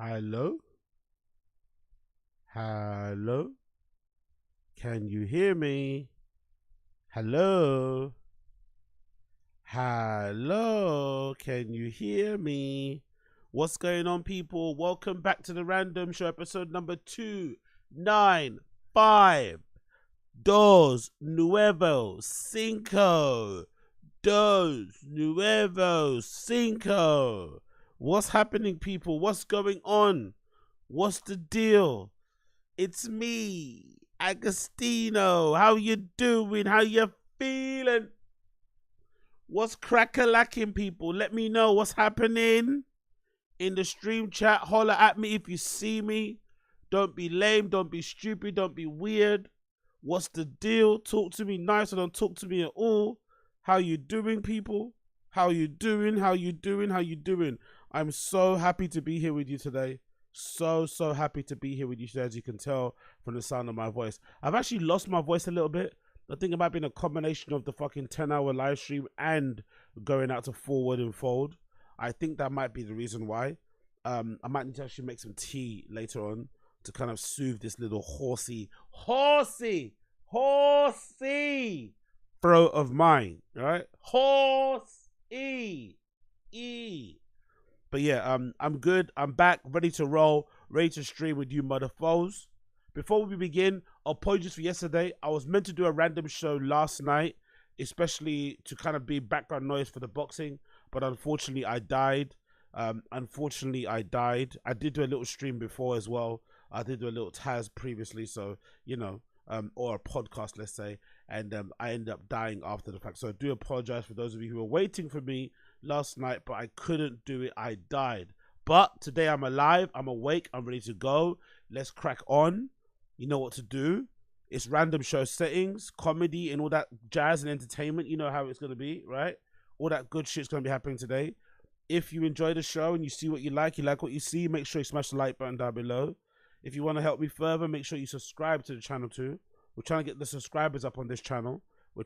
Hello? Hello? Can you hear me? Hello? Hello? Can you hear me? What's going on, people? Welcome back to the Random Show, episode number 295. Dos nuevos cinco. Dos nuevos cinco. What's happening, people? What's going on? What's the deal? It's me, Agostino. How you doing? How you feeling? What's crack-a-lacking, people? Let me know what's happening in the stream chat. Holler at me if you see me. Don't be lame. Don't be stupid. Don't be weird. What's the deal? Talk to me nice or don't talk to me at all. How you doing, people? How you doing? How you doing? How you doing? I'm so happy to be here with you today. So happy to be here with you today, as you can tell from the sound of my voice. I've actually lost my voice a little bit. I think it might be a combination of the fucking 10-hour live stream and going out to forward and fold. I think that might be the reason why. I might need to actually make some tea later on to kind of soothe this little horsey throat of mine, right? Horsey. But yeah, I'm good. I'm back, ready to roll, ready to stream with you motherfuckers. Before we begin, apologies for yesterday. I was meant to do a random show last night, especially to kind of be background noise for the boxing, but unfortunately I died. I did do a little stream before as well. I did do a little Taz previously, so, you know, or a podcast, let's say, and I ended up dying after the fact. So I do apologize for those of you who were waiting for me last night, but I couldn't do it. I died. But today I'm alive, I'm awake, I'm ready to go. Let's crack on. You know what to do. It's random show settings, comedy, and all that jazz and entertainment. You know how it's going to be, right? All that good shit's going to be happening today. If you enjoy the show and you see what you like what you see, make sure you smash the like button down below. If you want to help me further, make sure you subscribe to the channel too. We're trying to get the subscribers up on this channel. So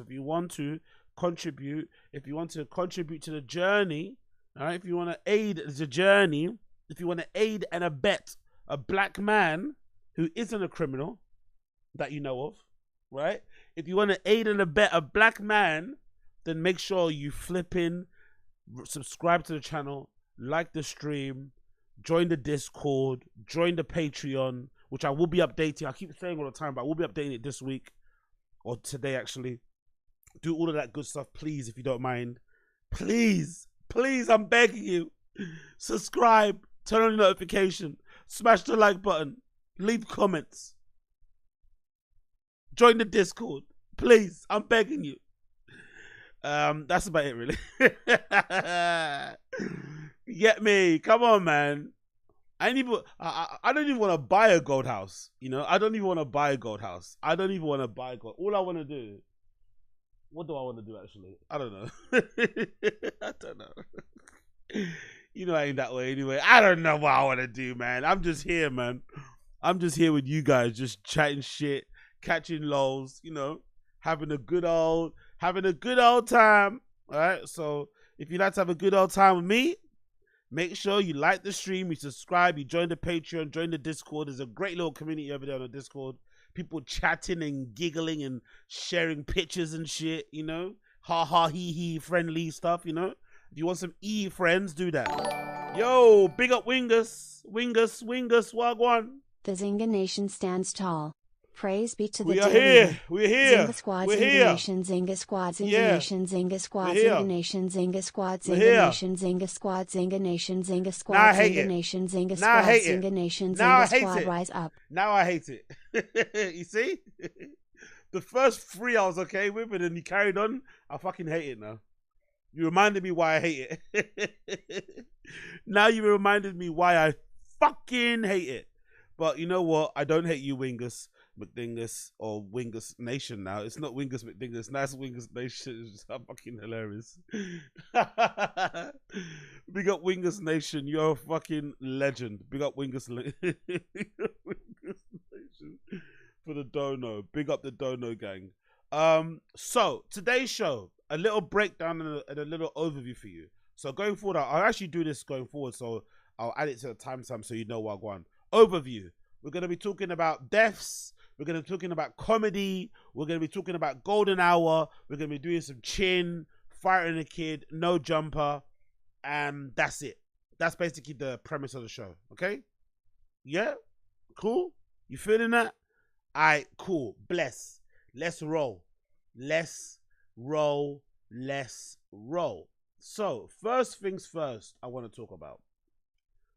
if you want to contribute, to the journey, all right, if you want to aid the journey, if you want to aid and abet a black man who isn't a criminal that you know of, right? If you want to aid and abet a black man, then make sure you flip in, subscribe to the channel, like the stream, join the Discord, join the Patreon, which I will be updating. I keep saying all the time, but I will be updating it this week or today, actually. Do all of that good stuff, please, if you don't mind. Please, I'm begging you. Subscribe, turn on the notification, smash the like button, leave comments, join the Discord. Please, I'm begging you. That's about it, really. Get me? Come on, man. I don't even want to buy a gold house. You know, I don't even want to buy a gold house. I don't even want to buy gold. All I want to do. What do I want to do, actually? I don't know. I don't know. You know, I ain't that way anyway. I don't know what I want to do, man. I'm just here, man. I'm just here with you guys, just chatting shit, catching lols, you know, having a good old time. All right. So if you'd like to have a good old time with me, make sure you like the stream, you subscribe, you join the Patreon, join the Discord. There's a great little community over there on the Discord. People chatting and giggling and sharing pictures and shit, you know. Ha ha hee hee friendly stuff, you know. If you want some friends, do that. Yo, big up Wingus, wagwan. The Zynga Nation stands tall. Praise be to the We are here. We're here. Zynga Squad, We're Zynga here. Nation, Zynga Squad, Zynga Yeah. Nation, Zynga Squad, We're here. Zynga Nation, Zynga Squad, We're Zynga here. Nation, Zynga Squad, Zynga Nation, Zynga Now I Squad, hate Zynga it. Nation, Zynga Now I Squad, hate it. Zynga Nation, Now I Zynga hate Squad, it. rise up. Now I hate it. You see? The first 3 I was okay with, and then you carried on. I fucking hate it now. You reminded me why I hate it. Now you reminded me why I fucking hate it. But you know what? I don't hate you, Wingus McDingus, or Wingus Nation now. It's not Wingus McDingus. Now it's Wingus Nation. It's fucking hilarious. Big up Wingus Nation. You're a fucking legend. Big up Wingus Nation for the dono. Big up the dono gang. So today's show, a little breakdown and a little overview for you. So going forward, I'll actually do this going forward. So I'll add it to the timestamp so you know what I'm going. Overview. We're going to be talking about deaths. We're going to be talking about comedy. We're going to be talking about golden hour. We're going to be doing some chin, firing a kid, no jumper. And that's it. That's basically the premise of the show. Okay? Yeah? Cool? You feeling that? Alright, cool. Bless. Let's roll. Let's roll. Let's roll. So, first things first, I want to talk about.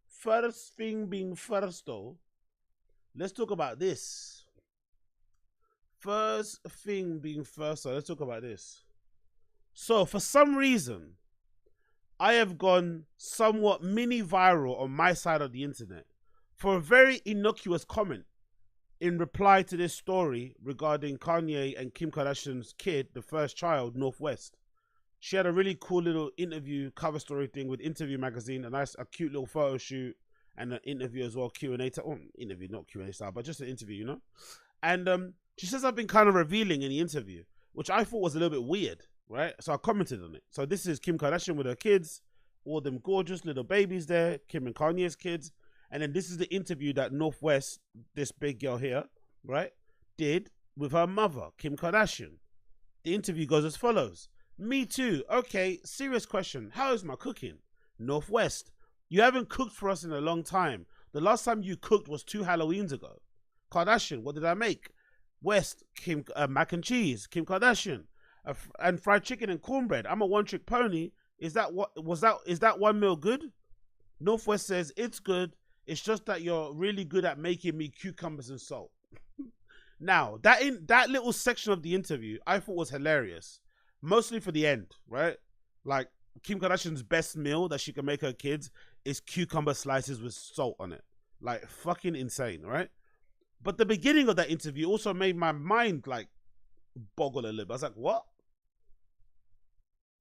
First thing being first, though, let's talk about this. First thing being first, though, let's talk about this. So, for some reason, I have gone somewhat mini viral on my side of the internet for a very innocuous comment in reply to this story regarding Kanye and Kim Kardashian's kid, the first child, Northwest. She had a really cool little interview cover story thing with Interview magazine, a cute little photo shoot and an interview as well, Q&A. Interview, not Q&A style, but just an interview, you know? And she said something kind of revealing in the interview, which I thought was a little bit weird, right? So I commented on it. So this is Kim Kardashian with her kids, all them gorgeous little babies there, Kim and Kanye's kids. And then this is the interview that Northwest, this big girl here, right, did with her mother, Kim Kardashian. The interview goes as follows. Me too. Okay, serious question. How is my cooking? Northwest, you haven't cooked for us in a long time. The last time you cooked was 2 Halloweens ago. Kardashian, what did I make? West, Kim, mac and cheese, Kim Kardashian, and fried chicken and cornbread. I'm a one-trick pony. Is that one meal good? Northwest says it's good. It's just that you're really good at making me cucumbers and salt. Now, that little section of the interview, I thought was hilarious. Mostly for the end, right? Like, Kim Kardashian's best meal that she can make her kids is cucumber slices with salt on it. Like, fucking insane, right? But the beginning of that interview also made my mind, like, boggle a little bit. I was like, what?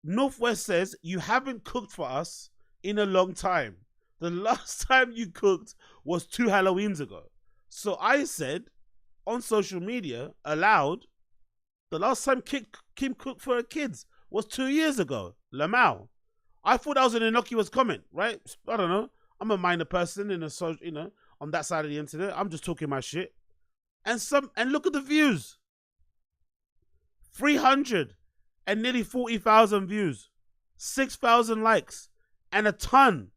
Northwest says, you haven't cooked for us in a long time. The last time you cooked was 2 Halloweens ago. So I said, on social media, aloud, the last time Kim cooked for her kids was 2 years ago. Lamau. I thought that was an innocuous comment, right? I don't know. I'm a minor person in a social, you know, on that side of the internet. I'm just talking my shit. And look at the views. 300 and nearly 40,000 views. 6,000 likes. And a ton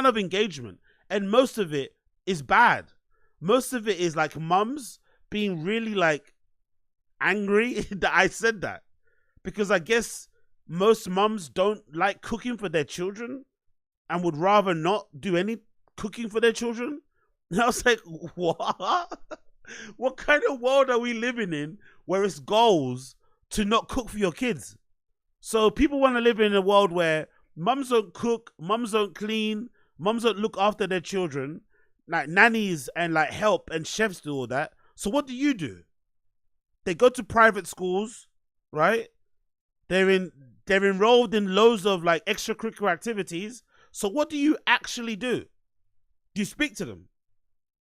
of engagement. And most of it is bad. Most of it is like mums being really like angry that I said that. Because I guess most mums don't like cooking for their children and would rather not do any cooking for their children. And I was like, what? What kind of world are we living in where it's goals to not cook for your kids? So people want to live in a world where mums don't cook, mums don't clean, mums don't look after their children, like nannies and like help and chefs do all that. So what do? They go to private schools, right? They're enrolled in loads of like extracurricular activities. So what do you actually do? Do you speak to them?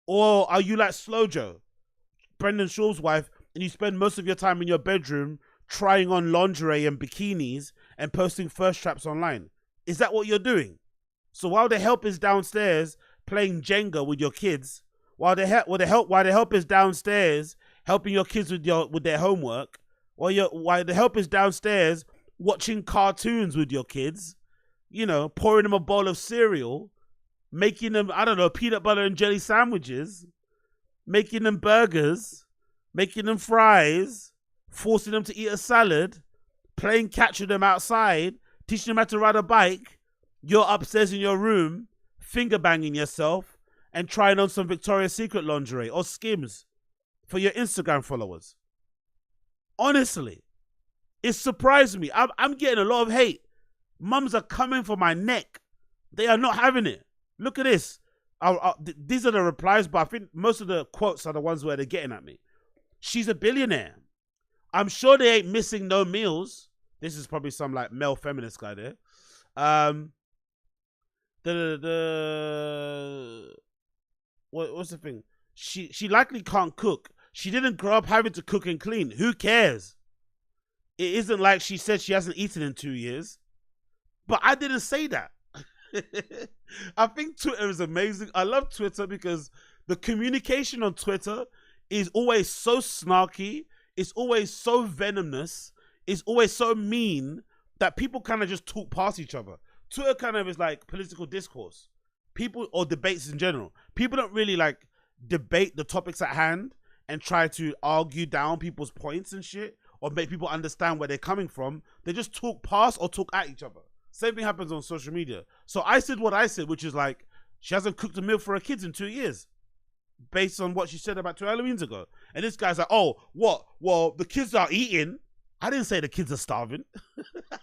Or are you like Slow Joe, Brendan Shaw's wife, and you spend most of your time in your bedroom trying on lingerie and bikinis and posting thirst traps online? Is that what you're doing? So while the help is downstairs playing Jenga with your kids, while the help is downstairs helping your kids with their homework, while the help is downstairs watching cartoons with your kids, you know, pouring them a bowl of cereal, making them, I don't know, peanut butter and jelly sandwiches, making them burgers, making them fries, forcing them to eat a salad, playing catch with them outside, teaching them how to ride a bike, you're upstairs in your room, finger banging yourself and trying on some Victoria's Secret lingerie or Skims for your Instagram followers. Honestly, it surprised me. I'm getting a lot of hate. Mums are coming for my neck. They are not having it. Look at this. These are the replies, but I think most of the quotes are the ones where they're getting at me. She's a billionaire. I'm sure they ain't missing no meals. This is probably some like male feminist guy there. What's the thing? She likely can't cook. She didn't grow up having to cook and clean. Who cares? It isn't like she said she hasn't eaten in 2 years. But I didn't say that. I think Twitter is amazing. I love Twitter because the communication on Twitter is always so snarky. It's always so venomous. It's always so mean that people kind of just talk past each other. Twitter kind of is like political discourse. People, or debates in general. People don't really like debate the topics at hand and try to argue down people's points and shit or make people understand where they're coming from. They just talk past or talk at each other. Same thing happens on social media. So I said what I said, which is like, she hasn't cooked a meal for her kids in 2 years, based on what she said about 2 Halloweens ago. And this guy's like, oh, what? Well, the kids are eating. I didn't say the kids are starving.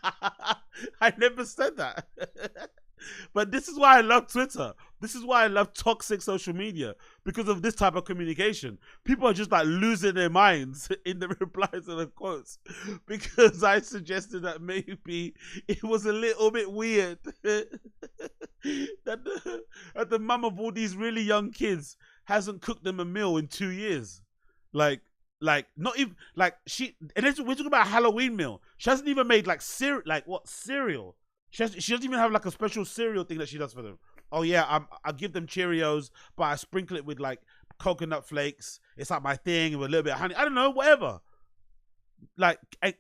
I never said that. But this is why I love Twitter. This is why I love toxic social media, because of this type of communication. People are just like losing their minds in the replies and the quotes, because I suggested that maybe it was a little bit weird that the mum of all these really young kids hasn't cooked them a meal in 2 years. Like not even like she, and we're talking about a Halloween meal. She hasn't even made like cereal. She doesn't even have like a special cereal thing that she does for them. Oh yeah, I give them Cheerios, but I sprinkle it with like coconut flakes. It's like my thing with a little bit of honey. I don't know, whatever. Like,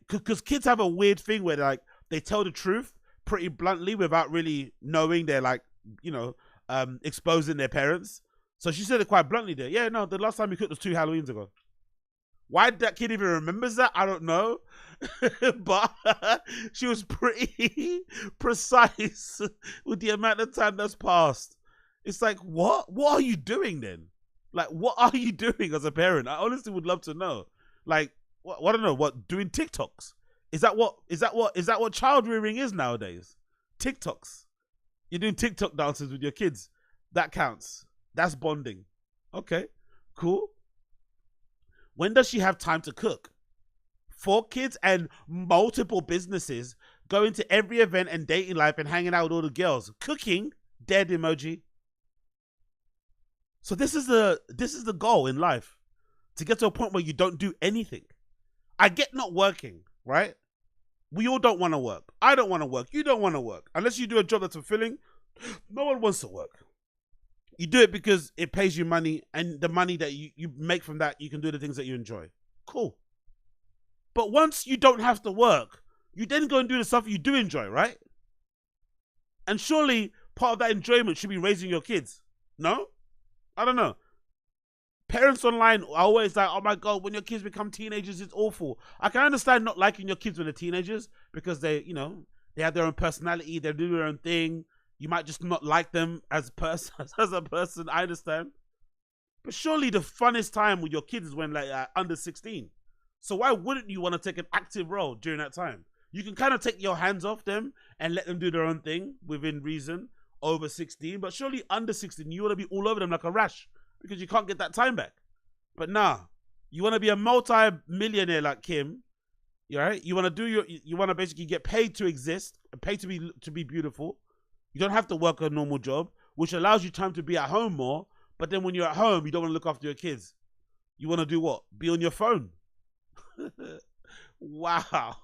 because kids have a weird thing where like they tell the truth pretty bluntly without really knowing they're like, you know, exposing their parents. So she said it quite bluntly there. Yeah, no, the last time we cooked was 2 Halloweens ago. Why that kid even remembers that, I don't know. But she was pretty precise with the amount of time that's passed. It's like, what? What are you doing then? Like, what are you doing as a parent? I honestly would love to know. Like, what, I don't know, what, doing TikToks? Is that what child rearing is nowadays? TikToks. You're doing TikTok dances with your kids. That counts. That's bonding. Okay, cool. When does she have time to cook? 4 kids and multiple businesses, going to every event and dating life and hanging out with all the girls. Cooking, dead emoji. So this is the goal in life. To get to a point where you don't do anything. I get not working, right? We all don't want to work. I don't want to work. You don't want to work. Unless you do a job that's fulfilling, no one wants to work. You do it because it pays you money, and the money that you make from that, you can do the things that you enjoy. Cool. But once you don't have to work, you then go and do the stuff you do enjoy, right? And surely part of that enjoyment should be raising your kids. No? I don't know. Parents online are always like, oh my God, when your kids become teenagers, it's awful. I can understand not liking your kids when they're teenagers because they, you know, they have their own personality, they do their own thing. You might just not like them as a person. I understand. But surely the funnest time with your kids is when like under 16. So why wouldn't you want to take an active role during that time? You can kind of take your hands off them and let them do their own thing within reason over 16. But surely under 16, you want to be all over them like a rash because you can't get that time back. But nah, you want to be a multi-millionaire like Kim. Right? You want to you want to basically get paid to exist, paid to be beautiful. You don't have to work a normal job, which allows you time to be at home more. But then when you're at home, you don't want to look after your kids. You want to do what? Be on your phone. Wow.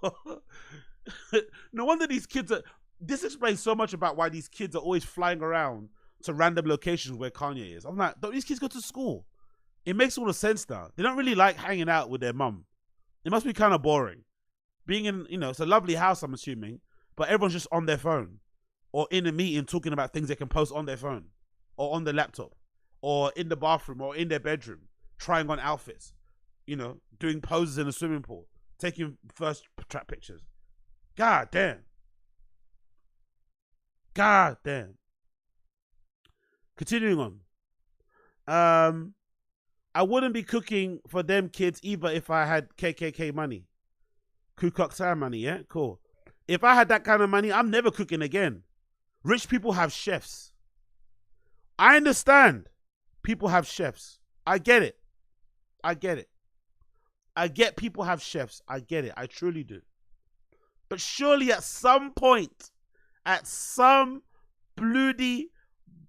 No wonder these kids are... This explains so much about why these kids are always flying around to random locations where Kanye is. I'm like, don't these kids go to school? It makes all the sense now. They don't really like hanging out with their mum. It must be kind of boring. Being in, you know, it's a lovely house, I'm assuming, but everyone's just on their phone. Or in a meeting talking about things they can post on their phone or on their laptop or in the bathroom or in their bedroom, trying on outfits, you know, doing poses in a swimming pool, taking first track pictures. God damn. God damn. Continuing on. I wouldn't be cooking for them kids either if I had KKK money. Ku Klux Klan money, yeah? Cool. If I had that kind of money, I'm never cooking again. Rich people have chefs. I understand. People have chefs. I get it. I get it. I get people have chefs. I get it. I truly do. But surely at some point, at some bloody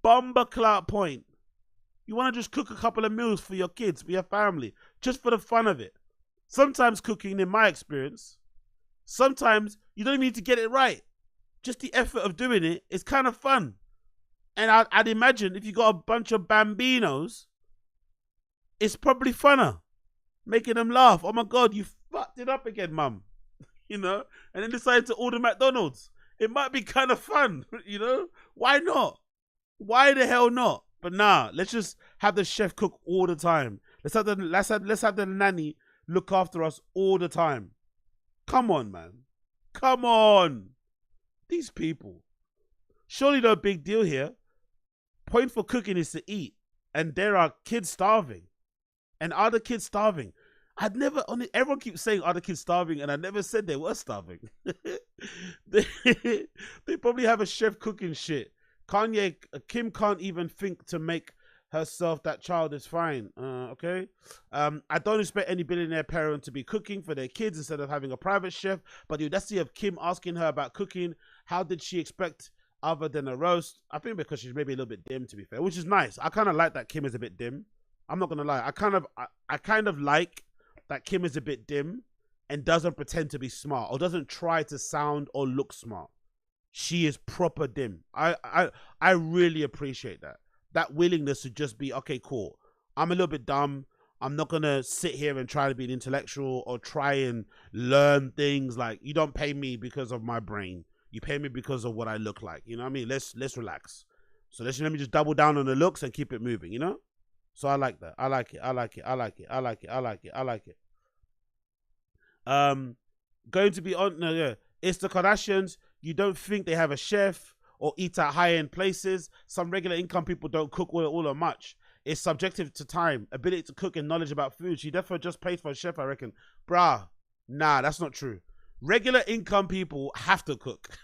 bomberclout point, you want to just cook a couple of meals for your kids, for your family, just for the fun of it. Sometimes cooking, in my experience, sometimes you don't even need to get it right. just the effort of doing it is kind of fun. And I'd imagine if you got a bunch of bambinos, it's probably funner, making them laugh. Oh my God, you fucked it up again, mum. You know, and then decided to order McDonald's. It might be kind of fun, you know? Why not? Why the hell not? But nah, let's just have the chef cook all the time. Let's have the nanny look after us all the time. Come on, man. Come on. These people. Surely no big deal here. Point for cooking is to eat. And there are kids starving. And are the kids starving? Everyone keeps saying, are the kids starving? And I never said they were starving. They probably have a chef cooking shit. Kim can't even think to make herself that child is fine. Okay. I don't expect any billionaire parent to be cooking for their kids instead of having a private chef. But the audacity of Kim asking her about cooking, how did she expect other than a roast? I think because she's maybe a little bit dim, to be fair, which is nice. I kind of like that Kim is a bit dim. I'm not gonna lie. I kind of like that Kim is a bit dim and doesn't pretend to be smart or doesn't try to sound or look smart. She is proper dim. I really appreciate that. That willingness to just be, okay, cool. I'm a little bit dumb. I'm not going to sit here and try to be an intellectual or try and learn things. Like, you don't pay me because of my brain. You pay me because of what I look like. You know what I mean? Let's relax. So let me just double down on the looks and keep it moving, you know? So I like that. I like it. Going to be on, no, yeah. It's the Kardashians. You don't think they have a chef or eat at high-end places. Some regular income people don't cook all that much. It's subjective to time, ability to cook, and knowledge about food. She definitely just paid for a chef, I reckon. Bruh, nah, that's not true. Regular income people have to cook.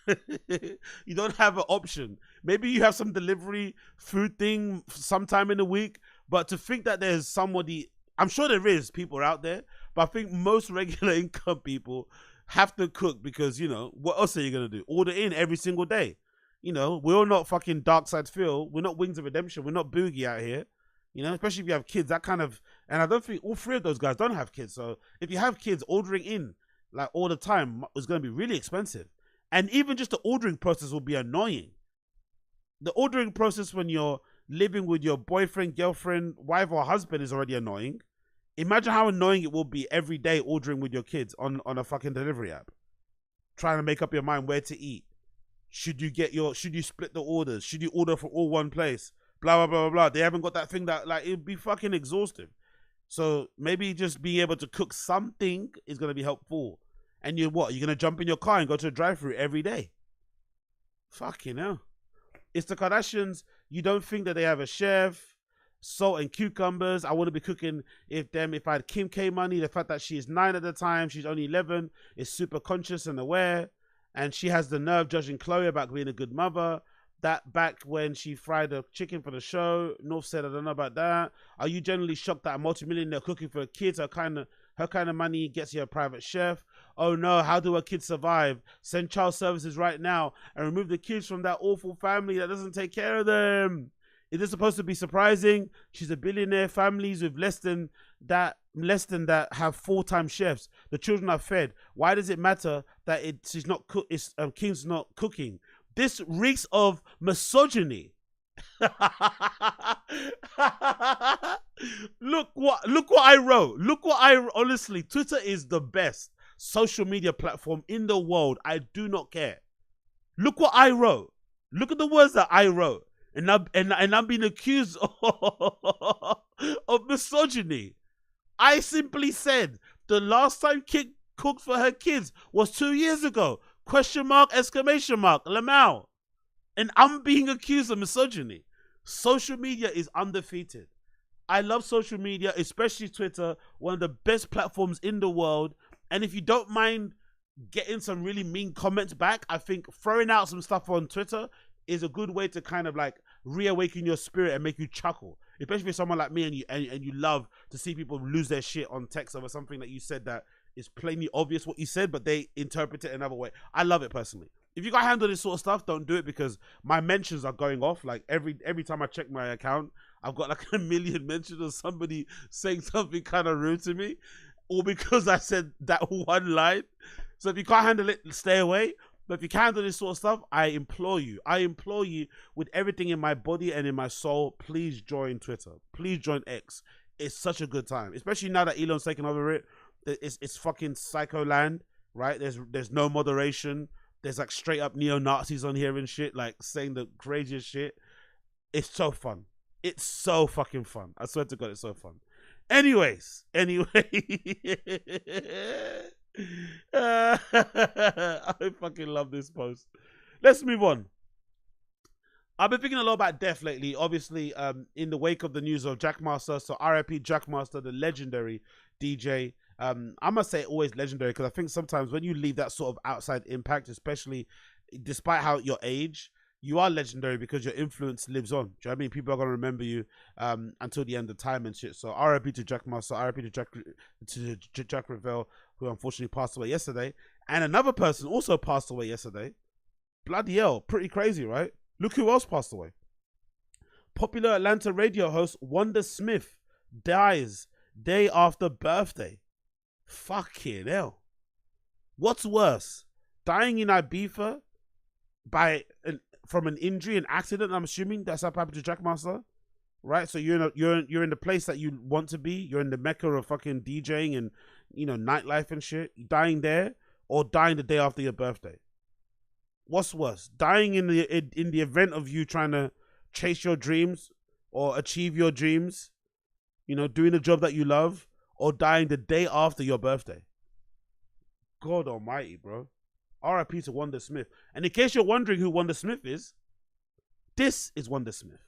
You don't have an option. Maybe you have some delivery food thing sometime in the week, but to think that there's somebody, I'm sure there is people out there, but I think most regular income people have to cook because, you know, what else are you going to do? Order in every single day. You know, we're not fucking Dark Side Phil. We're not Wings of Redemption. We're not Boogie out here. You know, especially if you have kids, that kind of, and I don't think all three of those guys don't have kids. So if you have kids, ordering in like all the time is going to be really expensive. And even just the ordering process will be annoying. The ordering process when you're living with your boyfriend, girlfriend, wife, or husband is already annoying. Imagine how annoying it will be every day ordering with your kids on a fucking delivery app. Trying to make up your mind where to eat. Should you split the orders? Should you order from all one place? Blah, blah, blah, blah, blah. They haven't got that thing that, like, it'd be fucking exhaustive. So maybe just being able to cook something is going to be helpful. And you're going to jump in your car and go to a drive-thru every day? Fucking hell. It's the Kardashians. You don't think that they have a chef? Salt and cucumbers. I wouldn't be cooking if I had Kim K money. The fact that she is 9 at the time, she's only 11, is super conscious and aware. And she has the nerve judging Chloe about being a good mother. That back when she fried the chicken for the show, North said, I don't know about that. Are you generally shocked that a multimillionaire cooking for her kids, her kind of money gets you a private chef? Oh no, how do her kids survive? Send child services right now and remove the kids from that awful family that doesn't take care of them. Is this supposed to be surprising? She's a billionaire. Families with less than that have full-time chefs. The children are fed. Why does it matter that Kim's not cooking? This reeks of misogyny. Look what I wrote. Honestly, Twitter is the best social media platform in the world. I do not care. Look what I wrote. Look at the words that I wrote. And I'm being accused of misogyny. I simply said the last time Kim cooked for her kids was 2 years ago. ? Lamau. And I'm being accused of misogyny. Social media is undefeated. I love social media, especially Twitter, one of the best platforms in the world. And if you don't mind getting some really mean comments back, I think throwing out some stuff on Twitter is a good way to kind of like reawaken your spirit and make you chuckle, especially for someone like me and you love to see people lose their shit on text over something that you said that is plainly obvious what you said, but they interpret it another way. I love it personally. If you gotta handle this sort of stuff, don't do it, because my mentions are going off. Like every time I check my account, I've got like 1 million mentions of somebody saying something kind of rude to me, or because I said that one line. So if you can't handle it, stay away. But if you can't do this sort of stuff, I implore you with everything in my body and in my soul, please join Twitter. Please join X. It's such a good time, especially now that Elon's taken over it. It's fucking psycho land, right? There's no moderation. There's like straight up neo-Nazis on here and shit, like saying the craziest shit. It's so fun. It's so fucking fun. I swear to God, it's so fun. Anyway. I fucking love this post. Let's move on. I've been thinking a lot about death lately, obviously, in the wake of the news of Jackmaster. So RIP Jackmaster, the legendary DJ. I must say always legendary, because I think sometimes when you leave that sort of outside impact, especially despite your age, you are legendary because your influence lives on. Do you know what I mean? People are going to remember you until the end of time and shit. So RIP to Jackmaster, RIP to Jack Revell, who unfortunately passed away yesterday. And another person also passed away yesterday. Bloody hell, pretty crazy, right? Look who else passed away. Popular Atlanta radio host Wanda Smith dies day after birthday. Fucking hell. What's worse? Dying in Ibiza from an injury, an accident, I'm assuming that's what happened to Jackmaster, right? So you're in the place that you want to be. You're in the mecca of fucking DJing and, you know, nightlife and shit. Dying there, or dying the day after your birthday. What's worse? Dying in the event of you trying to chase your dreams or achieve your dreams, you know, doing a job that you love, or dying the day after your birthday. God almighty, bro. RIP to Wanda Smith. And in case you're wondering who Wanda Smith is, this is Wanda Smith.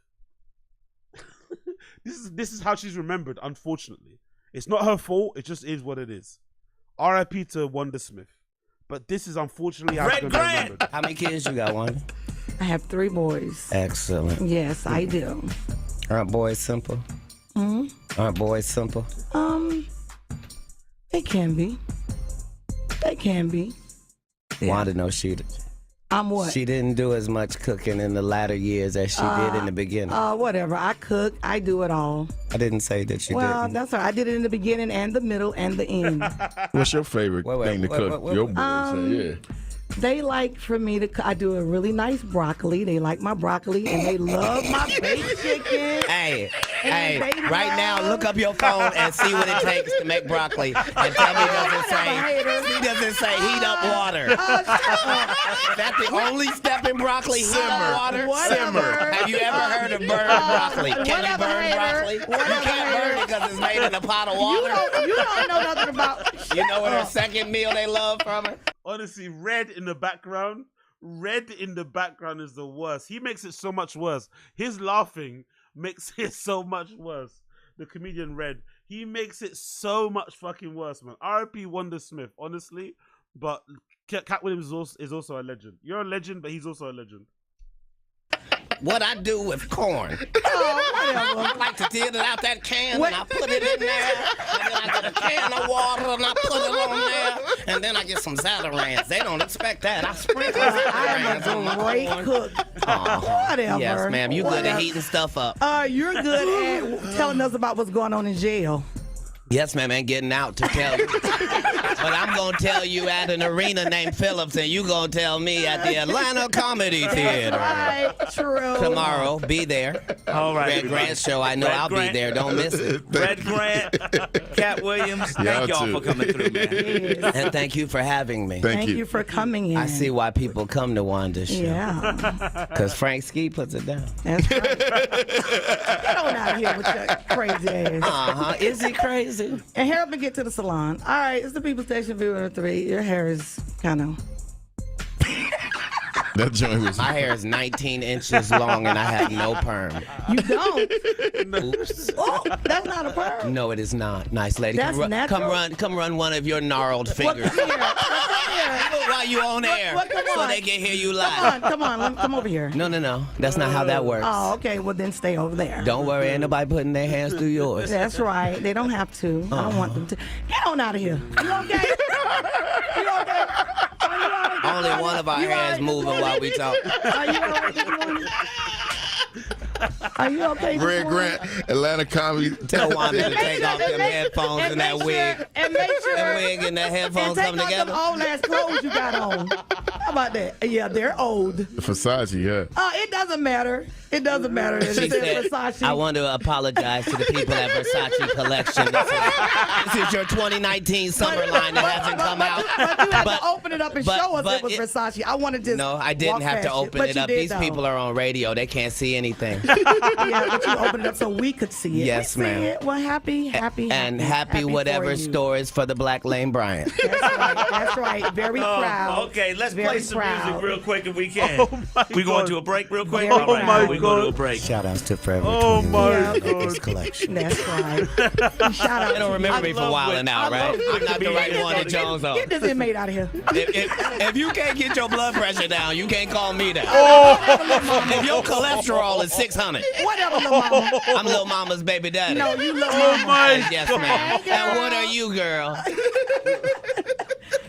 This is how she's remembered, unfortunately. It's not her fault, it just is what it is. RIP to Wanda Smith. But this is unfortunately how she's going to be remembered. How many kids you got, Wanda? I have 3 boys. Excellent. Yes, I do. Aren't boys simple? Aren't boys simple? They can be. They can be. Yeah. Wanda knows she what? She didn't do as much cooking in the latter years as she did in the beginning. Whatever. I cook. I do it all. I didn't say that you didn't. Well, that's right. I did it in the beginning and the middle and the end. What's your favorite thing to cook? Your boys say, yeah. They like for me to. I do a really nice broccoli. They like my broccoli and they love my baked chicken. Hey, right now, look up your phone and see what it takes to make broccoli, and tell me does it say heat up water? That's the only step in broccoli. Heat up water. Simmer. Have you ever heard of burn broccoli? Can you burn broccoli? You can't burn it because it's made in a pot of water. You don't know nothing about. You know what her second meal they love from her? Honestly, Red in the background is the worst. He makes it so much worse. His laughing makes it so much worse. The comedian Red, he makes it so much fucking worse, man. R.I.P. Wanda Smith, honestly. But Cat Williams is also a legend. You're a legend, but he's also a legend. What I do with corn. I like to get it out that can and I put it in there. And then I get a can of water and I put it on there. And then I get some Zatarain's. They don't expect that. I sprinkle Zatarain's on my great corn. cook. Whatever. Yes, ma'am. You good at heating stuff up. You're good at telling us about what's going on in jail. Yes, ma'am, and getting out to tell you. But I'm going to tell you at an arena named Phillips, and you going to tell me at the Atlanta Comedy Theater. Right, true. Tomorrow, be there. All right. Red Grant show, I know I'll be there. Don't miss it. Red Grant, Cat Williams, thank y'all for coming through, man. Yes. And thank you for having me. Thank you. you for coming in. I see why people come to Wanda's show. Yeah. Because Frank Ski puts it down. That's right. Get on out of here with your crazy ass. Uh-huh. Is he crazy? And hurry up and get to the salon. All right, it's the People Station Viewer 3. Your hair is kind of... That joint was. My hair is 19 inches long and I have no perm. You don't? Oops. Oh, that's not a perm. No, it is not. Nice lady. That's natural. Come run one of your gnarled fingers. Come here. While you on air, come so on. they can hear you live. Come on. Come over here. No. That's not how that works. Oh, okay. Well, then stay over there. Don't worry, ain't nobody putting their hands through yours. That's right. They don't have to. I don't want them to. Get on out of here. You okay? You okay? Only one of our hairs moving while we talk. Are you all right this morning? Are you okay? Red Grant, Atlanta Comedy. Tell Wanda to take off them headphones and that wig. And make sure. That wig and that headphones come take together. off them old ass clothes you got on. How about that? Yeah, they're old. Versace, yeah. It doesn't matter. It doesn't matter. It She says said, Versace. I want to apologize to the people at Versace Collection. This is your 2019 summer line that hasn't come out. But you had to open it up and show us it was Versace. I wanted to. No, I didn't have to open it up. These people are on radio. They can't see anything. Yeah, but you opened it up so we could see it. Yes, we see ma'am. it. Well, happy whatever for you. stores for the Black Lane Bryant. That's right. That's right. Very proud. Okay, let's Very play some proud. music real quick if we can. We God. going to a break real quick? Very All right, proud. we going to a break. Shout outs to Forever Oh 21 my Vegas God. Collection. That's right. Shout out. They don't remember me for wilding out, right? I'm not the right one to Jones on. Get this inmate out of here. If you can't get your blood pressure down, you can't call me that. Oh. If your cholesterol is 600, Whatever, little mama. I'm Lil Mama's baby daddy. No, you little Oh mama. my Yes, God. ma'am. And what are you, girl?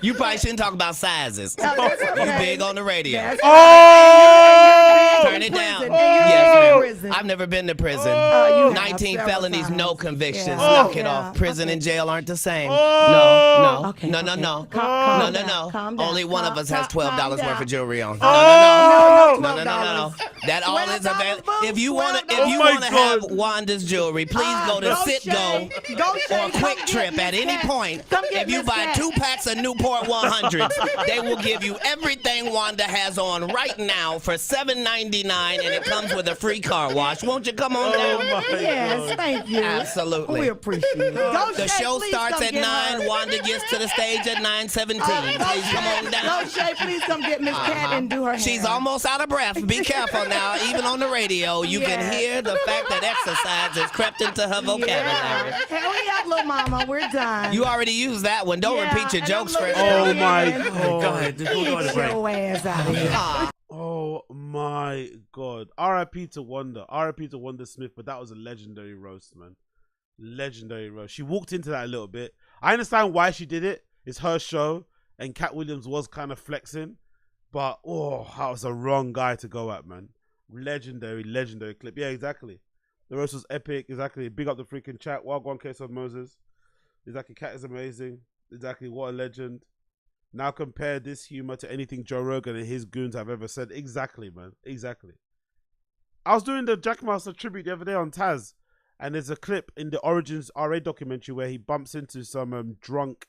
You probably shouldn't talk about sizes. No, that's You okay. big on the radio. That's Oh! Turn it down. Prison. Yes, ma'am. Prison. I've never been to prison. You have 19 several felonies, times. no convictions. Yeah. Knock it Yeah. off. Prison and jail aren't the same. Oh. No, Okay, no, okay. no. Calm No, down. Calm down. Only one of us has Calm $12 down. worth of jewelry on. Oh. No. That all is $12, available. boo. If you want to, $12. if you Oh my want to have God. Wanda's jewelry, please go to Shay. Citgo Go, or Shay. Quick Come Trip get at Miss any Cat. point. Come get If you Miss buy Cat. 2 packs of Newport 100s, they will give you everything Wanda has on right now for $7.99, and it comes with a free car wash. Won't you come on down? Yes, thank you. Absolutely. We appreciate it. Go, The Shay, show please starts come at get 9. her. Wanda gets to the stage at 9:17. Go, Please come on Shay. down. Go, Shay, please come get Miss Cat and do her hair. She's almost out of breath. Be careful now. Even on the radio, you can Yes. hear the fact that exercise has crept into her vocabulary. Yeah. Hurry up, little mama. We're done. You already used that one. Don't Yeah, repeat your and jokes, I'm Fred. looking Oh at my you, man. God. Go ahead. We'll go to Get break. your ass out of here. Oh my God. R.I.P. to Wanda. R.I.P. to Wanda Smith, but that was a legendary roast, man. Legendary roast. She walked into that a little bit. I understand why she did it. It's her show, and Cat Williams was kind of flexing, but that was a wrong guy to go at, man. Legendary clip. Yeah, exactly. The roast was epic. Exactly. Big up the freaking chat. Wagwan case of Moses. Exactly. Cat is amazing. Exactly. What a legend. Now compare this humor to anything Joe Rogan and his goons have ever said. Exactly, man. Exactly. I was doing the Jackmaster tribute the other day on Taz, and there's a clip in the Origins RA documentary where he bumps into some drunk,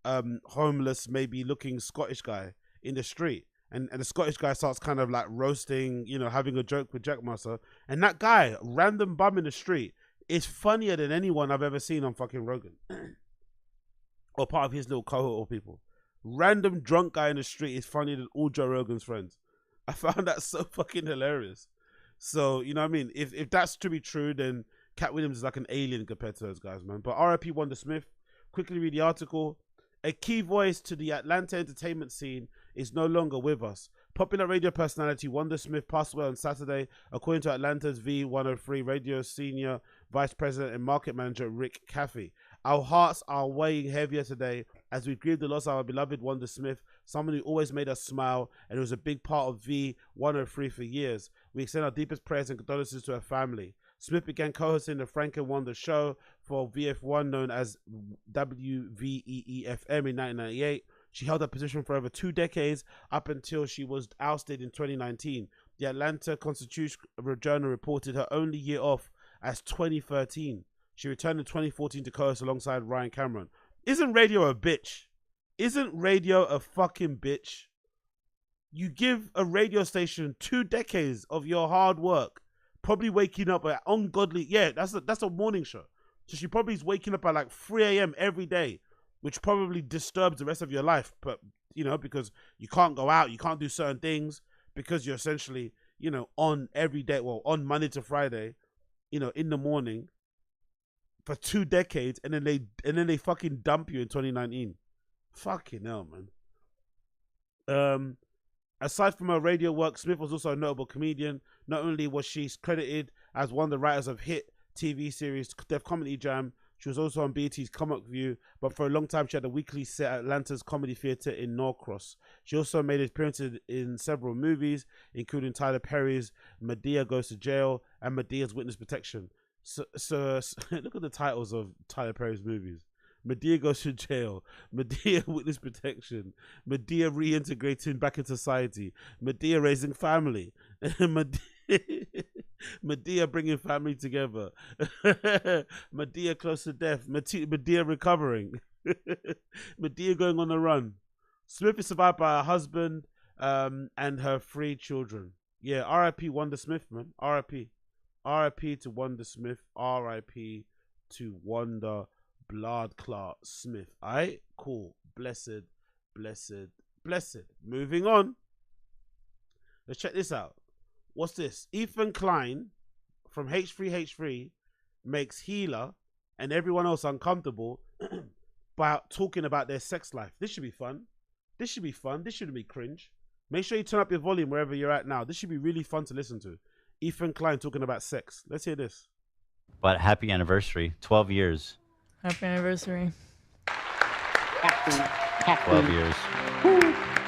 homeless, maybe looking Scottish guy in the street. And the Scottish guy starts kind of like roasting, having a joke with Jackmaster. And that guy, random bum in the street, is funnier than anyone I've ever seen on fucking Rogan. Or part of his little cohort of people. Random drunk guy in the street is funnier than all Joe Rogan's friends. I found that so fucking hilarious. So, you know what I mean? If that's to be true, then Cat Williams is like an alien compared to those guys, man. But R.I.P. Wanda Smith. Quickly read the article. A key voice to the Atlanta entertainment scene is no longer with us. Popular radio personality Wanda Smith passed away on Saturday, according to Atlanta's V103 radio senior vice president and market manager Rick Caffey. Our hearts are weighing heavier today as we grieve the loss of our beloved Wanda Smith, someone who always made us smile and who was a big part of V103 for years. We extend our deepest prayers and condolences to her family. Smith began co-hosting the Frank and Wanda show for VF1, known as WVEE-FM, in 1998. She held that position for over 2 decades, up until she was ousted in 2019. The Atlanta Constitution-Journal reported her only year off as 2013. She returned in 2014 to co-host alongside Ryan Cameron. Isn't radio a bitch? Isn't radio a fucking bitch? You give a radio station 2 decades of your hard work, probably waking up at ungodly... Yeah, that's a morning show. So she probably is waking up at like 3 a.m. every day, which probably disturbs the rest of your life. But, because you can't go out, you can't do certain things, because you're essentially, on every day, on Monday to Friday, in the morning, for 2 decades, and then they fucking dump you in 2019. Fucking hell, man. Aside from her radio work, Smith was also a notable comedian. Not only was she credited as one of the writers of hit TV series Def Comedy Jam, she was also on BET's Comic View, but for a long time she had a weekly set at Atlanta's Comedy Theatre in Norcross. She also made appearances in several movies, including Tyler Perry's Madea Goes to Jail and Medea's Witness Protection. So look at the titles of Tyler Perry's movies. Medea goes to jail. Medea witness protection. Medea reintegrating back into society. Medea raising family. Medea bringing family together. Medea close to death. Medea recovering. Medea going on the run. Smith is survived by her husband and her 3 children. Yeah, R.I.P. Wanda Smith, man. R.I.P. R.I.P. to Wanda Smith. R.I.P. to Wanda Bloodclot Smith. Alright, cool. Blessed. Moving on. Let's check this out. What's this? Ethan Klein from H3H3 makes Healer and everyone else uncomfortable by talking about their sex life. This should be fun. This shouldn't be cringe. Make sure you turn up your volume wherever you're at now. This should be really fun to listen to. Ethan Klein talking about sex. Let's hear this. But happy anniversary. 12 years. Happy anniversary. Happy 12 years.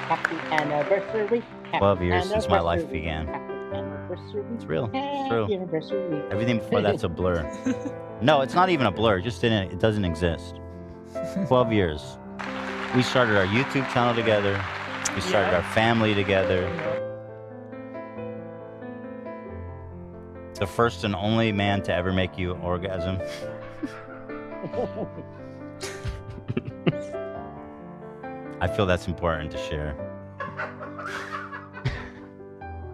Happy anniversary. 12 years since my life began. Happy anniversary. It's real. It's true. Happy anniversary. Everything before that's a blur. No, it's not even a blur. It doesn't exist. 12 years. We started our YouTube channel together. We started our family together. The first and only man to ever make you orgasm. I feel that's important to share.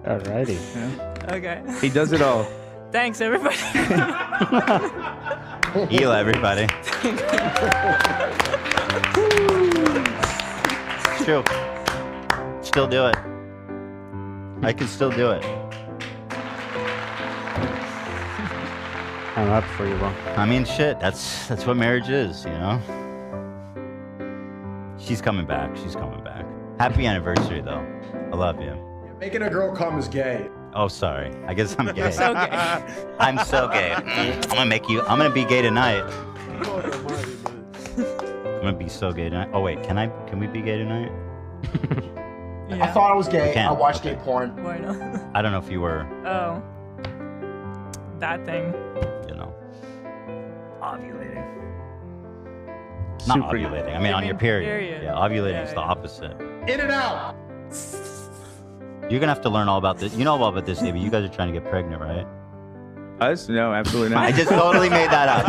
Alrighty. Yeah. Okay. He does it all. Thanks, everybody. Heal, everybody. It's true. Still do it. I can still do it. I'm happy for you, bro. I mean, shit. That's what marriage is, you know. She's coming back. Happy anniversary, though. I love you. Making a girl come is gay. Oh, sorry. I guess I'm gay. You're so gay. I'm so gay. I'm gonna be gay tonight. I'm gonna be so gay tonight. Oh wait, can we be gay tonight? Yeah. I thought I was gay. can. I watched Okay. gay porn. Why not? I don't know if you were, Oh. That thing. you know, Ovulating. not Super- ovulating. I mean, on your period. Yeah, ovulating is the opposite. In and out. You're gonna have to learn all about this. You know all about this, David. You guys are trying to get pregnant, right? Us? No, absolutely not. I just totally made that up.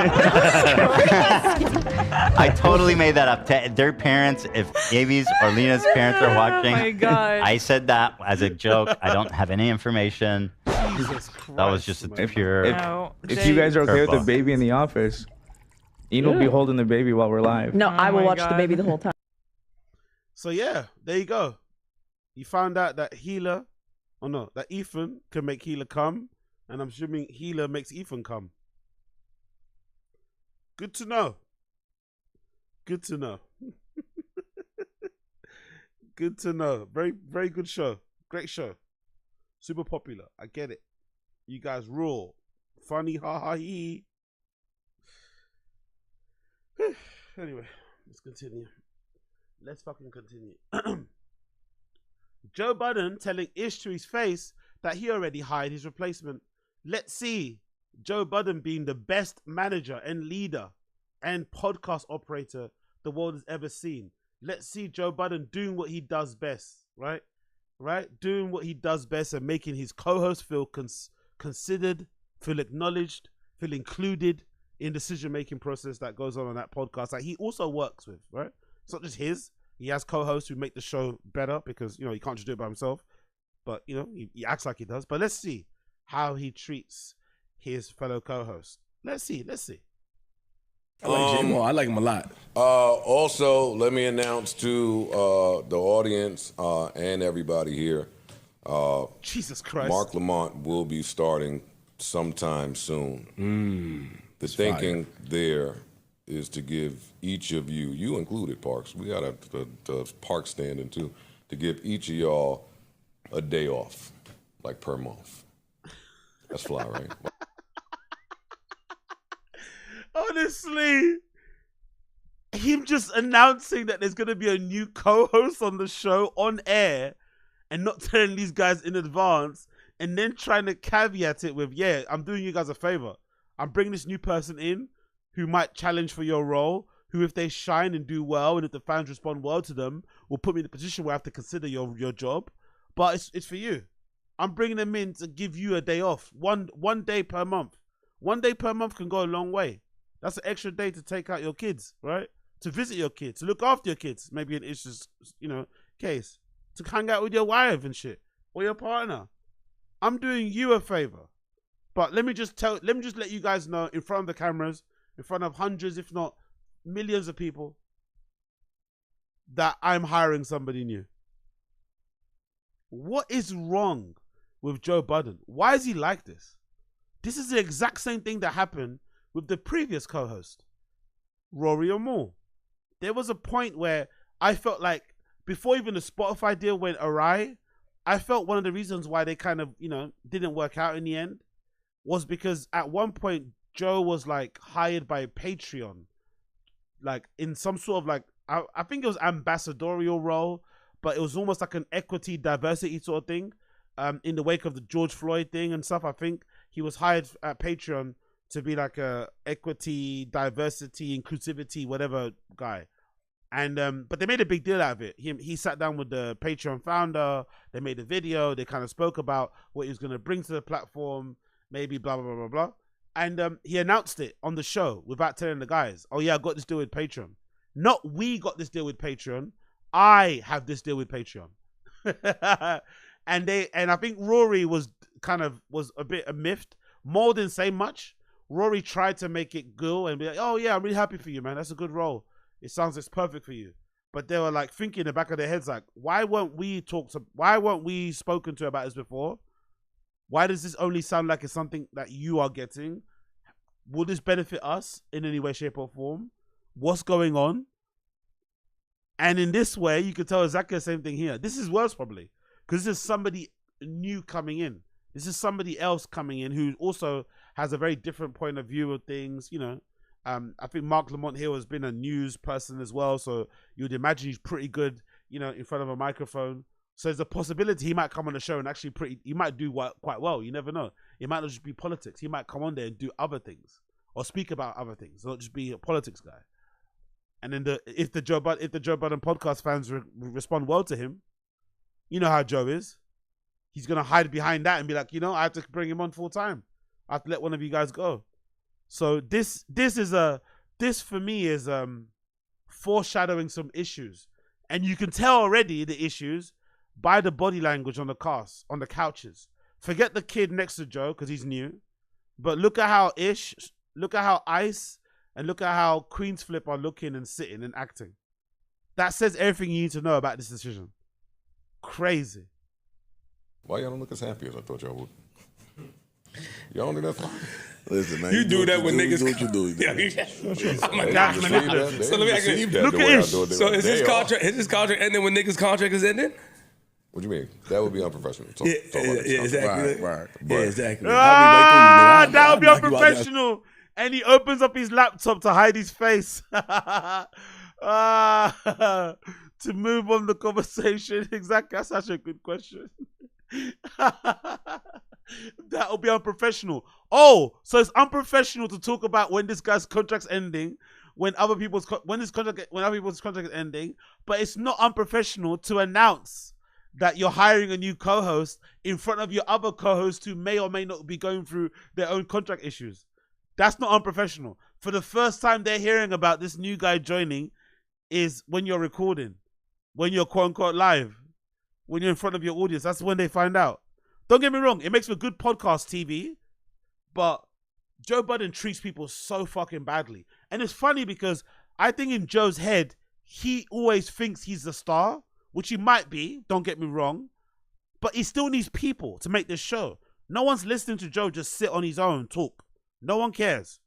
I totally made that up. Their parents, if Gaby's or Lena's parents are watching, Oh my God. I said that as a joke. I don't have any information. Jesus Christ. That was just a man. pure. No. If you guys are okay with the Curveball. baby in the office, Ian will be holding the baby while we're live. No, Oh I will my watch the God. baby the whole time. So yeah, there you go. You found out that that Ethan can make Healer come, and I'm assuming Healer makes Ethan come. Good to know. Good to know. Good to know. Very, very good show. Great show. Super popular. I get it. You guys rule. Funny, ha ha hee. Anyway, let's continue. Let's fucking continue. Joe Budden telling Ish to his face that he already hired his replacement. Let's see Joe Budden being the best manager and leader and podcast operator the world has ever seen. Let's see Joe Budden doing what he does best, right? Doing what he does best and making his co-host feel considered, feel acknowledged, feel included in decision-making process that goes on that podcast that he also works with, right? It's not just his. He has co-hosts who make the show better because, you know, he can't just do it by himself. But, you know, he acts like he does. But let's see how he treats his fellow co-host. Let's see. I like J-Mo. I like him a lot. Also, let me announce to the audience and everybody here. Jesus Christ. Mark Lamont will be starting sometime soon. The thinking there is to give each of you included, Parks. We got a Park standing too, to give each of y'all a day off, like per month. That's fly, right? Honestly, him just announcing that there's going to be a new co-host on the show on air and not telling these guys in advance and then trying to caveat it with, yeah, I'm doing you guys a favor. I'm bringing this new person in who might challenge for your role, who, if they shine and do well, and if the fans respond well to them, will put me in a position where I have to consider your job. But it's for you. I'm bringing them in to give you a day off. One day per month. 1 day per month can go a long way. That's an extra day to take out your kids, right? To visit your kids, to look after your kids. Maybe an issues, case. To hang out with your wife and shit, or your partner. I'm doing you a favor. But let me just let you guys know in front of the cameras, in front of hundreds, if not millions of people, that I'm hiring somebody new. What is wrong with Joe Budden? Why is he like this? This is the exact same thing that happened with the previous co-host, Rory O'Moore. There was a point where I felt like, before even the Spotify deal went awry, I felt one of the reasons why they kind of, didn't work out in the end was because at one point Joe was like hired by Patreon, like in some sort of like, I think it was ambassadorial role, but it was almost like an equity diversity sort of thing. In the wake of the George Floyd thing and stuff, I think he was hired at Patreon to be like a equity, diversity, inclusivity, whatever guy. And but they made a big deal out of it. He sat down with the Patreon founder. They made a video. They kind of spoke about what he was going to bring to the platform, maybe blah, blah, blah, blah, blah. And he announced it on the show without telling the guys, oh yeah, I got this deal with Patreon. Not we got this deal with Patreon. I have this deal with Patreon. And I think Rory was a bit miffed. More than say much. Rory tried to make it go and be like, oh yeah, I'm really happy for you, man. That's a good role. It sounds it's perfect for you. But they were like thinking in the back of their heads, like, why weren't we spoken to about this before? Why does this only sound like it's something that you are getting? Will this benefit us in any way, shape, or form? What's going on? And in this way, you could tell exactly the same thing here. This is worse probably, because this is somebody new coming in. This is somebody else coming in who also has a very different point of view of things, I think Mark Lamont Hill has been a news person as well, so you'd imagine he's pretty good, in front of a microphone. So there's a possibility he might come on the show and he might do quite well. You never know. It might not just be politics. He might come on there and do other things or speak about other things, not just be a politics guy. And then if the Joe Budden podcast fans respond well to him, you know how Joe is. He's gonna hide behind that and be like, I have to bring him on full time. I have to let one of you guys go. So this for me is foreshadowing some issues, and you can tell already the issues by the body language on the couches. Forget the kid next to Joe because he's new, but look at how Ice, and look at how Queen's Flip are looking and sitting and acting. That says everything you need to know about this decision. Crazy. Why y'all don't look as happy as I thought y'all would? Y'all don't think that's fine? Listen, man. You do that when niggas. What you do? I'm like, nah, so let me ask you. Look at this. So is his contract ending when niggas' contract is ending? What do you mean? That would be unprofessional. Yeah, exactly. Right. Yeah, exactly. That would be unprofessional. And he opens up his laptop to hide his face. To move on the conversation. Exactly. That's such a good question. That will be unprofessional. Oh, so it's unprofessional to talk about when this guy's contract's ending, when other people's contract is ending, but it's not unprofessional to announce that you're hiring a new co-host in front of your other co-hosts who may or may not be going through their own contract issues. That's not unprofessional. For the first time they're hearing about this new guy joining is when you're recording, when you're quote unquote live, when you're in front of your audience. That's when they find out. Don't get me wrong, it makes for good podcast TV, but Joe Budden treats people so fucking badly. And it's funny because I think in Joe's head, he always thinks he's the star, which he might be, don't get me wrong, but he still needs people to make this show. No one's listening to Joe just sit on his own, talk. No one cares.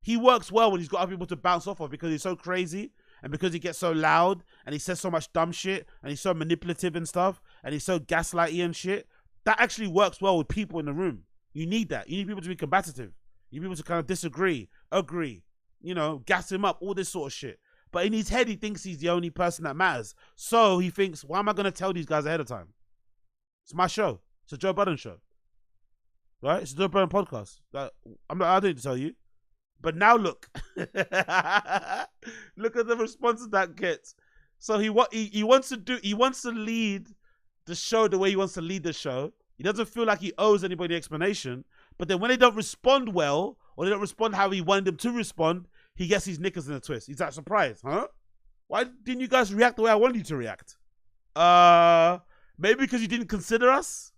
He works well when he's got other people to bounce off of because he's so crazy and because he gets so loud and he says so much dumb shit and he's so manipulative and stuff and he's so gaslighty and shit. That actually works well with people in the room. You need that. You need people to be combative. You need people to kind of disagree, agree, gas him up, all this sort of shit. But in his head, he thinks he's the only person that matters. So he thinks, why am I going to tell these guys ahead of time? It's my show. It's a Joe Budden show. Right? It's a Joe Budden podcast. I don't need to tell you. But now look, look at the responses that gets. So he wants to lead the show the way he wants to lead the show. He doesn't feel like he owes anybody an explanation. But then when they don't respond well, or they don't respond how he wanted them to respond, he gets his knickers in a twist. He's like, surprised, huh? Why didn't you guys react the way I wanted you to react? Maybe because you didn't consider us?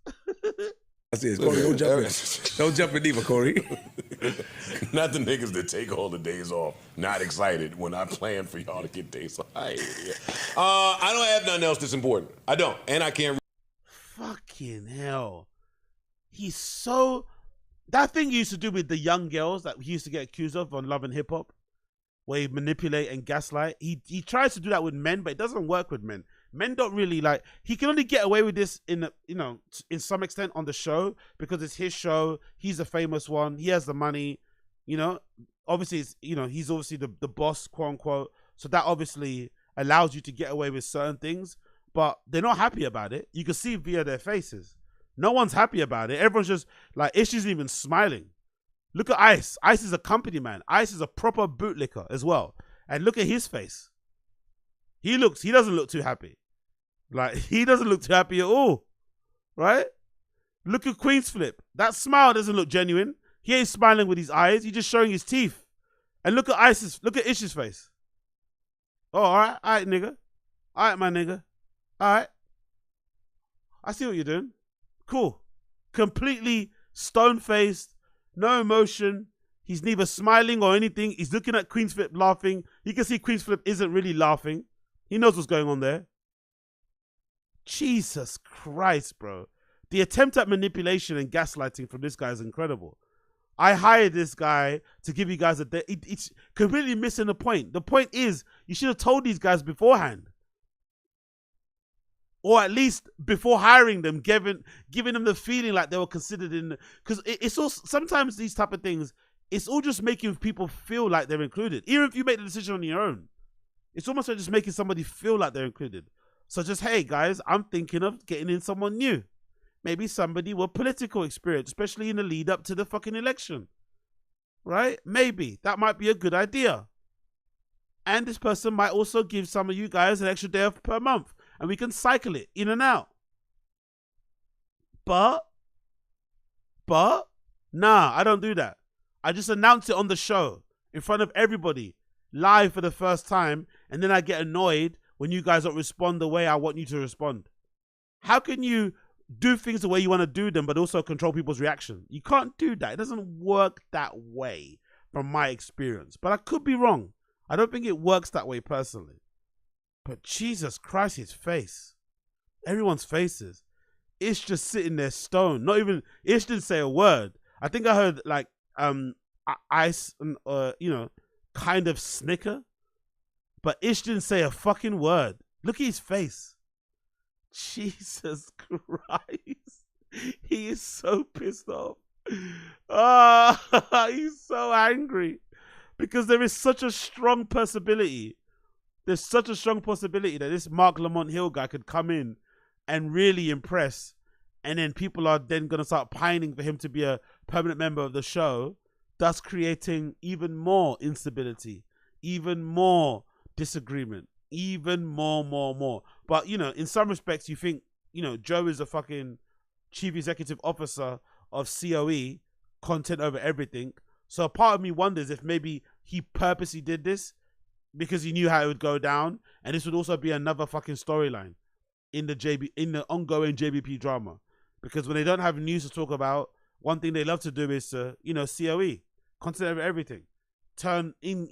That's it. Corey, don't jump in. Don't jump in either, Corey. Not the niggas that take all the days off, not excited when I plan for y'all to get days off. I don't have nothing else that's important. I don't. And I can't. Fucking hell. He's so... That thing he used to do with the young girls that he used to get accused of on Love and Hip Hop, where he manipulate and gaslight. He tries to do that with men, but it doesn't work with men. Men don't really like. He can only get away with this in some extent on the show because it's his show. He's the famous one. He has the money. Obviously, he's obviously the boss, quote unquote. So that obviously allows you to get away with certain things. But they're not happy about it. You can see via their faces. No one's happy about it. Everyone's just like, Ish isn't even smiling. Look at Ice. Ice is a company man. Ice is a proper bootlicker as well. And look at his face. He doesn't look too happy. Like, he doesn't look too happy at all. Right? Look at Queen's Flip. That smile doesn't look genuine. He ain't smiling with his eyes. He's just showing his teeth. And look at Ish's face. Oh, all right, nigga. All right, my nigga. All right. I see what you're doing. Cool. Completely stone-faced, no emotion. He's neither smiling or anything. He's looking at Queen's Flip laughing. You can see Queen's Flip isn't really laughing. He knows what's going on there. Jesus Christ, bro. The attempt at manipulation and gaslighting from this guy is incredible. I hired this guy to give you guys it's completely missing the point. The point is, you should have told these guys beforehand. Or at least before hiring them, giving them the feeling like they were considered in... Because it's all... Sometimes these type of things, it's all just making people feel like they're included. Even if you make the decision on your own. It's almost like just making somebody feel like they're included. So just, hey, guys, I'm thinking of getting in someone new. Maybe somebody with political experience, especially in the lead up to the fucking election. Right? Maybe. That might be a good idea. And this person might also give some of you guys an extra day off per month. And we can cycle it in and out. But, nah, I don't do that. I just announce it on the show in front of everybody, live for the first time, and then I get annoyed when you guys don't respond the way I want you to respond. How can you do things the way you want to do them, but also control people's reaction? You can't do that. It doesn't work that way from my experience. But I could be wrong. I don't think it works that way personally. But Jesus Christ, his face. Everyone's faces. Ish just sitting there stone. Not even... Ish didn't say a word. I think I heard like Ice, kind of snicker. But Ish didn't say a fucking word. Look at his face. Jesus Christ. He is so pissed off. He's so angry. Because there is such a strong possibility. There's such a strong possibility that this Mark Lamont Hill guy could come in and really impress. And then people are then going to start pining for him to be a permanent member of the show, thus creating even more instability, even more disagreement, even more. But, in some respects, you think, Joe is a fucking chief executive officer of COE, content over everything. So a part of me wonders if maybe he purposely did this because he knew how it would go down, and this would also be another fucking storyline in the ongoing JBP drama. Because when they don't have news to talk about, one thing they love to do is COE, content over everything, turn in,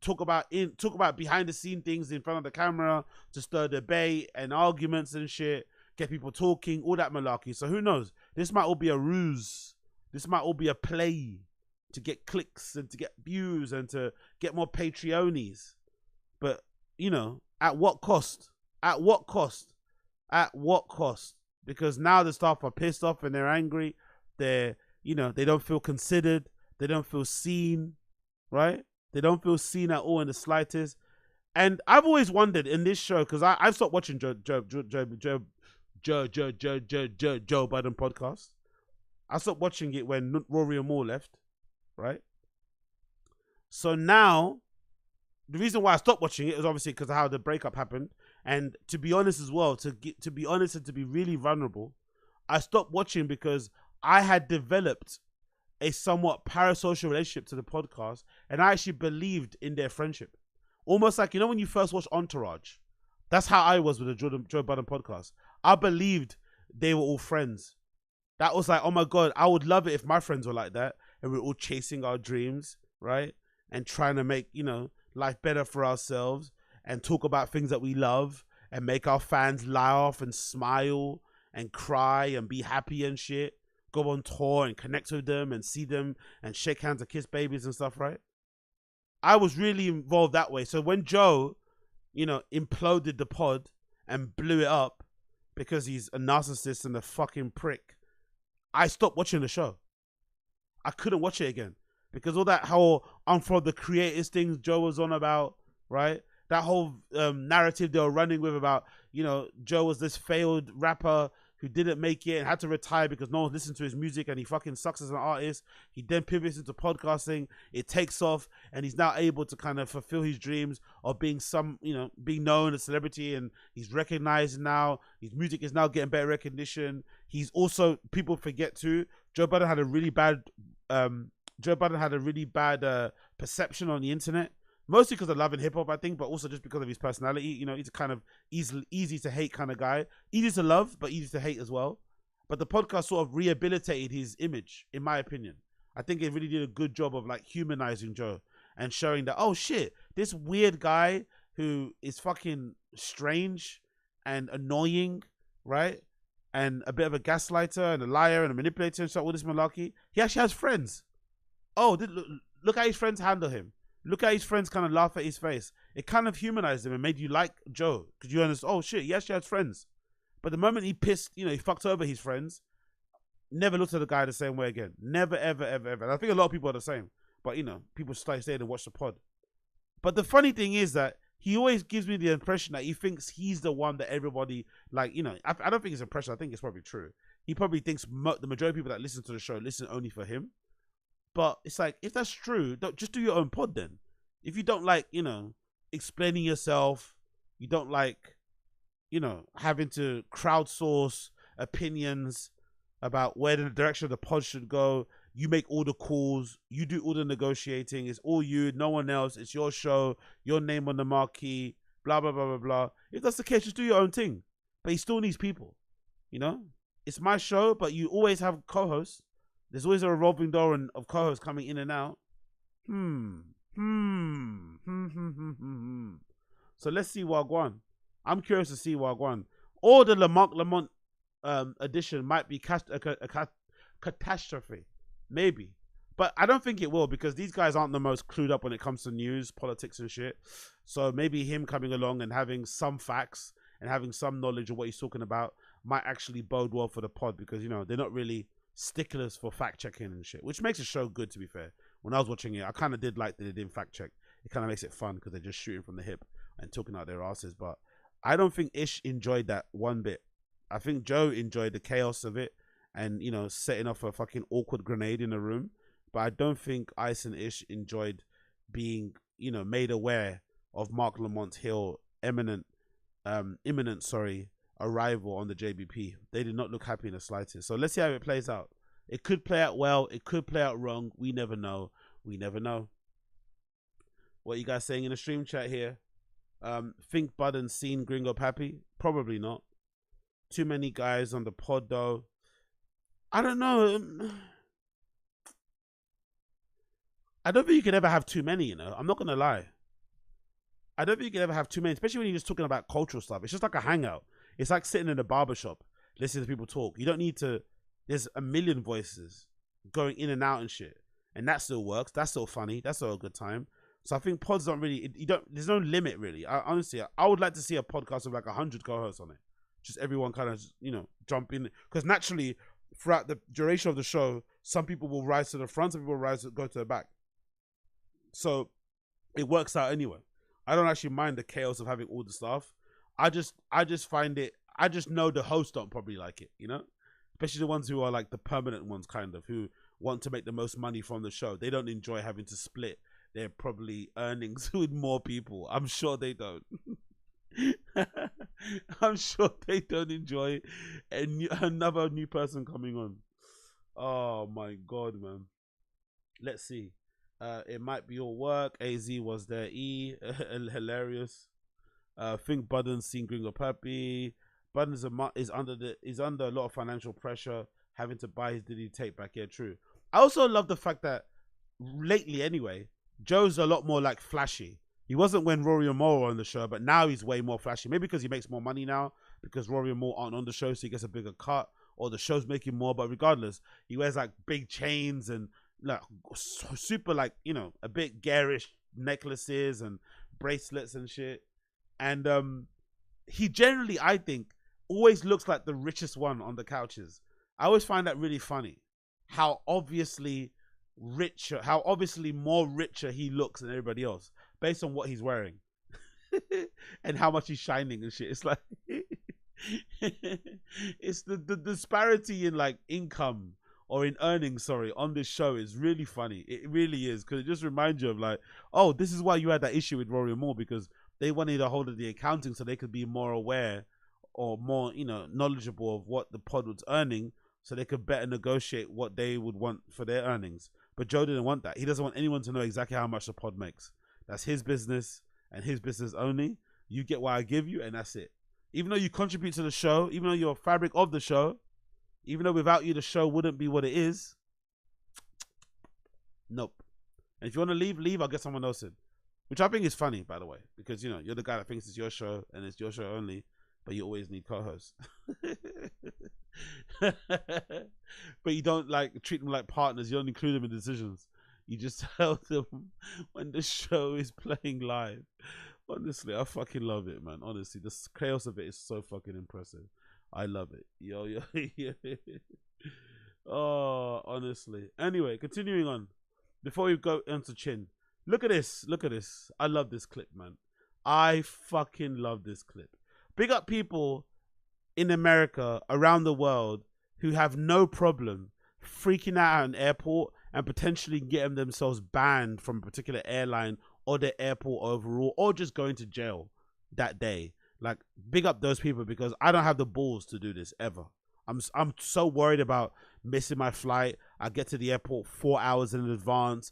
talk about behind the scene things in front of the camera to stir debate and arguments and shit, get people talking, all that malarkey. So who knows? This might all be a ruse. This might all be a play to get clicks and to get views and to get more Patreonies. But, at what cost? At what cost? At what cost? Because now the staff are pissed off and they're angry. They don't feel considered. They don't feel seen, right? They don't feel seen at all in the slightest. And I've always wondered in this show, because I've stopped watching Joe Biden podcast. I stopped watching it when Rory and Moore left, right? So now, the reason why I stopped watching it is obviously because of how the breakup happened. And to be honest as well, to be honest and to be really vulnerable, I stopped watching because I had developed a somewhat parasocial relationship to the podcast, and I actually believed in their friendship. Almost like, when you first watch Entourage, that's how I was with the Joe Budden podcast. I believed they were all friends. That was like, oh my God, I would love it if my friends were like that, and we're all chasing our dreams, right? And trying to make, life better for ourselves, and talk about things that we love, and make our fans laugh and smile and cry and be happy and shit. Go on tour and connect with them and see them and shake hands and kiss babies and stuff, right? I was really involved that way. So when Joe, imploded the pod and blew it up because he's a narcissist and a fucking prick, I stopped watching the show. I couldn't watch it again because all that whole unfold the creators things Joe was on about, right? That whole narrative they were running with about, Joe was this failed rapper who didn't make it and had to retire because no one listened to his music and he fucking sucks as an artist. He then pivots into podcasting. It takes off and he's now able to kind of fulfill his dreams of being being known as a celebrity, and he's recognized now. His music is now getting better recognition. He's also, people forget too, Joe Budden had a really bad perception on the internet. Mostly because of love and hip hop, I think, but also just because of his personality. He's a kind of easy to hate kind of guy. Easy to love, but easy to hate as well. But the podcast sort of rehabilitated his image, in my opinion. I think it really did a good job of like humanizing Joe and showing that, oh shit, this weird guy who is fucking strange and annoying, right? And a bit of a gaslighter and a liar and a manipulator and stuff, all this malarkey. He actually has friends. Oh, look how his friends handle him. Look at his friends kind of laugh at his face. It kind of humanized him and made you like Joe because you understand, oh shit, he actually has friends. But the moment he pissed, he fucked over his friends, never looked at the guy the same way again. Never, ever, ever, ever. And I think a lot of people are the same. But, people stay and watch the pod. But the funny thing is that he always gives me the impression that he thinks he's the one that everybody, I don't think it's impression. I think it's probably true. He probably thinks the majority of people that listen to the show listen only for him. But it's like, if that's true, don't just do your own pod then. If you don't like, explaining yourself, you don't like, having to crowdsource opinions about where the direction of the pod should go. You make all the calls, you do all the negotiating. It's all you, no one else. It's your show, your name on the marquee, blah, blah, blah, blah, blah. If that's the case, just do your own thing. But he still needs people, It's my show, but you always have co-hosts. There's always a revolving door of co-hosts coming in and out. So let's see Wagwan. I'm curious to see Wagwan. Or the Lamont edition might be a catastrophe. Maybe. But I don't think it will because these guys aren't the most clued up when it comes to news, politics and shit. So maybe him coming along and having some facts and having some knowledge of what he's talking about might actually bode well for the pod because, they're not really sticklers for fact checking and shit, which makes the show good, to be fair. When I was watching it, I kind of did like that they didn't fact check. It kind of makes it fun because they're just shooting from the hip and talking out their asses. But I don't think Ish enjoyed that one bit. I think Joe enjoyed the chaos of it and, setting off a fucking awkward grenade in the room. But I don't think Ice and Ish enjoyed being, made aware of Mark Lamont's imminent arrival on the JBP. They did not look happy in the slightest. So let's see how it plays out. It could play out well. It could play out wrong. We never know. We never know. What you guys saying in the stream chat here? Think Budden's seen Gringo Pappy? Probably not. Too many guys on the pod though. I don't know. I don't think you can ever have too many, I'm not going to lie. I don't think you can ever have too many, especially when you're just talking about cultural stuff. It's just like a hangout. It's like sitting in a barbershop, listening to people talk. You don't need to, there's a million voices going in and out and shit. And that still works. That's still funny. That's still a good time. So I think pods don't really, there's no limit really. Honestly, I would like to see a podcast with like 100 co-hosts on it. Just everyone kind of, jump in. Because naturally, throughout the duration of the show, some people will rise to the front, some people will go to the back. So it works out anyway. I don't actually mind the chaos of having all the stuff. I just find it, I just know the hosts don't probably like it, Especially the ones who are like the permanent ones kind of, who want to make the most money from the show. They don't enjoy having to split their probably earnings with more people. I'm sure they don't. I'm sure they don't enjoy another new person coming on. Oh my god, man. Let's see. It might be all work. AZ was there. Hilarious. Think Budden's seen Gringo Puppy. Budden is under a lot of financial pressure, having to buy his Diddy tape back. Yeah, true. I also love the fact that lately, anyway, Joe's a lot more like flashy. He wasn't when Rory and Mo were on the show, but now he's way more flashy. Maybe because he makes more money now, because Rory and Mo aren't on the show, so he gets a bigger cut, or the show's making more. But regardless, he wears like big chains and like super, like, you know, a bit garish necklaces and bracelets and shit. And he generally, I think, always looks like the richest one on the couches. I always find that really funny. How obviously more richer he looks than everybody else based on what he's wearing and how much he's shining and shit. It's like it's the disparity in like income or in earnings, sorry, on this show is really funny. It really is, because it just reminds you of like, oh, this is why you had that issue with Rory and Moore, because they wanted a hold of the accounting so they could be more aware or more, you know, knowledgeable of what the pod was earning, so they could better negotiate what they would want for their earnings. But Joe didn't want that. He doesn't want anyone to know exactly how much the pod makes. That's his business and his business only. You get what I give you, and that's it. Even though you contribute to the show, even though you're a fabric of the show, even though without you the show wouldn't be what it is. Nope. And if you want to leave, I'll get someone else in. Which I think is funny, by the way, because, you know, you're the guy that thinks it's your show and it's your show only, but you always need co-hosts. But you don't like treat them like partners. You don't include them in decisions. You just tell them when the show is playing live. Honestly, I fucking love it, man. Honestly, the chaos of it is so fucking impressive. I love it. Yo. Oh, honestly. Anyway, continuing on. Before we go into Chin, look at this. Look at this. I love this clip, man. I fucking love this clip. Big up people in America, around the world, who have no problem freaking out at an airport and potentially getting themselves banned from a particular airline or the airport overall, or just going to jail that day. Like, big up those people, because I don't have the balls to do this ever. I'm so worried about missing my flight. I get to the airport 4 hours in advance.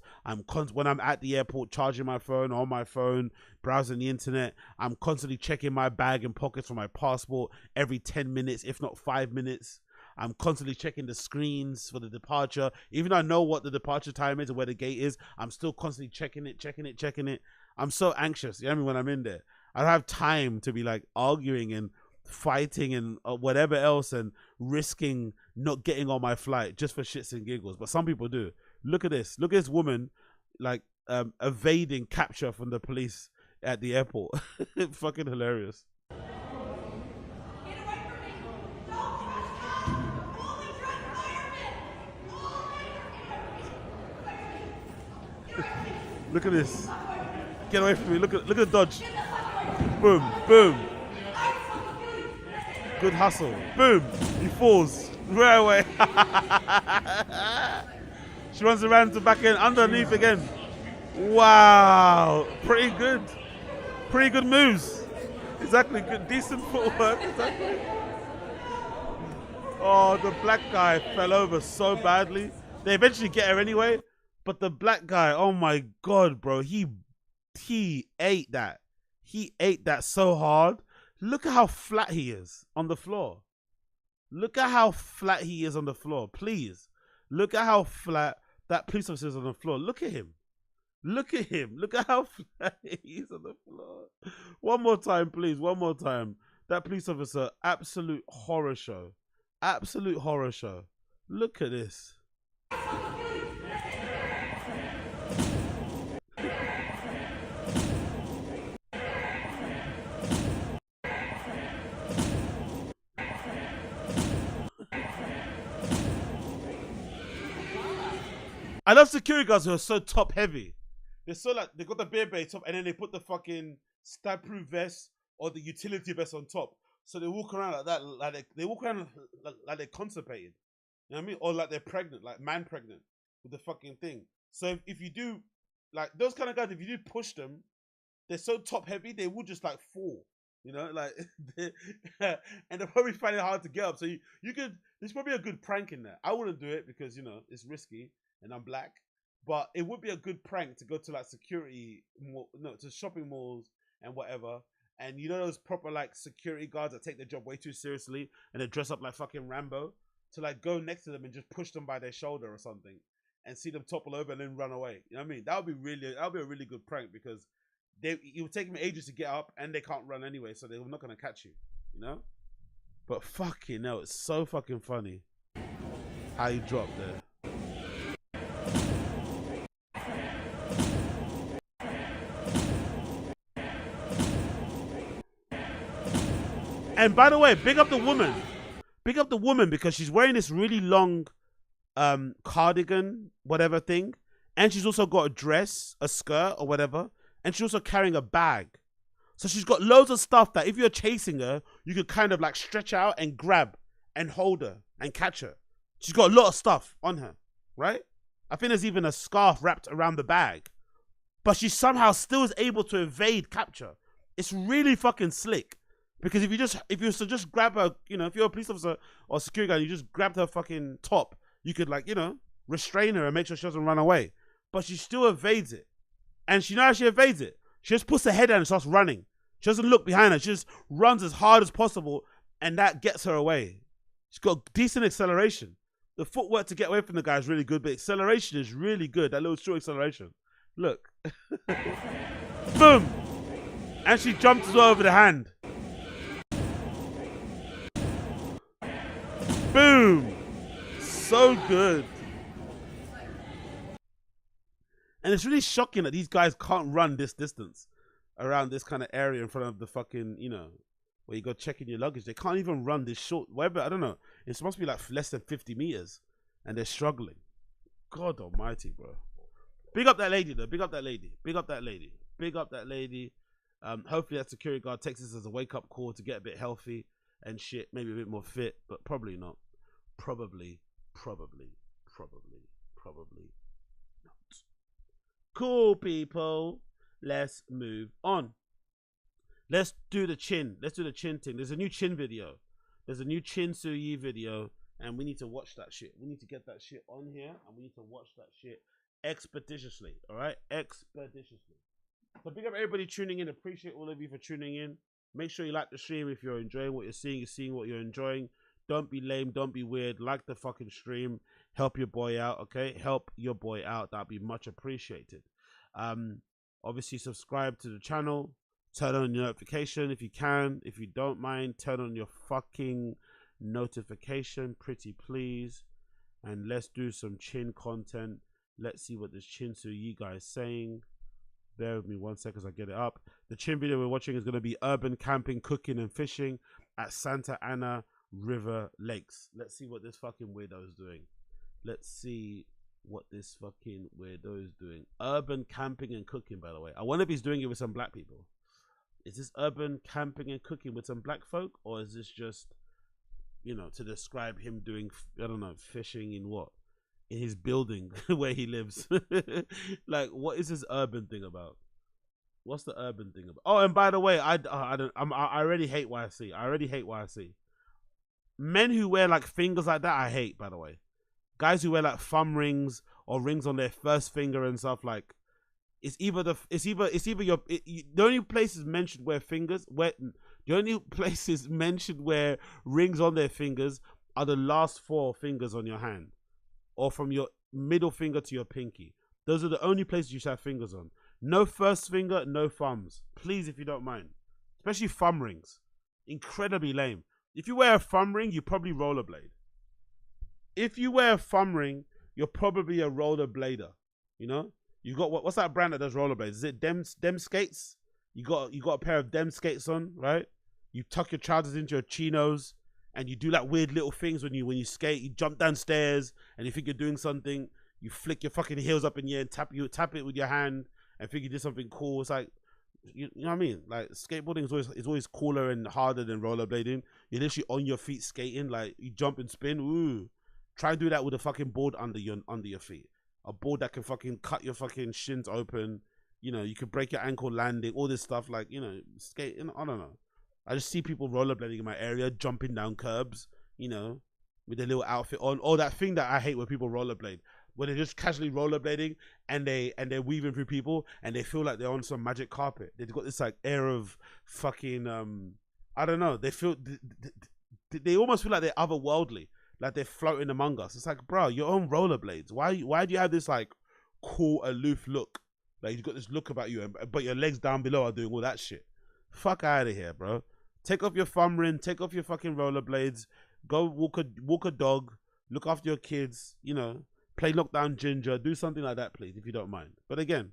When I'm at the airport, charging my phone, on my phone, browsing the internet. I'm constantly checking my bag and pockets for my passport every 10 minutes, if not 5 minutes. I'm constantly checking the screens for the departure. Even though I know what the departure time is and where the gate is, I'm still constantly checking it. I'm so anxious, you know what I mean, when I'm in there. I don't have time to be like arguing and fighting and whatever else and risking not getting on my flight just for shits and giggles. But some people do. Look at this. Look at this woman like evading capture from the police at the airport. Fucking hilarious. Look at this. Get away from me. Look at the dodge. Boom, boom. Good hustle. Boom. He falls. Right away. She runs around to back end, underneath again. Wow. Pretty good. Pretty good moves. Exactly. Good, decent footwork. Exactly. Oh, the black guy fell over so badly. They eventually get her anyway. But the black guy, oh my God, bro. He ate that. He ate that so hard. Look at how flat he is on the floor. Look at how flat he is on the floor. Please. Look at how flat that police officer is on the floor. Look at him. Look at him. Look at how flat he is on the floor. One more time, please. One more time. That police officer, absolute horror show. Absolute horror show. Look at this. I love security guards who are so top heavy. They're so like, they got the beer bay top and then they put the fucking stab proof vest or the utility vest on top. So they walk around like that, like they walk around like they're constipated. You know what I mean? Or like they're pregnant, like man pregnant with the fucking thing. So if you do like those kind of guys, if you do push them, they're so top heavy, they will just like fall. You know, like, and they're probably finding it hard to get up. So you could, there's probably a good prank in there. I wouldn't do it because, you know, it's risky and I'm black, but it would be a good prank to go to like to shopping malls and whatever. And you know, those proper like security guards that take their job way too seriously and they dress up like fucking Rambo, to like go next to them and just push them by their shoulder or something and see them topple over and then run away. You know what I mean? That would be a really good prank because it will take them ages to get up and they can't run anyway, so they're not going to catch you, you know? But fucking hell, it's so fucking funny how you drop there. And by the way, big up the woman. Big up the woman because she's wearing this really long cardigan, whatever thing. And she's also got a dress, a skirt or whatever. And she's also carrying a bag. So she's got loads of stuff that if you're chasing her, you could kind of like stretch out and grab and hold her and catch her. She's got a lot of stuff on her, right? I think there's even a scarf wrapped around the bag. But she somehow still is able to evade capture. It's really fucking slick. Because if you just grab her, you know, if you're a police officer or security guard, you just grabbed her fucking top, you could like, you know, restrain her and make sure she doesn't run away. But she still evades it. And she knows how she evades it. She just puts her head down and starts running. She doesn't look behind her. She just runs as hard as possible, and that gets her away. She's got decent acceleration. The footwork to get away from the guy is really good, but acceleration is really good. That little short acceleration. Look. Boom! And she jumps over the hand. Boom! So good. And it's really shocking that these guys can't run this distance around this kind of area in front of the fucking, you know, where you go checking your luggage. They can't even run this short, whatever, I don't know. It's supposed to be like less than 50 meters and they're struggling. God almighty, bro. Big up that lady, though. Big up that lady. Big up that lady. Big up that lady. Hopefully that security guard takes this as a wake-up call to get a bit healthy and shit, maybe a bit more fit, but probably not. Probably not. Cool, people. Let's move on. Let's do the chin. Let's do the chin thing. There's a new chin video. There's a new Chin Suyi video, and we need to watch that shit. We need to get that shit on here, and we need to watch that shit expeditiously. All right? Expeditiously. So big up everybody tuning in. Appreciate all of you for tuning in. Make sure you like the stream if you're enjoying what you're seeing. You're seeing what you're enjoying. Don't be lame. Don't be weird. Like the fucking stream. Help your boy out, okay? Help your boy out. That'd be much appreciated. Obviously, subscribe to the channel. Turn on your notification if you can. If you don't mind, turn on your fucking notification, pretty please. And let's do some chin content. Let's see what this Chin Suyi guy is saying. Bear with me 1 second as I get it up. The chin video we're watching is going to be urban camping, cooking, and fishing at Santa Ana River Lakes. Let's see what this fucking weirdo is doing. Let's see what this fucking weirdo is doing. Urban camping and cooking, by the way. I wonder if he's doing it with some black people. Is this urban camping and cooking with some black folk? Or is this just, you know, to describe him doing, I don't know, fishing in what? In his building where he lives. Like, what is this urban thing about? What's the urban thing about? Oh, and by the way, I already hate YC. I already hate YC. Men who wear like fingers like that, I hate, by the way. Guys who wear like thumb rings or rings on their first finger and stuff, like the only places mentioned where rings on their fingers are the last 4 fingers on your hand, or from your middle finger to your pinky. Those are the only places you should have fingers on. No first finger, no thumbs, please, if you don't mind. Especially thumb rings, incredibly lame. If you wear a thumb ring, you probably rollerblade. If you wear a thumb ring, you're probably a rollerblader. You know, you got what's that brand that does rollerblades? Is it Dem Skates? You got a pair of Dem Skates on, right? You tuck your trousers into your chinos, and you do like weird little things when you skate. You jump downstairs, and you think you're doing something. You flick your fucking heels up in the air and tap it with your hand, and think you did something cool. It's like, you know what I mean? Like, skateboarding is always cooler and harder than rollerblading. You're literally on your feet skating, like you jump and spin. Ooh. Try and do that with a fucking board under your feet. a board that can fucking cut your fucking shins open. You know, you could break your ankle landing, all this stuff, like, you know, skate. I don't know. I just see people rollerblading in my area, jumping down curbs, you know, with their little outfit on. Or that thing that I hate when people rollerblade, when they're just casually rollerblading and they're weaving through people and they feel like they're on some magic carpet. They've got this like air of fucking I don't know. They feel they almost feel like they're otherworldly, like they're floating among us. It's like, bro, you're on rollerblades. Why do you have this like cool aloof look? Like you've got this look about you, but your legs down below are doing all that shit. Fuck out of here, bro. Take off your thumb ring. Take off your fucking rollerblades. Go walk a dog. Look after your kids. You know, play Lockdown Ginger. Do something like that, please, if you don't mind. But again,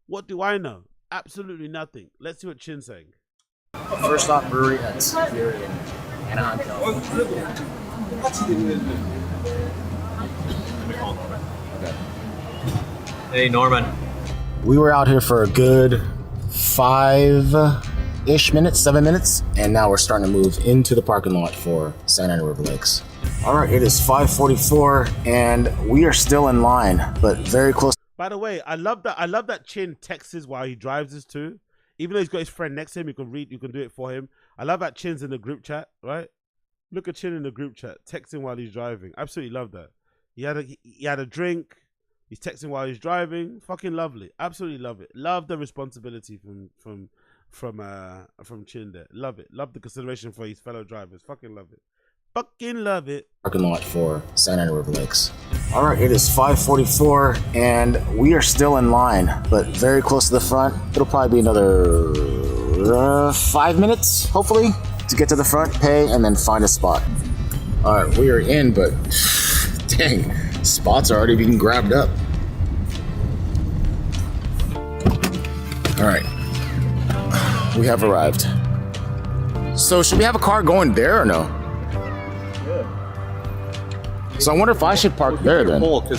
what do I know? Absolutely nothing. Let's see what Chin's saying. First off, brewery that's here in Anaheim, California. Hey, Norman. We were out here for a good 5-ish minutes, 7 minutes, and now we're starting to move into the parking lot for Santa Ana River Lakes. All right, it is 5:44, and we are still in line, but very close. By the way, I love that Chin texts while he drives this too. Even though he's got his friend next to him, you can do it for him. I love that Chin's in the group chat, right? Look at Chin in the group chat, texting while he's driving. Absolutely love that. He had a drink. He's texting while he's driving. Fucking lovely. Absolutely love it. Love the responsibility from Chin there. Love it. Love the consideration for his fellow drivers. Fucking love it. Fucking love it. Parking lot for Santa Ana River Lakes. All right, it is 5:44, and we are still in line, but very close to the front. It'll probably be another 5 minutes, hopefully, to get to the front, pay, and then find a spot. All right, we are in, but dang, spots are already being grabbed up. All right, we have arrived. So should we have a car going there or no? So I wonder if I should park there then. Put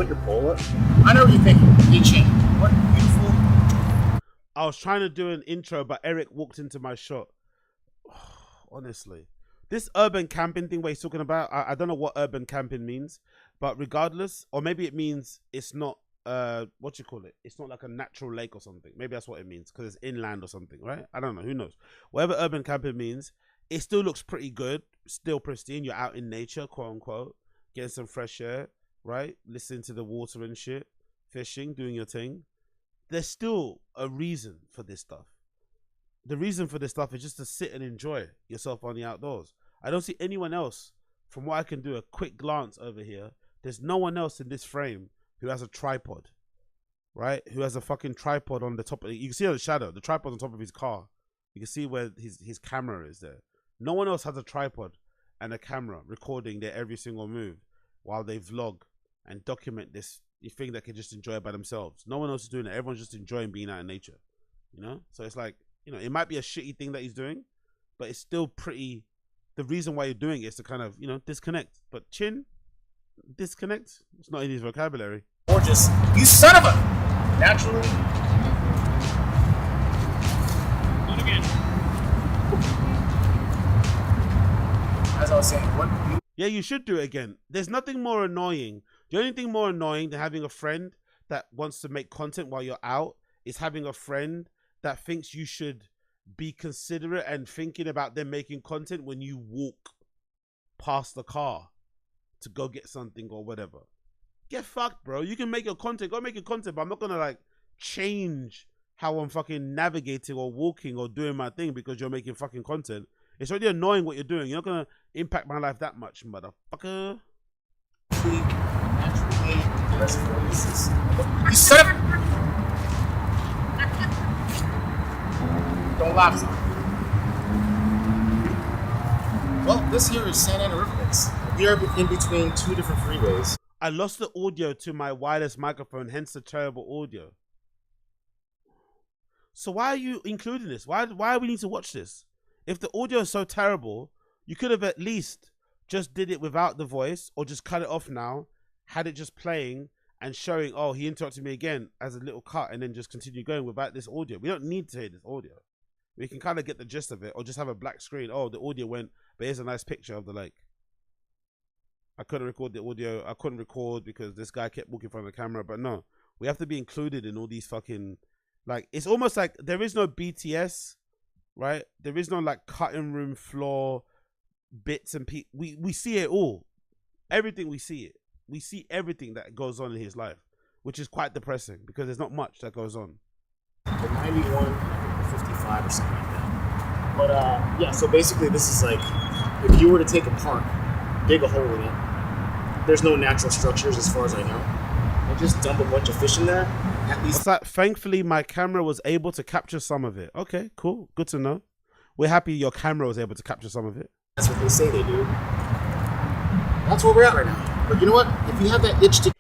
your pole up. I know what you're thinking. Hey, Chin, what beautiful. I was trying to do an intro, but Eric walked into my shot. Honestly, this urban camping thing where he's talking about, I don't know what urban camping means, but regardless, or maybe it means it's not, what you call it? It's not like a natural lake or something. Maybe that's what it means because it's inland or something, right? I don't know. Who knows? Whatever urban camping means, it still looks pretty good, still pristine. You're out in nature, quote unquote. Getting some fresh air, right? Listening to the water and shit, fishing, doing your thing. There's still a reason for this stuff. The reason for this stuff is just to sit and enjoy yourself on the outdoors. I don't see anyone else, from what I can do a quick glance over here, there's no one else in this frame who has a tripod, right? Who has a fucking tripod on the top of it. You can see the shadow, the tripod on top of his car. You can see where his camera is there. No one else has a tripod and a camera recording their every single move while they vlog and document this thing that can just enjoy it by themselves. No one else is doing it. Everyone's just enjoying being out in nature, you know? So it's like, you know, it might be a shitty thing that he's doing, but it's still pretty, the reason why you're doing it is to kind of, you know, disconnect. But Chin, disconnect, it's not in his vocabulary. Gorgeous. You son of a... Naturally. Do it again. As I was saying, what... Yeah, you should do it again. There's nothing more annoying. The only thing more annoying than having a friend that wants to make content while you're out is having a friend that thinks you should be considerate and thinking about them making content when you walk past the car to go get something or whatever. Get fucked, bro. You can make your content. Go make your content, but I'm not going to like change how I'm fucking navigating or walking or doing my thing because you're making fucking content. It's already annoying what you're doing. You're not going to impact my life that much, motherfucker. You son of a... Don't laugh, son. Well, this here is Santa Ana River Lakes. We are in between two different freeways. I lost the audio to my wireless microphone, hence the terrible audio. So why are you including this? Why do we need to watch this? If the audio is so terrible, you could have at least just did it without the voice or just cut it off now, had it just playing and showing, oh, he interrupted me again as a little cut and then just continue going without this audio. We don't need to hear this audio. We can kind of get the gist of it or just have a black screen. Oh, the audio went, but here's a nice picture of the lake. I couldn't record the audio. I couldn't record because this guy kept walking in front of the camera. But no, we have to be included in all these fucking, like, it's almost like there is no BTS, right? There is no like cutting room floor bits and we see it all. Everything we see it. We see everything that goes on in his life, which is quite depressing because there's not much that goes on. The 91, 55 or something like that. But yeah, so basically this is like, if you were to take a park, dig a hole in it, there's no natural structures as far as I know, and just dump a bunch of fish in there, at least. Thankfully, my camera was able to capture some of it. Okay, cool. Good to know. We're happy your camera was able to capture some of it. That's what they say they do. That's where we're at right now. But you know what? If you have that itch to...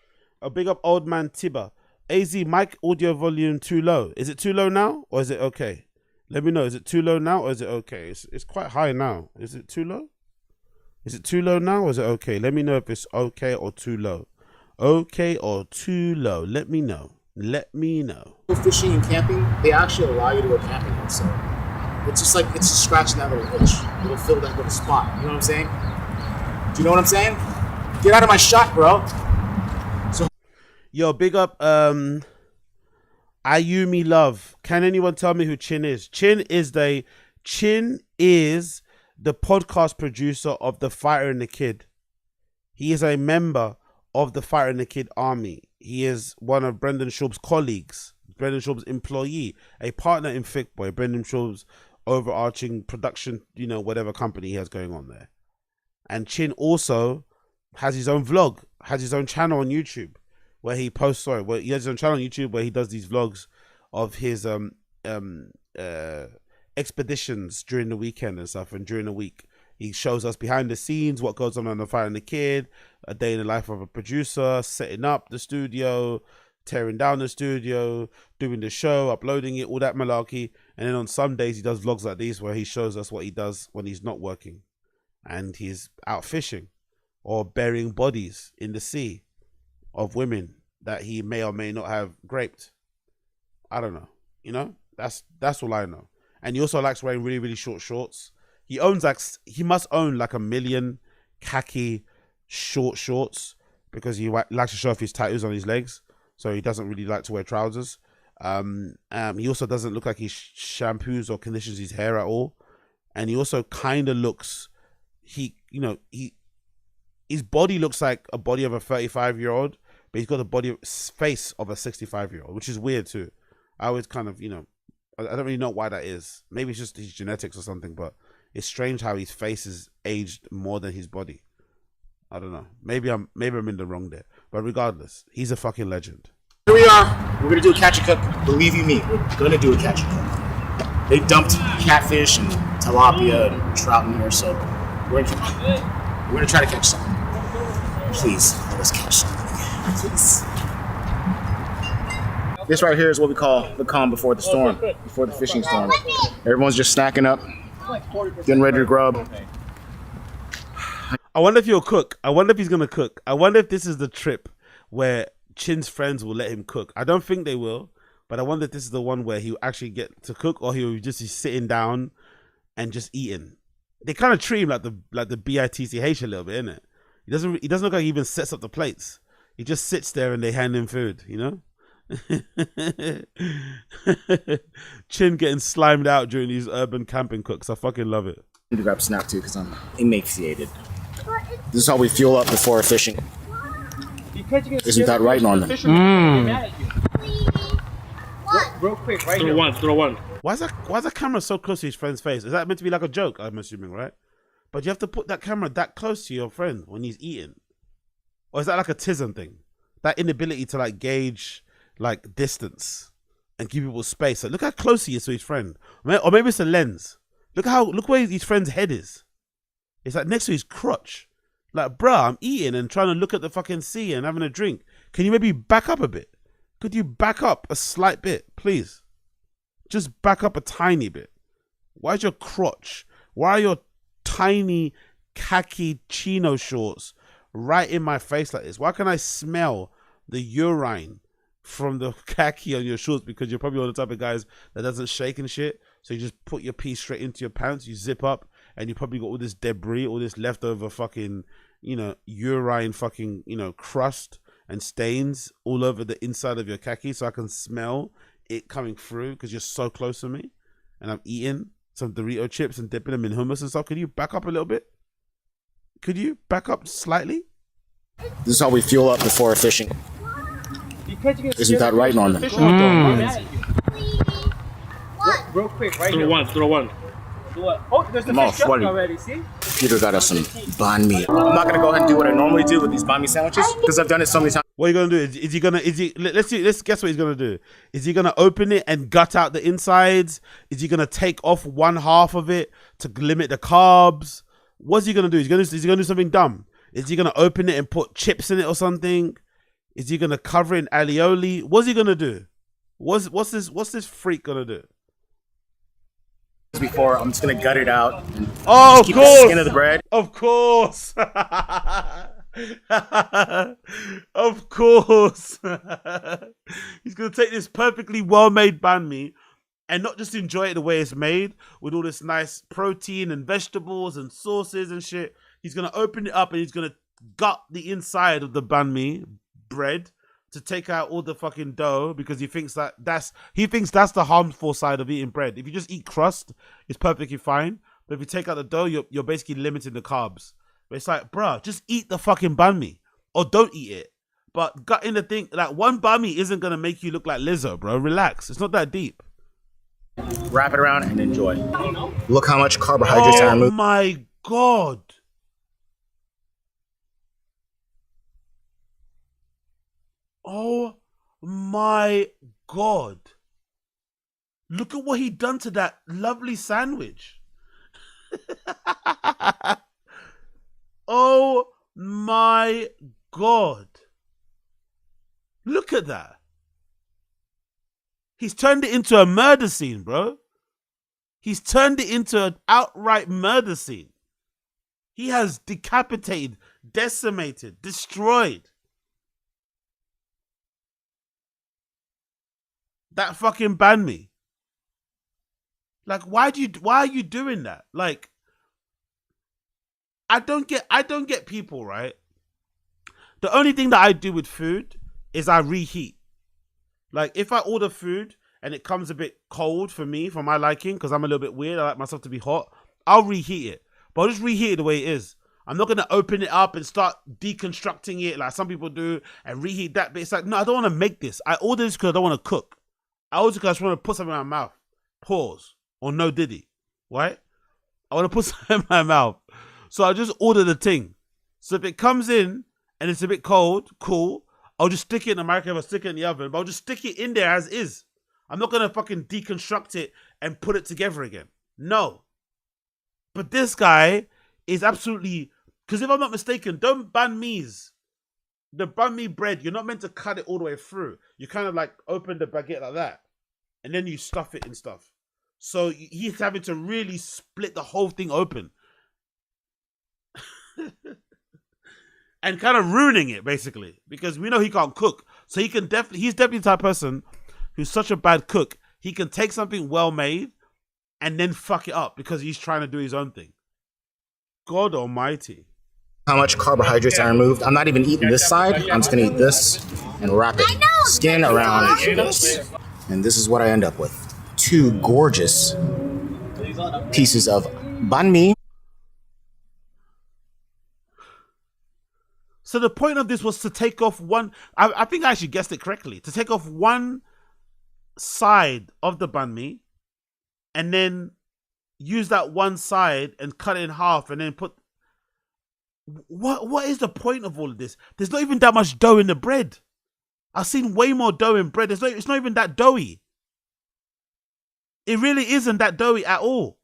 A big up old man Tiba. AZ, mic audio volume too low. Is it too low now or is it okay? Let me know. Is it too low now or is it okay? It's quite high now. Is it too low? Is it too low now or is it okay? Let me know if it's okay or too low. Okay or too low. Let me know. Let me know. Fishing and camping, they actually allow you to go camping here, so it's just like, it's just scratching that little itch. It'll fill that little spot. You know what I'm saying? Do you know what I'm saying? Get out of my shot, bro. So, yo, big up Ayumi Love. Can anyone tell me who Chin is? Chin is the podcast producer of The Fighter and the Kid. He is a member of the Fighter and the Kid army. He is one of Brendan Schaub's colleagues, Brendan Schaub's employee, a partner in Thick Boy, Brendan Schaub's overarching production, you know, whatever company he has going on there. And Chin also has his own vlog, has his own channel on YouTube where he posts, he has his own channel on YouTube where he does these vlogs of his expeditions during the weekend and stuff, and during the week. He shows us behind the scenes what goes on The Fighter and the Kid, a day in the life of a producer, setting up the studio, tearing down the studio, doing the show, uploading it, all that malarkey. And then on some days he does vlogs like these where he shows us what he does when he's not working. And he's out fishing or burying bodies in the sea of women that he may or may not have raped. I don't know. You know, that's all I know. And he also likes wearing really, really short shorts. He must own like 1 million khaki short shorts because he likes to show off his tattoos on his legs. So he doesn't really like to wear trousers. He also doesn't look like he shampoos or conditions his hair at all. And he also kind of looks, his body looks like a body of a 35-year-old, but he's got the face of a 65-year-old, which is weird too. I always kind of, I don't really know why that is. Maybe it's just his genetics or something, but it's strange how his face is aged more than his body. I don't know. Maybe I'm in the wrong there. But regardless, he's a fucking legend. Here we are. We're gonna do a catch and cook. Believe you me, we're gonna do a catch and cook. They dumped catfish and tilapia and trout in here, so we're gonna try to catch something. Please let us catch something. Please. This right here is what we call the calm before the storm, before the fishing storm. Everyone's just snacking up, getting ready to grub. I wonder if he'll cook. I wonder if he's gonna cook. I wonder if this is the trip where Chin's friends will let him cook. I don't think they will, but I wonder if this is the one where he'll actually get to cook, or he'll just be sitting down and just eating. They kind of treat him like the BITCH a little bit, innit? He doesn't look like he even sets up the plates. He just sits there and they hand him food, you know? Chin getting slimed out during these urban camping cooks. I fucking love it. I need to grab a snack too because I'm emaciated. This is how we fuel up before fishing. Isn't that right, Norman? Real quick, right here. Throw one. Why is that camera so close to his friend's face? Is that meant to be like a joke? I'm assuming, right? But you have to put that camera that close to your friend when he's eating, or is that like a tism thing? That inability to like gauge like distance and give people space. Like, look how close he is to his friend, or maybe it's a lens. Look where his friend's head is. It's like next to his crotch. Like, bruh, I'm eating and trying to look at the fucking sea and having a drink. Can you maybe back up a bit? Could you back up a slight bit, please? Just back up a tiny bit. Why is your crotch? Why are your tiny khaki chino shorts right in my face like this? Why can I smell the urine from the khaki on your shorts? Because you're probably one of the type of guys that doesn't shake and shit. So you just put your pee straight into your pants, you zip up, and you probably got all this debris, all this leftover fucking urine fucking, crust and stains all over the inside of your khaki so I can smell it coming through because you're so close to me and I'm eating some Dorito chips and dipping them in hummus and stuff. Could you back up a little bit? Could you back up slightly? This is how we fuel up before fishing. Isn't that right, Norman? Real quick, right here. Throw one. Oh, there's the fish already, see? Peter got us some banh mi. I'm not gonna go ahead and do what I normally do with these banh mi sandwiches because I've done it so many times. What are you gonna do? Let's guess what he's gonna do. Is he gonna open it and gut out the insides? Is he gonna take off one half of it to limit the carbs? What's he gonna do? Is he gonna do something dumb? Is he gonna open it and put chips in it or something? Is he gonna cover it in alioli? What's he gonna do? What's this freak gonna do? Before I'm just gonna gut it out and keep the skin of the bread. Of course. Of course. He's gonna take this perfectly well-made banh mi and not just enjoy it the way it's made with all this nice protein and vegetables and sauces and shit. He's gonna open it up and he's gonna gut the inside of the banh mi bread to take out all the fucking dough because he thinks that's the harmful side of eating bread. If you just eat crust, it's perfectly fine. But if you take out the dough, you're basically limiting the carbs. But it's like, bruh, just eat the fucking banh mi or don't eat it. But gutting the thing, like one banh mi isn't gonna make you look like Lizzo, bro. Relax. It's not that deep. Wrap it around and enjoy. Look how much carbohydrates I removed. Oh my God. Oh my God. Look at what he done to that lovely sandwich. Oh my God. Look at that. He's turned it into a murder scene, bro. He's turned it into an outright murder scene. He has decapitated, decimated, destroyed that fucking banh mi. Like, why are you doing that? Like, I don't get people, right? The only thing that I do with food is I reheat. Like, if I order food and it comes a bit cold for me, for my liking, because I'm a little bit weird, I like myself to be hot, I'll reheat it. But I'll just reheat it the way it is. I'm not going to open it up and start deconstructing it like some people do and reheat that bit. It's like, no, I don't want to make this. I order this because I don't want to cook. I order because I just want to put something in my mouth. Pause. Or no diddy. Right? I want to put something in my mouth. So I just order the thing. So if it comes in and it's a bit cold, cool. I'll just stick it in the microwave or stick it in the oven. But I'll just stick it in there as is. I'm not going to fucking deconstruct it and put it together again. No. But this guy is absolutely... Because if I'm not mistaken, don't banh mi's. The banh mi bread, you're not meant to cut it all the way through. You kind of like open the baguette like that. And then you stuff it and stuff. So he's having to really split the whole thing open. And kind of ruining it, basically. Because we know he can't cook. So he's definitely the type of person who's such a bad cook. He can take something well made and then fuck it up because he's trying to do his own thing. God almighty. How much carbohydrates I removed. I'm not even eating this side. I'm just gonna eat this and wrap it skin around this. And this is what I end up with. 2 gorgeous pieces of banh mi. So the point of this was to take off one... I think I actually guessed it correctly. To take off one side of the banh mi and then use that one side and cut it in half and then put... What is the point of all of this? There's not even that much dough in the bread. I've seen way more dough in bread. It's not even that doughy. It really isn't that doughy at all.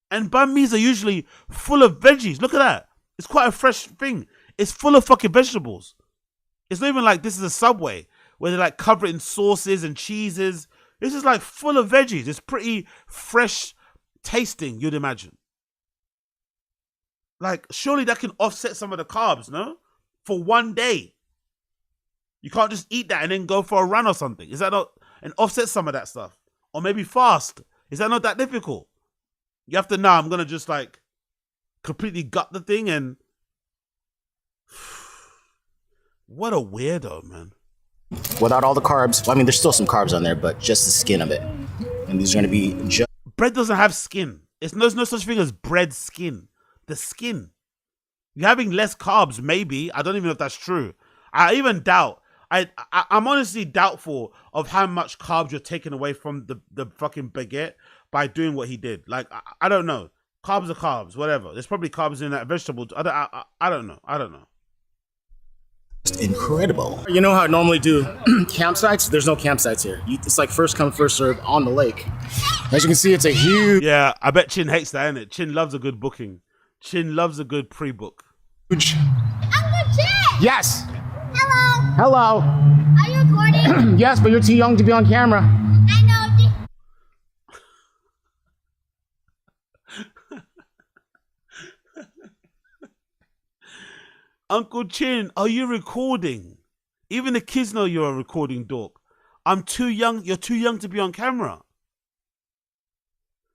And banh mi's are usually full of veggies. Look at that. It's quite a fresh thing. It's full of fucking vegetables. It's not even like this is a Subway where they like cover it in sauces and cheeses. This is like full of veggies. It's pretty fresh tasting, you'd imagine. Like, surely that can offset some of the carbs, no? For one day. You can't just eat that and then go for a run or something. Is that not... And offset some of that stuff? Or maybe fast. Is that not that difficult? You have to, I'm going to just like completely gut the thing and what a weirdo, man. Without all the carbs. Well, I mean, there's still some carbs on there, but just the skin of it. And these are going to be just... Bread doesn't have skin. There's no such thing as bread skin. The skin. You're having less carbs, maybe. I don't even know if that's true. I even doubt. I'm honestly doubtful of how much carbs you're taking away from the fucking baguette by doing what he did. Like, I don't know. Carbs are carbs, whatever. There's probably carbs in that vegetable. I don't know. I don't know. Incredible. You know how I normally do campsites? There's no campsites here. It's like first come, first serve on the lake. As you can see, it's a huge... Yeah, I bet Chin hates that, innit? Chin loves a good booking. Chin loves a good pre-book. Huge. Uncle Chin! Yes! Hello! Hello! Are you recording? Yes, but you're too young to be on camera. I know. Uncle Chin, are you recording? Even the kids know you're a recording dork. I'm too young. You're too young to be on camera.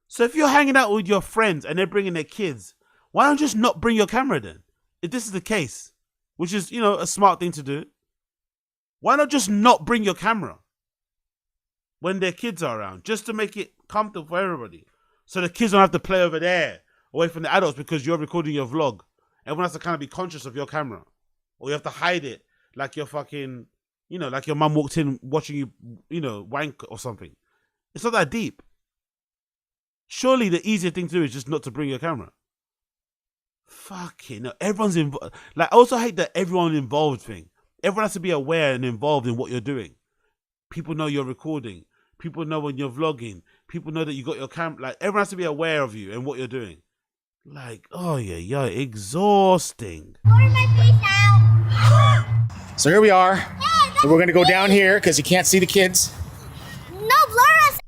So if you're hanging out with your friends and they're bringing their kids, why don't you just not bring your camera then? If this is the case, which is, you know, a smart thing to do. Why not just not bring your camera when their kids are around, just to make it comfortable for everybody? So the kids don't have to play over there away from the adults because you're recording your vlog. Everyone has to kind of be conscious of your camera. Or you have to hide it like you're fucking, you know, like your mum walked in watching you, you know, wank or something. It's not that deep. Surely the easier thing to do is just not to bring your camera. Fucking no. Everyone's involved. Like, I also hate that everyone involved thing. Everyone has to be aware and involved in what you're doing. People know you're recording. People know when you're vlogging. People know that you got your camera. Like, everyone has to be aware of you and what you're doing. Like, oh yeah, exhausting. So here we are. Hey, we're gonna go down here because you can't see the kids. No, blur us.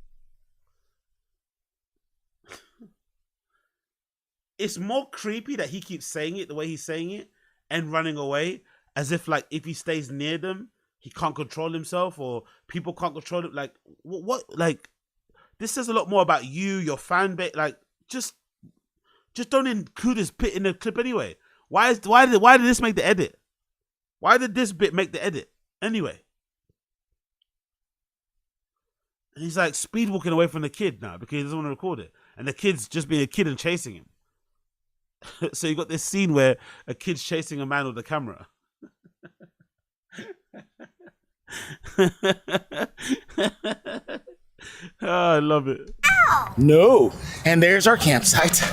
It's more creepy that he keeps saying it the way he's saying it and running away, as if like if he stays near them, he can't control himself or people can't control him. Like what? Like this says a lot more about you, your fan base. Like just don't include this bit in the clip anyway. Why did this make the edit? Why did this bit make the edit anyway? And he's like speed walking away from the kid now because he doesn't want to record it, and the kid's just being a kid and chasing him. So you got this scene where a kid's chasing a man with a camera. Oh, I love it. No, and there's our campsite.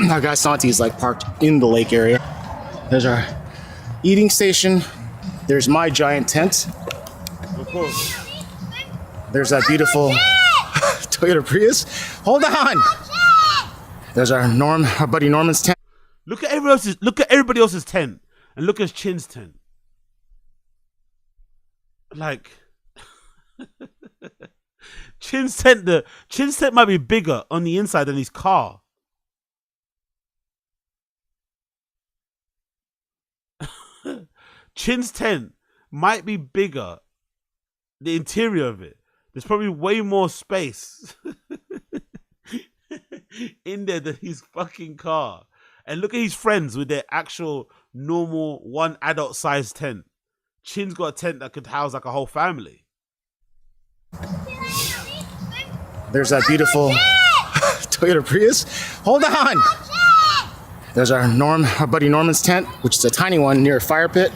Our guy Santi is like parked in the lake area. There's our eating station. There's my giant tent. Of course. There's that beautiful Toyota Prius. Hold on. There's our buddy Norman's tent. Look at everybody else's tent, and look at Chin's tent. Like Chin's tent might be bigger on the inside than his car. Chin's tent might be bigger, the interior of it. There's probably way more space in there than his fucking car. And look at his friends with their actual normal one adult sized tent. Chin's got a tent that could house like a whole family. There's that beautiful Toyota Prius. Hold on. There's our buddy Norman's tent, which is a tiny one near a fire pit.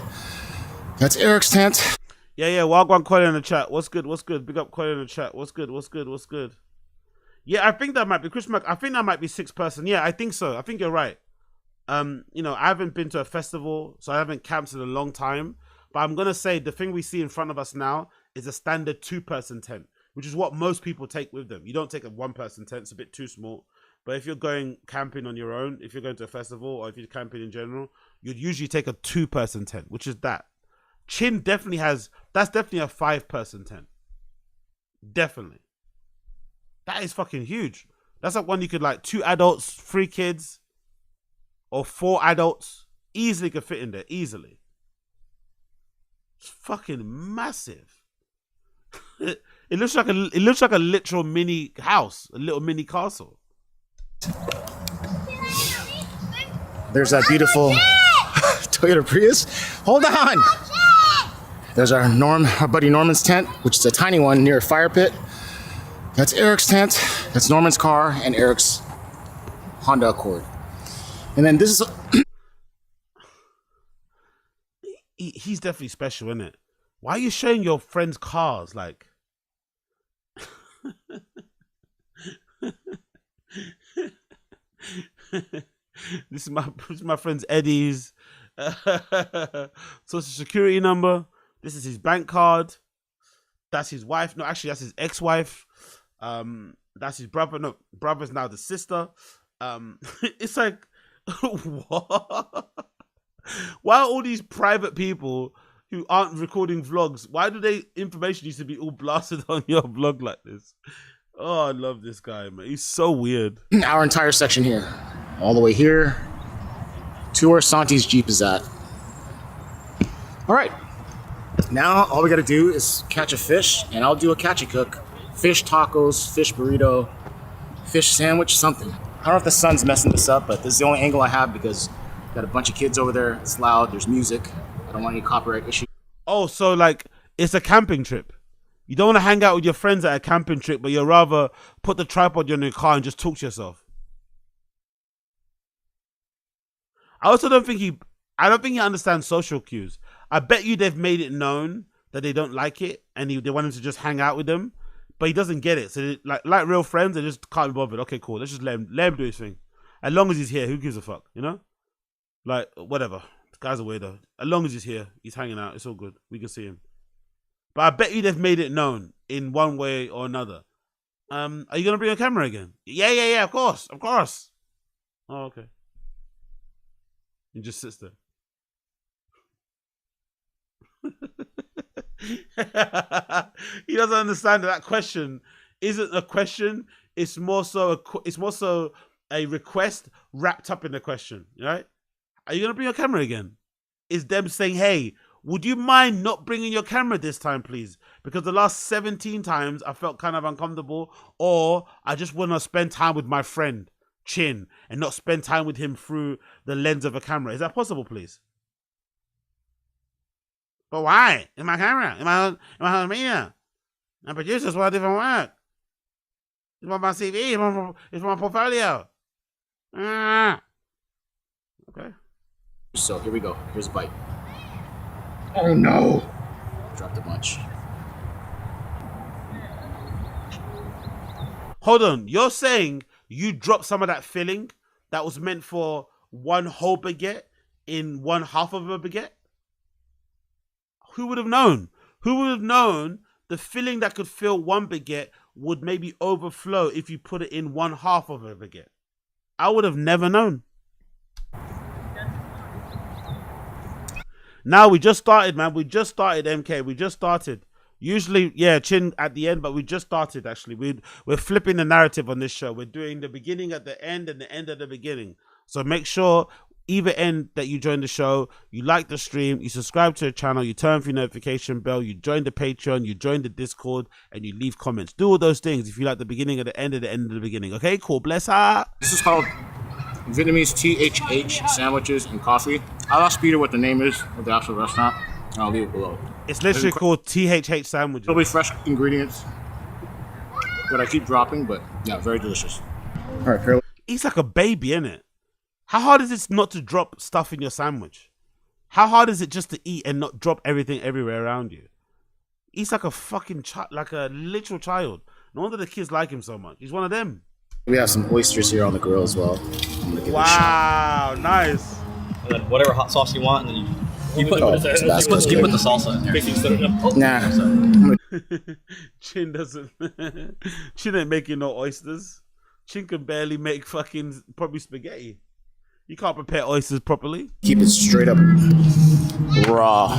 That's Eric's tent. Yeah. Wagwan Quayle in the chat. What's good? Big up Quayle in the chat. What's good? Yeah, I think that might be Chris Mac. I think that might be 6 person. Yeah, I think so. I think you're right. You know, I haven't been to a festival, so I haven't camped in a long time. But I'm gonna say the thing we see in front of us now is a standard 2-person tent, which is what most people take with them. You don't take a 1-person tent; it's a bit too small. But if you're going camping on your own, if you're going to a festival, or if you're camping in general, you'd usually take a 2-person tent, which is that. Chin definitely has. That's definitely a 5-person tent. Definitely. That is fucking huge. That's like one you could like 2 adults, 3 kids, or 4 adults easily could fit in there. Easily. It's fucking massive. It looks like a literal mini house, a little mini castle. There's that beautiful Toyota Prius. Hold on. There's our buddy Norman's tent, which is a tiny one near a fire pit. That's Eric's tent. That's Norman's car and Eric's Honda Accord. And then this is... He's definitely special, isn't it? Why are you showing your friends' cars? Like... This is my friend's Eddie's social security number. This is his bank card. That's his wife. No, actually, that's his ex-wife. That's his brother. No, brother's now the sister. It's like, what? Why are all these private people who aren't recording vlogs? Why do they information needs to be all blasted on your vlog like this? Oh, I love this guy, man. He's so weird. Our entire section here, all the way here to where Santi's Jeep is at. All right. Now, all we got to do is catch a fish, and I'll do a catch and cook. Fish tacos, fish burrito, fish sandwich, something. I don't know if the sun's messing this up, but this is the only angle I have because got a bunch of kids over there. It's loud. There's music. I don't want any copyright issues. Oh, so like it's a camping trip. You don't want to hang out with your friends at a camping trip, but you'd rather put the tripod in your car and just talk to yourself. I also don't think he understands social cues. I bet you they've made it known that they don't like it and they want him to just hang out with them, but he doesn't get it. So they, like real friends, they just can't be bothered. Okay, cool. Let's just let him do his thing. As long as he's here, who gives a fuck, you know? Like, whatever. The guy's a weirdo. As long as he's here, he's hanging out. It's all good. We can see him. But I bet you they've made it known in one way or another. Are you going to bring a camera again? Yeah, of course. Oh, okay. He just sits there. He doesn't understand that question isn't a question. It's more so a request wrapped up in a question, right? Are you going to bring your camera again? It's them saying, hey, would you mind not bringing your camera this time, please? Because the last 17 times I felt kind of uncomfortable, or I just want to spend time with my friend, Chin, and not spend time with him through the lens of a camera. Is that possible, please? But why? In my camera? In my home media? My producers want different work. It's for my CV. It's for my portfolio. Okay. So here we go. Here's a bite. Oh no! Dropped a bunch. Hold on. You're saying you dropped some of that filling that was meant for one whole baguette in one half of a baguette? Who would have known? Who would have known the filling that could fill one baguette would maybe overflow if you put it in one half of a baguette? I would have never known. Now we just started, man. We just started, MK. We just started. Usually, yeah, Chin at the end, but we just started, actually. We're flipping the narrative on this show. We're doing the beginning at the end and the end at the beginning. So make sure either end that you join the show, you like the stream, you subscribe to the channel, you turn for your notification bell, you join the Patreon, you join the Discord, and you leave comments. Do all those things if you like the beginning at the end of the end of the beginning. Okay, cool. Bless her. This is called Vietnamese THH sandwiches and coffee. I'll ask Peter what the name is of the actual restaurant, and I'll leave it below. It's literally called THH sandwiches. It'll be fresh ingredients that I keep dropping, but yeah, very delicious. All right, Carol. He's like a baby, isn't it? How hard is it not to drop stuff in your sandwich? How hard is it just to eat and not drop everything everywhere around you? He's like a fucking child, like a literal child. No wonder the kids like him so much. He's one of them. We have some oysters here on the grill as well. I'm gonna give it a shot. Nice. And then whatever hot sauce you want, and then you put the salsa in there. Nah. Chin doesn't. Chin ain't making no oysters. Chin can barely make fucking probably spaghetti. You can't prepare oysters properly. Keep it straight up raw.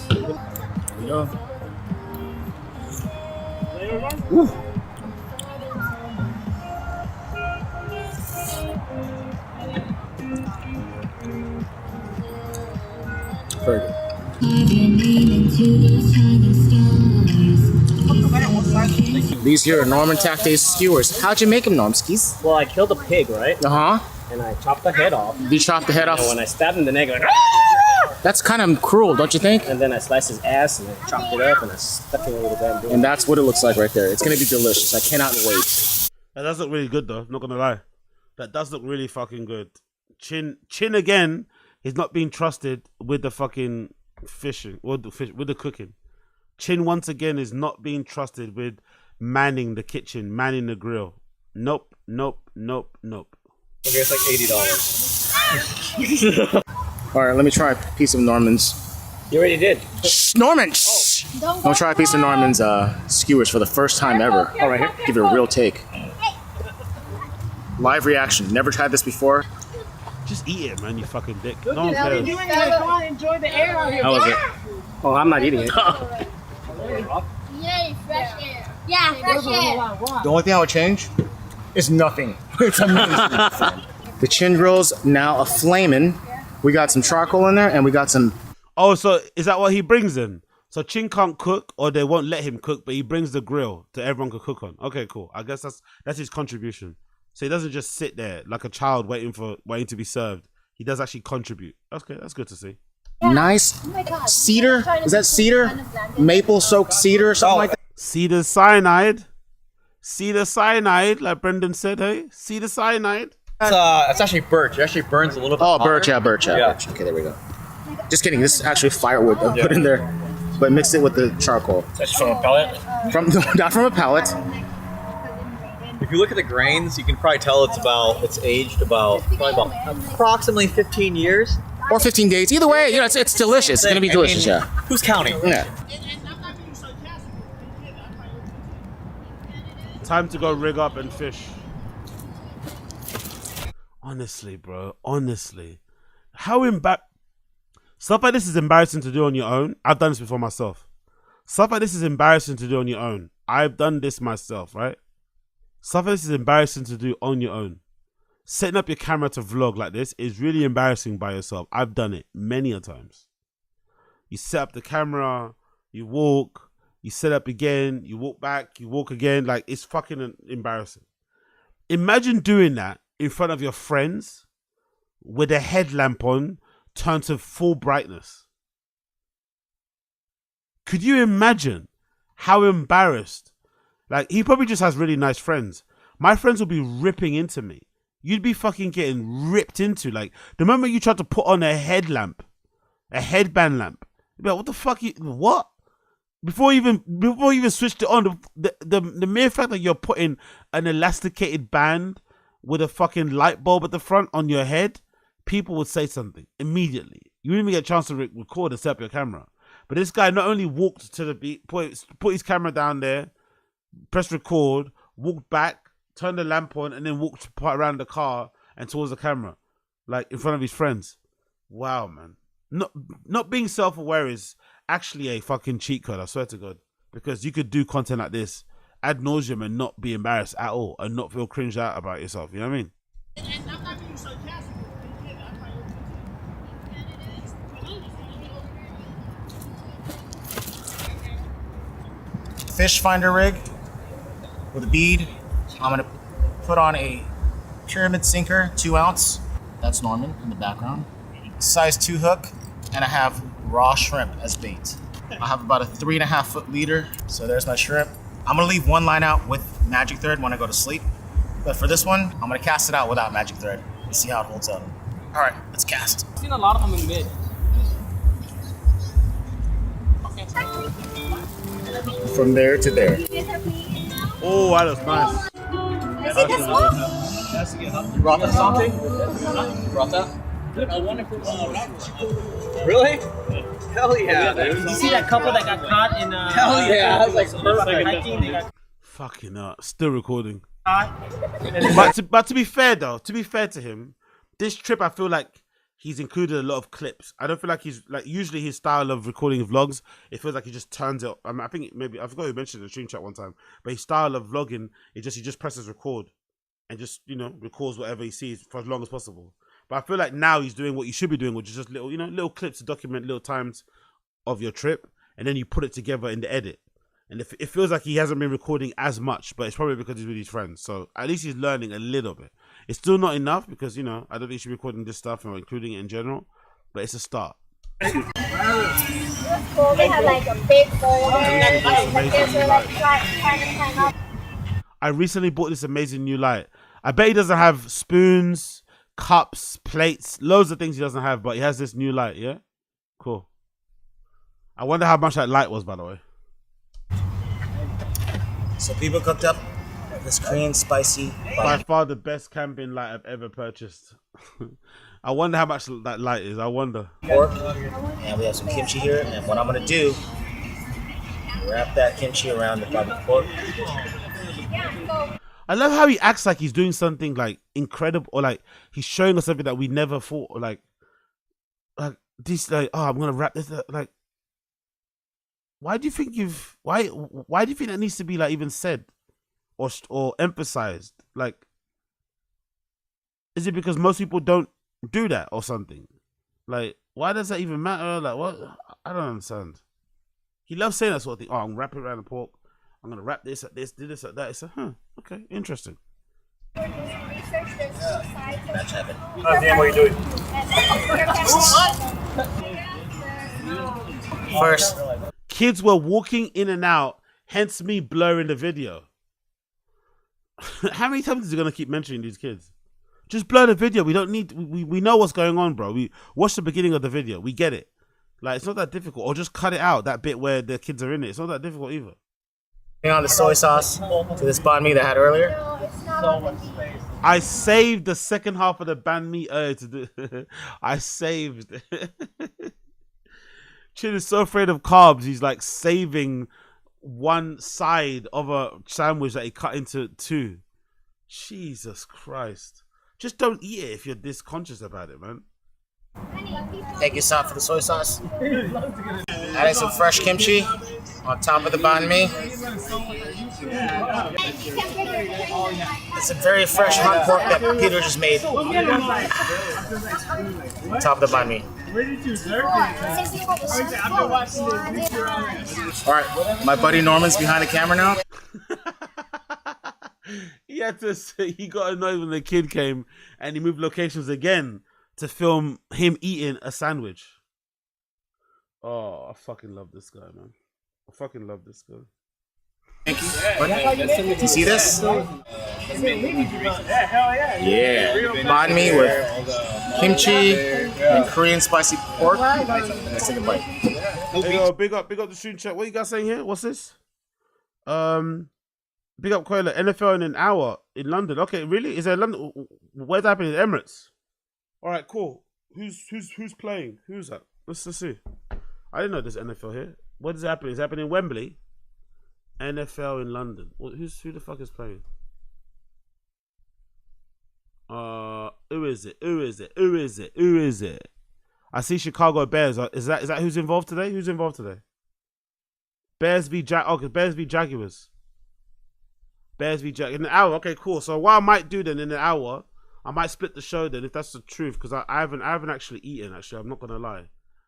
There we go. Woo. Very good. These here are Norman Tacte's skewers. How'd you make them, Normskis? Well, I killed a pig, right? Uh-huh. and I chopped the head off. You chopped the head off? And when I stabbed him in the neck, I went, That's kind of cruel, don't you think? and then I sliced his ass and I chopped it up and I stuck it in a little bamboo. And that's what it looks like right there. It's gonna be delicious. I cannot wait. That does look really good though, not gonna lie. That does look really fucking good. Chin again, he's not being trusted with the fucking fishing, with the cooking. Chin once again is not being trusted with manning the kitchen, manning the grill. Nope. Okay, it's like $80. All right, let me try a piece of Norman's. You already did. Norman's! I'm gonna try a piece of Norman's skewers for the first time ever. All right, here, give it a real take. Live reaction. Never tried this before. Just eat it, man, you fucking dick. Look No one at how cares. you doing it. Come on, enjoy the air out here. How was it? Oh, I'm not eating it. Yay, fresh air. Yeah, fresh air. The only thing I would change is nothing. It's amazing. The chin grill's now a flamin'. We got some charcoal in there, and we got some. Oh, so is that what he brings in? So Chin can't cook, or they won't let him cook, but he brings the grill to everyone to cook on. Okay, cool. I guess that's his contribution. So he doesn't just sit there like a child waiting to be served. He does actually contribute. Okay, that's good to see. Nice cedar. Is that cedar? Maple soaked cedar or something like that? Cedar cyanide. Cedar cyanide, like Brendan said, hey? Cedar cyanide. It's actually birch. It actually burns a little bit. Oh, birch, yeah, birch. Yeah. Okay, there we go. Just kidding. This is actually firewood I put in there, but mix it with the charcoal. That's from a pellet? Not from a pellet. If you look at the grains, you can probably tell it's aged about approximately 15 years. Or 15 days. Either way, you know, it's delicious. It's gonna be delicious, yeah. Who's counting? Yeah. Time to go rig up and fish. Honestly, bro. Honestly. Stuff like this is embarrassing to do on your own. I've done this before myself. Stuff like this is embarrassing to do on your own. I've done this myself, right? Stuff like this is embarrassing to do on your own. Setting up your camera to vlog like this is really embarrassing by yourself. I've done it many a times. You set up the camera, you walk, you set up again, you walk back, you walk again. Like, it's fucking embarrassing. Imagine doing that in front of your friends with a headlamp on turned to full brightness. Could you imagine how embarrassed? Like, he probably just has really nice friends. My friends will be ripping into me. You'd be fucking getting ripped into. Like, the moment you try to put on a headlamp, a headband lamp, you'd be like, what the fuck? What? Before you even switched it on, the mere fact that you're putting an elasticated band with a fucking light bulb at the front on your head, people would say something immediately. You wouldn't even get a chance to record and set up your camera. But this guy not only walked to the beat, put his camera down there, press record, walked back, turned the lamp on, and then walked around the car and towards the camera, like in front of his friends. Wow, man. Not being self-aware is actually a fucking cheat code, I swear to God. Because you could do content like this ad nauseum and not be embarrassed at all and not feel cringed out about yourself. You know what I mean? And I'm not being sarcastic. Fish finder rig with a bead. I'm gonna put on a pyramid sinker, 2 ounce. That's Norman in the background. Size 2 hook, and I have raw shrimp as bait. I have about a 3.5 foot leader, so there's my shrimp. I'm gonna leave one line out with magic thread when I go to sleep, but for this one, I'm gonna cast it out without magic thread and see how it holds up. All right, let's cast. I've seen a lot of them in mid. From there to there. Oh, that was nice. Brought that something? Brought that? Really? Hell yeah, dude. Did you see that couple that got caught in Hell yeah, I was like hiking? They got Fucking still recording. caught. But to be fair though, to be fair to him, this trip I feel like he's included a lot of clips. I don't feel like he's like usually his style of recording vlogs. It feels like he just turns it. I think maybe I forgot who mentioned it in the stream chat one time. But his style of vlogging is he just presses record and just records whatever he sees for as long as possible. But I feel like now he's doing what you should be doing, which is just little clips to document little times of your trip, and then you put it together in the edit. And it feels like he hasn't been recording as much, but it's probably because he's with his friends. So at least he's learning a little bit. It's still not enough because, you know, I don't think he should be recording this stuff or including it in general, but it's a start. They have like a big boulder. I recently bought this amazing new light. I bet he doesn't have spoons, cups, plates, loads of things he doesn't have, but he has this new light, yeah? Cool. I wonder how much that light was, by the way. So people cooked up this Korean spicy. By far the best camping light I've ever purchased. I wonder how much that light is. I wonder. Pork, and we have some kimchi here. And what I'm gonna do, wrap that kimchi around the barbecue pork. I love how he acts like he's doing something like incredible, or like he's showing us something that we never thought. Or like this, like, oh, I'm gonna wrap this. Like, why do you think why do you think that needs to be like even said or emphasized? Like, is it because most people don't do that or something? Like, why does that even matter? Like, what? I don't understand. He loves saying that sort of thing. Oh, I'm wrapping around the pork. I'm gonna wrap this at this, do this at that. It's okay, interesting. That's heaven. Oh, damn, what are you doing? First, kids were walking in and out, hence me blurring the video. How many times is he gonna keep mentioning these kids? Just blur the video. We don't need. We know what's going on, bro. We watch the beginning of the video. We get it. Like, it's not that difficult. Or just cut it out, that bit where the kids are in it. It's not that difficult either. on the soy sauce to this banh mi that I had earlier. I saved the second half of the banh mi to do. I saved. Chin is so afraid of carbs. He's like saving one side of a sandwich that he cut into two. Jesus Christ. Just don't eat it if you're this conscious about it, man. Take your salt for the soy sauce. Adding some fresh kimchi on top of the banh mi. It's a very fresh hot pork that Peter just made. On top of the banh mi. All right, my buddy Norman's behind the camera now. He had to say, he got annoyed when the kid came and he moved locations again to film him eating a sandwich. Oh, I fucking love this guy, man. I fucking love this guy. Thank you. Do you see this? Yeah. Banh mi with kimchi and Korean spicy pork. Let's take a bite. Hey, yo, big up the stream chat. What you guys saying here? What's this? Big up Koila. NFL in an hour in London. Okay, really? Is there London? Where's happening in Emirates? All right, cool. Who's playing? Who's that? Let's see. I didn't know there's NFL here. What is happening? Is it happening in Wembley? NFL in London. Who the fuck is playing? Who is it? I see Chicago Bears. Is that who's involved today? Who's involved today? Bears v Jaguars. Bears v Jaguars in an hour. Okay, cool. So what I might do then in an hour, I might split the show then, if that's the truth, because I haven't actually eaten. Actually, I'm not gonna lie.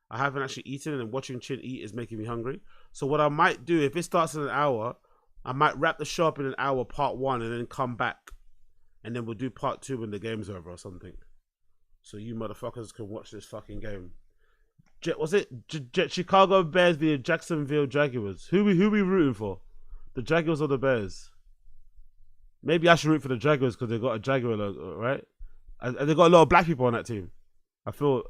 I haven't actually eaten, and watching Chin eat is making me hungry. So what I might do, if it starts in an hour, I might wrap the show up in an hour, part one, and then come back, and then we'll do part two when the game's over or something. So you motherfuckers can watch this fucking game. Was it Chicago Bears v Jacksonville Jaguars? Who we rooting for? The Jaguars or the Bears? Maybe I should root for the Jaguars because they got a Jaguar logo, right? And they got a lot of black people on that team. I feel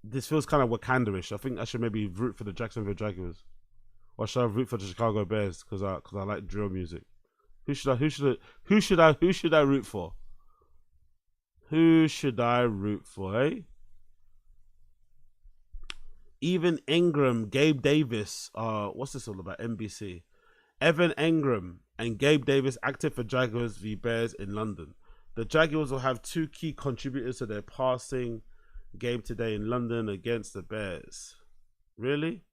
this feels kind of Wakanda-ish. I think I should maybe root for the Jacksonville Jaguars, or should I root for the Chicago Bears because I like drill music? Who should I root for? Who should I root for? Eh? Evan Engram, Gabe Davis. What's this all about? NBC. Evan Engram and Gabe Davis active for Jaguars v Bears in London. The Jaguars will have two key contributors to their passing game today in London against the Bears. Really?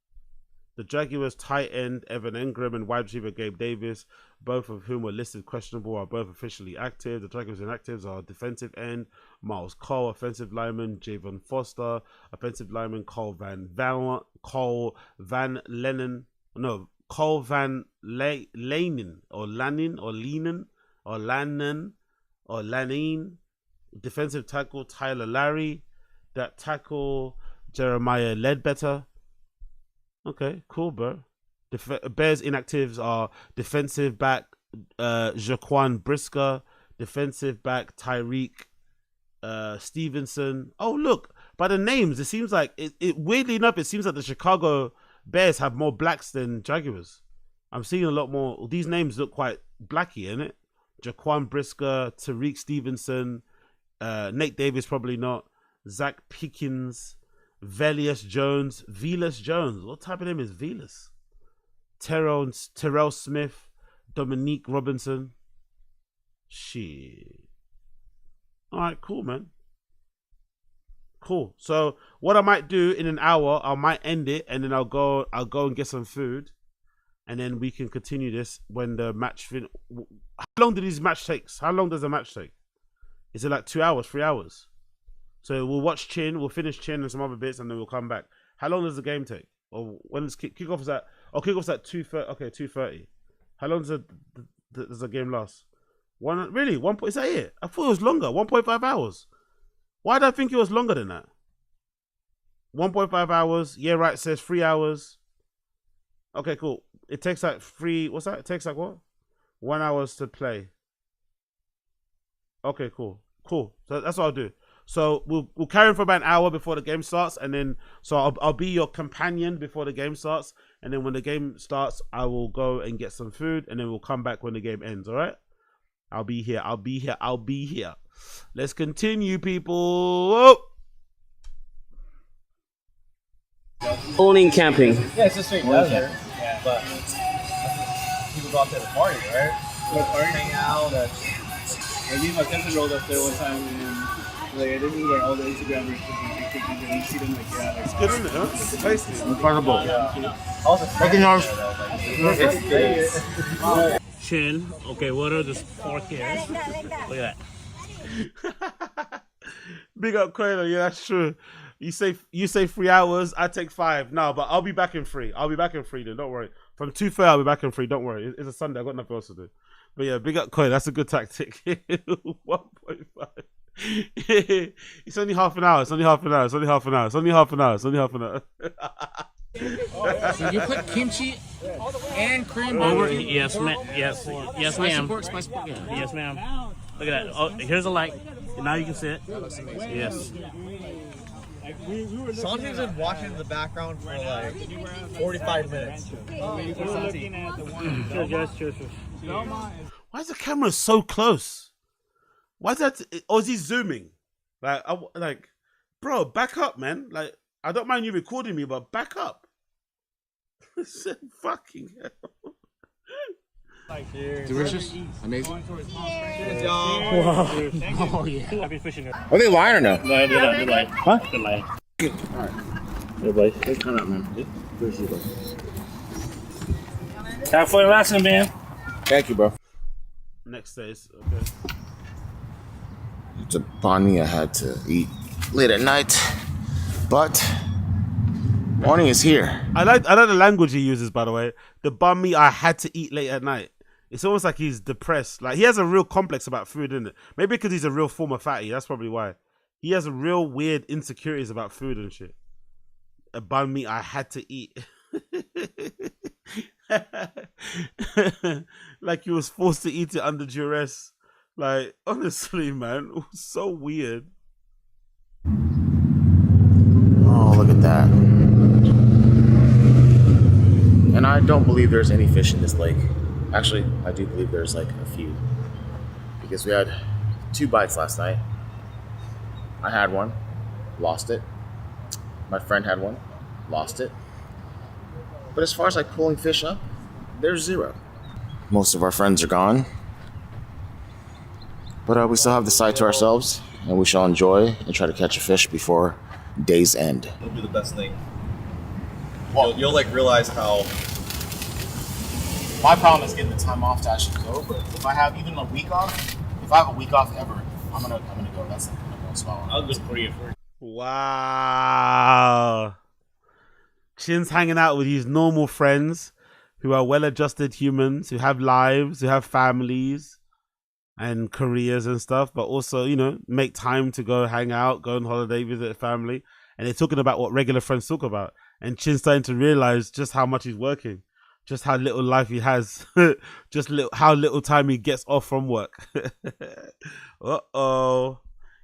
The Jaguars tight end Evan Engram and wide receiver Gabe Davis, both of whom were listed questionable, are both officially active. The Jaguars inactives are defensive end Miles Cole, offensive lineman Javon Foster, offensive lineman Cole Van Cole Van Lanen or Lannin or Leenan or Lannan or Lanine. Defensive tackle Tyler Larry. That tackle Jeremiah Ledbetter. Okay, cool, bro. Bears inactives are defensive back Jaquan Brisker, defensive back Tyreek Stevenson. Oh, look, by the names, it seems like it weirdly enough, it seems like the Chicago Bears have more blacks than Jaguars. I'm seeing a lot more. These names look quite blacky, innit? Jaquan Brisker, Tariq Stevenson, Nate Davis, probably not. Zach Pickens, Velius Jones, Velas Jones. What type of name is Velas? Terrell Smith, Dominique Robinson. Shit. All right, cool, man. Cool. So what I might do in an hour, I might end it, and then I'll go and get some food, and then we can continue this when the match. How long do these match takes? How long does the match take? Is it like 2 hours, 3 hours? So we'll watch Chin, we'll finish Chin and some other bits, and then we'll come back. How long does the game take? Or when is kickoff is at? Oh, kickoff's at 2:30. Okay, 2:30. How long does the game last? Really? Is that it? I thought it was longer. 1.5 hours. Why did I think it was longer than that? 1.5 hours. Yeah, right. It says 3 hours. Okay, cool. It takes like what's that? It takes like what? 1 hour to play. Okay, cool. Cool. So that's what I'll do. So we'll carry on for about an hour before the game starts, and then I'll be your companion before the game starts, and then when the game starts, I will go and get some food, and then we'll come back when the game ends. All right? I'll be here. I'll be here. I'll be here. Let's continue, people. Oh. Owning camping. Yeah, it's just straight desert. Yeah, but people go out there to party, right? Hang out. I mean, my cousin rolled up there one time, and like, this is where all the Instagrammers and you see them like, yeah. It's good, isn't it? Huh? It's tasty. Incredible. Chin. Okay, what are the 4 kids? Look at that. Big up Quayle. Yeah, that's true. You say 3 hours, I take 5. No, but I'll be back in 3. I'll be back in 3 then, don't worry. From 2:30, I'll be back in 3, don't worry. It's a Sunday, I've got nothing else to do. But yeah, big up Quayle, that's a good tactic. 1.5. It's only half an hour. It's only half an hour. It's only half an hour. It's only half an hour. It's only half an hour. So you put kimchi and cream over. Yes, ma'am. Yes, yes, ma'am. Yeah. Yes, ma'am. Look at that. Oh, here's a light. Now you can see it. Yes. Santi's been watching in the background for like 45 minutes. Cheers. Why is the camera so close? Why is that? Or is he zooming? Like, bro, back up, man. Like, I don't mind you recording me, but back up. Fucking hell. Delicious? Amazing? Wow. Oh, yeah. Happy fishing. Are they lying or no? No, they're lying. Huh? They're lying. Good. All right. Hey, boy. Let's turn up, man. Have fun relaxing, man. Thank you, bro. Next day is okay. It's a banh mi I had to eat late at night, but morning is here. I like the language he uses, by the way. The banh mi I had to eat late at night. It's almost like he's depressed. Like, he has a real complex about food, isn't it? Maybe because he's a real former fatty. That's probably why. He has a real weird insecurities about food and shit. A banh mi I had to eat. Like he was forced to eat it under duress. Like, honestly, man, it was so weird. Oh, look at that. And I don't believe there's any fish in this lake. Actually, I do believe there's like a few. Because we had 2 bites last night. I had one, lost it. My friend had one, lost it. But as far as like pulling fish up, there's 0. Most of our friends are gone. But we still have the site to ourselves, and we shall enjoy and try to catch a fish before day's end. It'll be the best thing. You'll like realize how. My problem is getting the time off to actually go, but if I have even a week off, if I have a week off ever, I'm gonna go. That's the most spot. I'll just for you. Wow. Chin's hanging out with his normal friends who are well-adjusted humans, who have lives, who have families and careers and stuff, but also, you know, make time to go hang out, go on holiday, visit family. And they're talking about what regular friends talk about. And Chin's starting to realize just how much he's working, just how little life he has, just how little time he gets off from work. Uh-oh.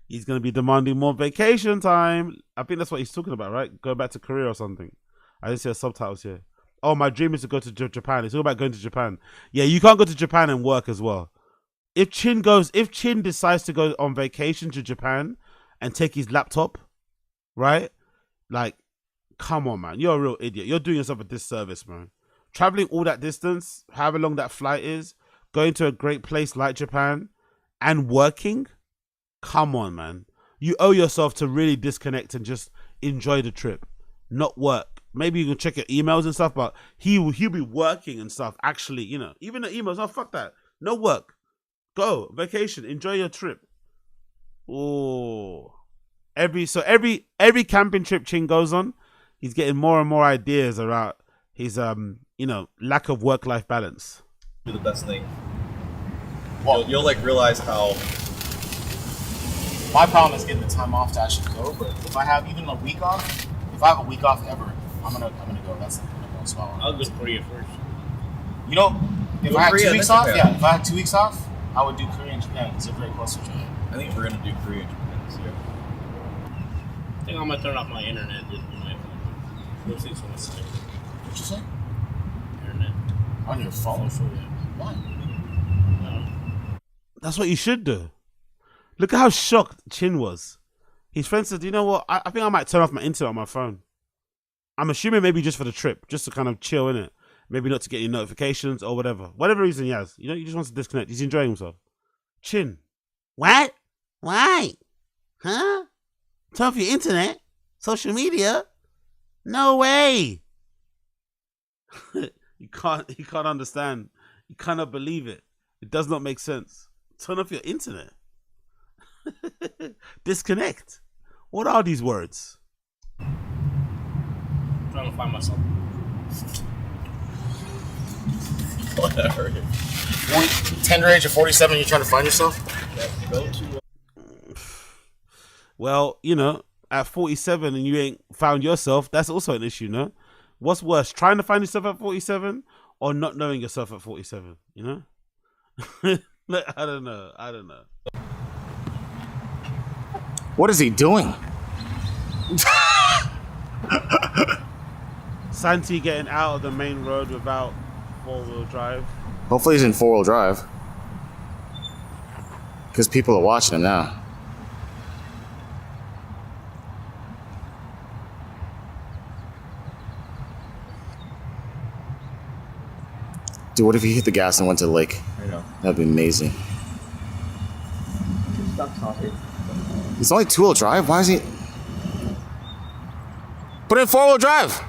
He's going to be demanding more vacation time. I think that's what he's talking about, right? Going back to Korea or something. I didn't see the subtitles here. Oh, my dream is to go to Japan. It's all about going to Japan. Yeah, you can't go to Japan and work as well. If Chin decides to go on vacation to Japan and take his laptop, right? Like, come on, man. You're a real idiot. You're doing yourself a disservice, man. Traveling all that distance, however long that flight is, going to a great place like Japan and working, come on, man. You owe yourself to really disconnect and just enjoy the trip, not work. Maybe you can check your emails and stuff, but he'll be working and stuff. Actually, you know, even the emails, no, fuck that. No work. Go, vacation, enjoy your trip. Oh. Every camping trip Chin goes on, he's getting more and more ideas around his you know, lack of work-life balance. Do the best thing. You'll like realize how. My problem is getting the time off to actually go, but if I have even a week off, if I have a week off ever, I'm gonna go. That's the most spot. I'll go to Korea first. You know, if Go I had Korea, 2 weeks then off, Japan. yeah, if I had 2 weeks off, I would do Korea and Japan because they're very close to Japan. I think we're gonna do Korea and Japan this year. I think I'm gonna turn off my internet. Just on my phone. We'll see someone say. What'd you say? Internet. On your phone? Social, yeah. Why? That's what you should do. Look at how shocked Chin was. His friend said, you know what? I think I might turn off my internet on my phone. I'm assuming maybe just for the trip, just to kind of chill in it. Maybe not to get any notifications or whatever. Whatever reason he has. You know, he just wants to disconnect. He's enjoying himself. Chin. What? Why? Huh? Turn off your internet? Social media? No way. You can't understand. You cannot believe it. It does not make sense. Turn off your internet. Disconnect. What are these words? I'm trying to find myself. Whatever. 10 range of 47, you're trying to find yourself? Well, you know, at 47 and you ain't found yourself, that's also an issue, no? What's worse, trying to find yourself at 47 or not knowing yourself at 47, you know? I don't know. What is he doing? Santi getting out of the main road without four-wheel drive. Hopefully he's in 4-wheel drive. Because people are watching him now. Dude, what if he hit the gas and went to the lake? I know. That'd be amazing. Stop talking. It's only 2-wheel drive? Why is he... Put in 4-wheel drive!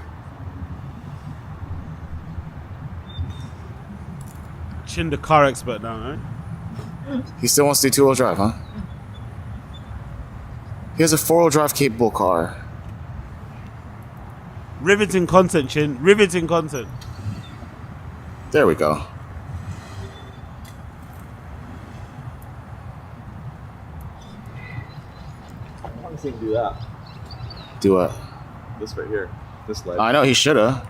Chin the car expert now, right? He still wants to do 2-wheel drive, huh? He has a 4-wheel drive capable car. Riveting content, Chin. Riveting content. There we go. I want to see him do that. Do what? This right here. This leg. I know, he shoulda.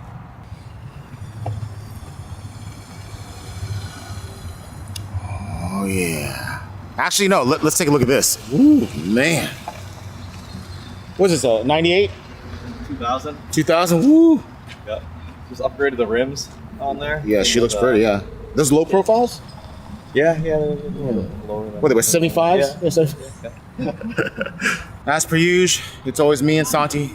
Oh, yeah. Actually, no, let's take a look at this. Ooh, man. What is this, 98? 2000. 2000, woo. Yep. Just upgraded the rims on there. Yeah, she looks pretty, yeah. Those low profiles? Yeah. Lower than What, they were 75s? Yeah. As per usual, it's always me and Santi.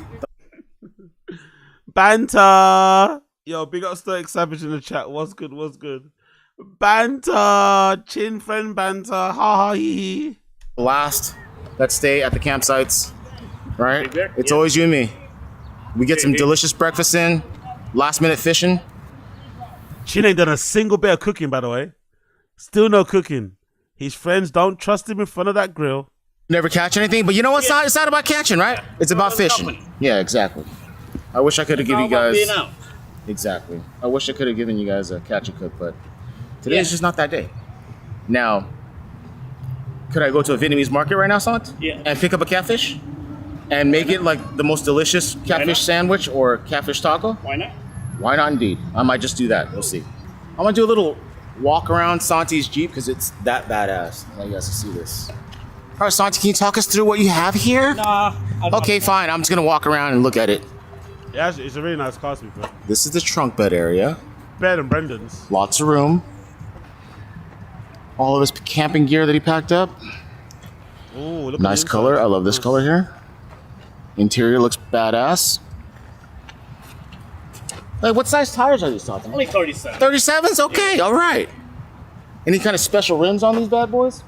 Banter. Yo, big up Stoic Savage in the chat. What's good? Banter. Chin friend banter. Ha ha hee hee. Last, let's stay at the campsites, right? It's always you and me. We get some delicious breakfast in, last minute fishing. Chin ain't done a single bit of cooking, by the way. Still no cooking. His friends don't trust him in front of that grill. Never catch anything, but you know what? It's not about catching, right? It's about fishing. Yeah, exactly. I wish I could have given you guys. Exactly. I wish I could have given you guys a catch and cook, but today is just not that day. Now, could I go to a Vietnamese market right now, Sant? Yeah. And pick up a catfish? And make it like the most delicious catfish sandwich or catfish taco? Why not? Why not indeed? I might just do that. We'll see. I'm gonna do a little walk around Santi's Jeep because it's that badass. I want you guys to see this. All right, Santi, can you talk us through what you have here? Nah. Okay, fine. I'm just gonna walk around and look at it. Yeah, it's a really nice car, to be fair. This is the trunk bed area. Better than Brendan's. Lots of room. All of his camping gear that he packed up. Ooh, look Nice color. I love this color here. Interior looks badass. Hey, what size tires are these talking? Only 37. 37s? Okay, all right. Any kind of special rims on these bad boys?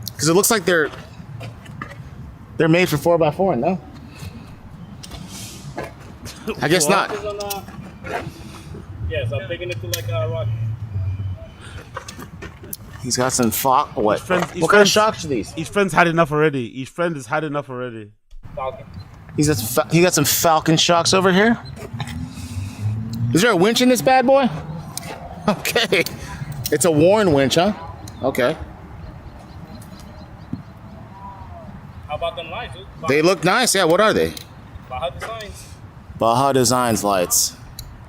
Because it looks like they're made for 4x4, no? I guess not. Yes, I'm taking it to like a rock. He's got some what? What kind of shocks are these? His friend's had enough already. His friend has had enough already. Falcon. He got some Falcon shocks over here. Is there a winch in this bad boy? Okay. It's a Warren winch, huh? Okay. How about them lights? They look nice. Yeah, what are they? Baja Designs. Baja Designs lights.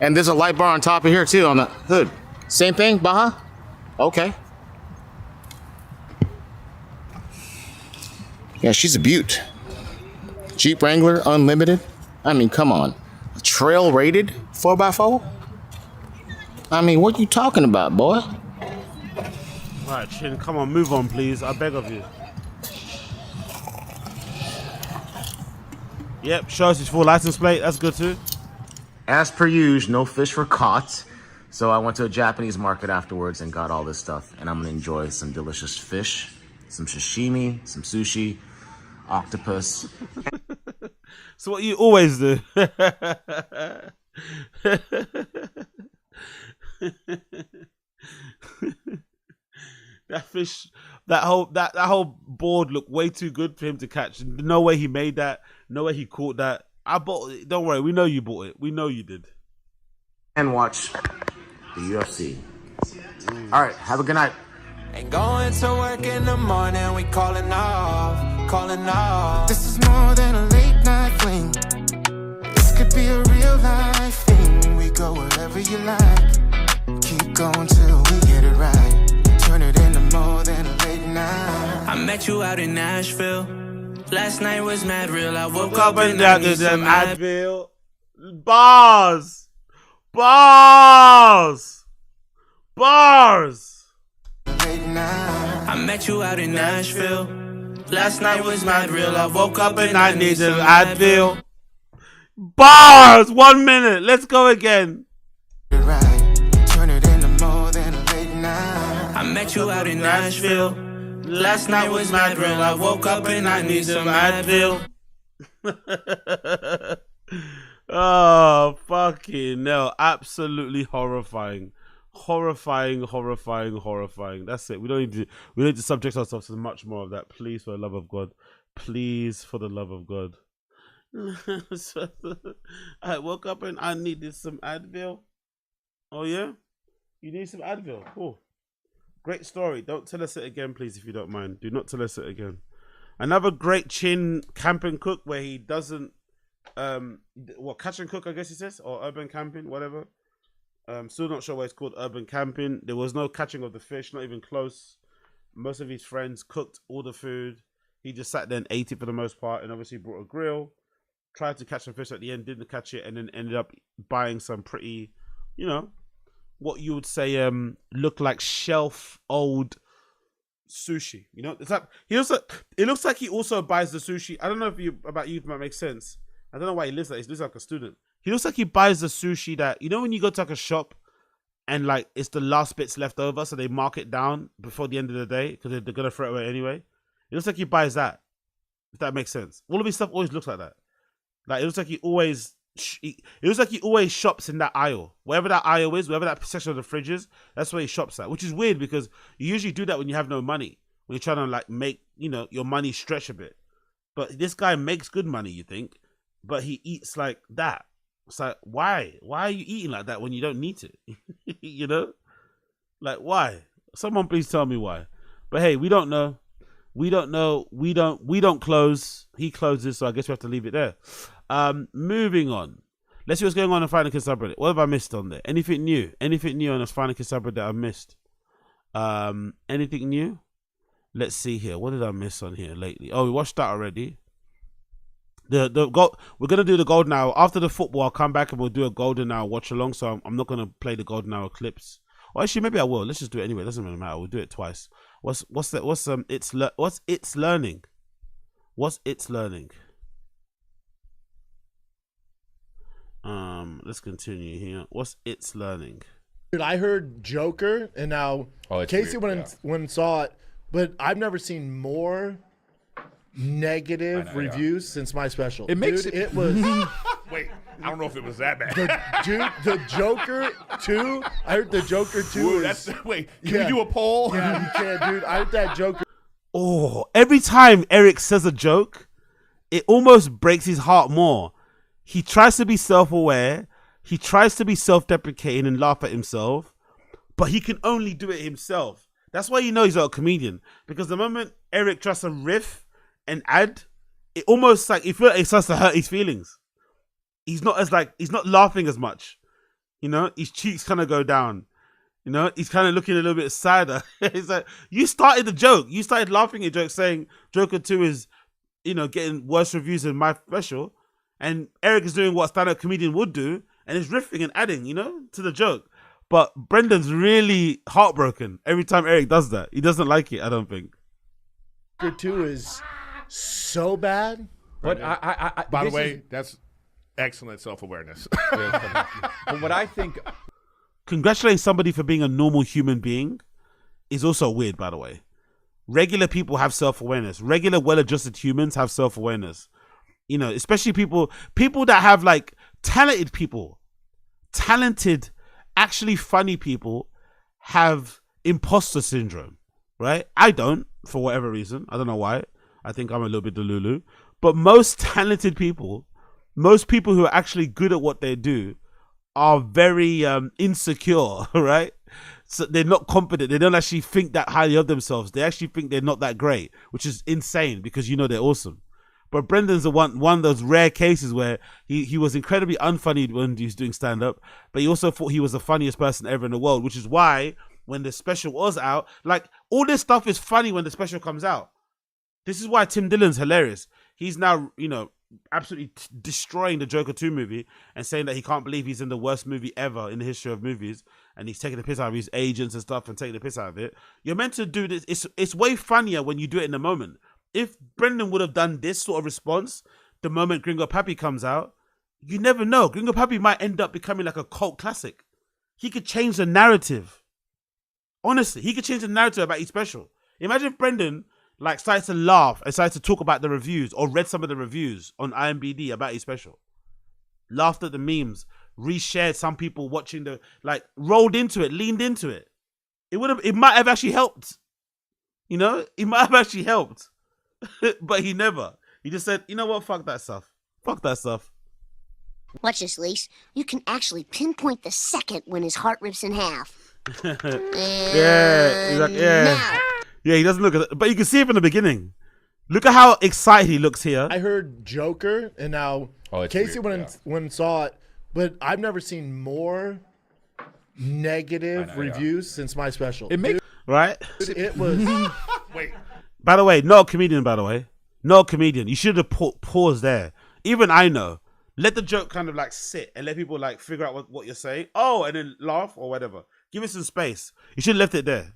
And there's a light bar on top of here too on the hood. Same thing, Baja? Okay. Yeah, she's a beaut. Jeep Wrangler Unlimited. I mean, come on. A trail rated 4x4? I mean, what you talking about, boy? Right, Chin, come on, move on, please. I beg of you. Yep, show us his full license plate. That's good too. As per usual, no fish were caught. So I went to a Japanese market afterwards and got all this stuff. And I'm gonna enjoy some delicious fish, some sashimi, some sushi, octopus. So what you always do. That fish, that whole board looked way too good for him to catch. No way he made that. No way he caught that. I bought it. Don't worry, we know you bought it. We know you did. And watch the UFC. All right, have a good night. Ain't going to work in the morning, we calling off, calling off. This is more than a late night fling. This could be a real life thing. We go wherever you like. Keep going till we get it right. Turn it into more than a late night. I met you out in Nashville. Last night was mad real. I woke up and I need some Advil. Bars. Bars. Bars. I met you out in Nashville. Last night was mad real. I woke up and I need some Advil. Bars. 1 minute. Let's go again. Turn it into more than a late night. I met you out in Nashville. Last night was mad real. I woke up and I need some Advil. Oh, fucking no. Absolutely horrifying. Horrifying. That's it. We need to subject ourselves to much more of that. Please, for the love of God. Please, for the love of God. I woke up and I needed some Advil. Oh yeah? You need some Advil. Cool. Great story. Don't tell us it again, please, if you don't mind. Do not tell us it again. Another great Chin camp and cook where he doesn't catch and cook, I guess he says, or urban camping, whatever. Still not sure why it's called urban camping. There was no catching of the fish, not even close. Most of his friends cooked all the food. He just sat there and ate it for the most part, and obviously brought a grill. Tried to catch some fish at the end, didn't catch it, and then ended up buying some pretty, what you would say look like shelf old sushi. It's like it looks like he also buys the sushi. I don't know if about you if that makes sense. I don't know why he lives like he lives like a student. He looks like he buys the sushi that when you go to like a shop and like it's the last bits left over, so they mark it down before the end of the day because they're gonna throw it away anyway. It looks like he buys that. If that makes sense. All of his stuff always looks like that. Like it looks like he always shops in that aisle. Wherever that aisle is, wherever that section of the fridge is, that's where he shops at. Which is weird because you usually do that when you have no money. When you're trying to like make, your money stretch a bit. But this guy makes good money, you think. But he eats like that. It's like, why? Why are you eating like that when you don't need to? You know? Like, why? Someone please tell me why. But hey, we don't know. We don't know. We don't close. He closes, so I guess we have to leave it there. Moving on. Let's see what's going on in Final Kiss subreddit. What have I missed on there? Anything new? Anything new on this Final Kiss subreddit that I missed? Anything new? Let's see here. What did I miss on here lately? Oh, we watched that already. We're gonna do the golden hour after the football. I'll come back and we'll do a golden hour watch along. So I'm not gonna play the golden hour clips. Or actually, maybe I will. Let's just do it anyway. It doesn't really matter. We'll do it twice. What's it's learning? What's it's learning? Let's continue here. What's it's learning? Dude, I heard Joker, and now Casey went and saw it, but I've never seen more negative reviews since my special. It makes dude, it. It was. Wait, I don't know if it was that bad. The Joker 2. I heard the Joker 2. Ooh, can we do a poll? Yeah, you can, dude. I heard that Joker. Oh, every time Eric says a joke, it almost breaks his heart more. He tries to be self-aware. He tries to be self-deprecating and laugh at himself, but he can only do it himself. That's why you know he's not a comedian, because the moment Eric tries to riff and add, it almost like it starts to hurt his feelings. He's not laughing as much. You know, his cheeks kind of go down. You know, he's kind of looking a little bit sadder. It's like, you started the joke. You started laughing at jokes saying Joker 2 is, you know, getting worse reviews than my special. And Eric is doing what a stand-up comedian would do, and is riffing and adding, you know, to the joke. But Brendan's really heartbroken every time Eric does that. He doesn't like it, I don't think. Joker 2 is so bad. But by the way, that's excellent self-awareness. But what I think... Congratulating somebody for being a normal human being is also weird, by the way. Regular people have self-awareness. Regular, well-adjusted humans have self-awareness. You know, especially people that have like talented people, actually funny people have imposter syndrome, right? I don't, for whatever reason. I don't know why. I think I'm a little bit delulu. But most talented people, most people who are actually good at what they do are very insecure, right? So they're not confident. They don't actually think that highly of themselves. They actually think they're not that great, which is insane because you know they're awesome. But Brendan's one of those rare cases where he was incredibly unfunny when he was doing stand-up, but he also thought he was the funniest person ever in the world, which is why when the special was out, like, all this stuff is funny when the special comes out. This is why Tim Dillon's hilarious. He's now, you know, absolutely destroying the Joker 2 movie and saying that he can't believe he's in the worst movie ever in the history of movies, and he's taking the piss out of his agents and stuff and taking the piss out of it. You're meant to do this. It's way funnier when you do it in the moment. If Brendan would have done this sort of response the moment Gringo Pappy comes out, you never know. Gringo Pappy might end up becoming like a cult classic. He could change the narrative. Honestly, he could change the narrative about his special. Imagine if Brendan like started to laugh and started to talk about the reviews or read some of the reviews on IMDb about his special. Laughed at the memes, reshared some people watching the, like, rolled into it, leaned into it. It might have actually helped. You know, it might have actually helped. But he never. He just said, you know what, fuck that stuff. Fuck that stuff. Watch this, Lise. You can actually pinpoint the second when his heart rips in half. Yeah, he's like, yeah. Yeah, he doesn't look at it. But you can see it from the beginning. Look at how excited he looks here. I heard Joker, and now Casey went and saw it, but I've never seen more negative reviews since my special. It makes... Right? It was... Wait. By the way, not a comedian, by the way. Not a comedian. You should have paused there. Even I know. Let the joke kind of like sit and let people like figure out what you're saying. Oh, and then laugh or whatever. Give it some space. You should have left it there.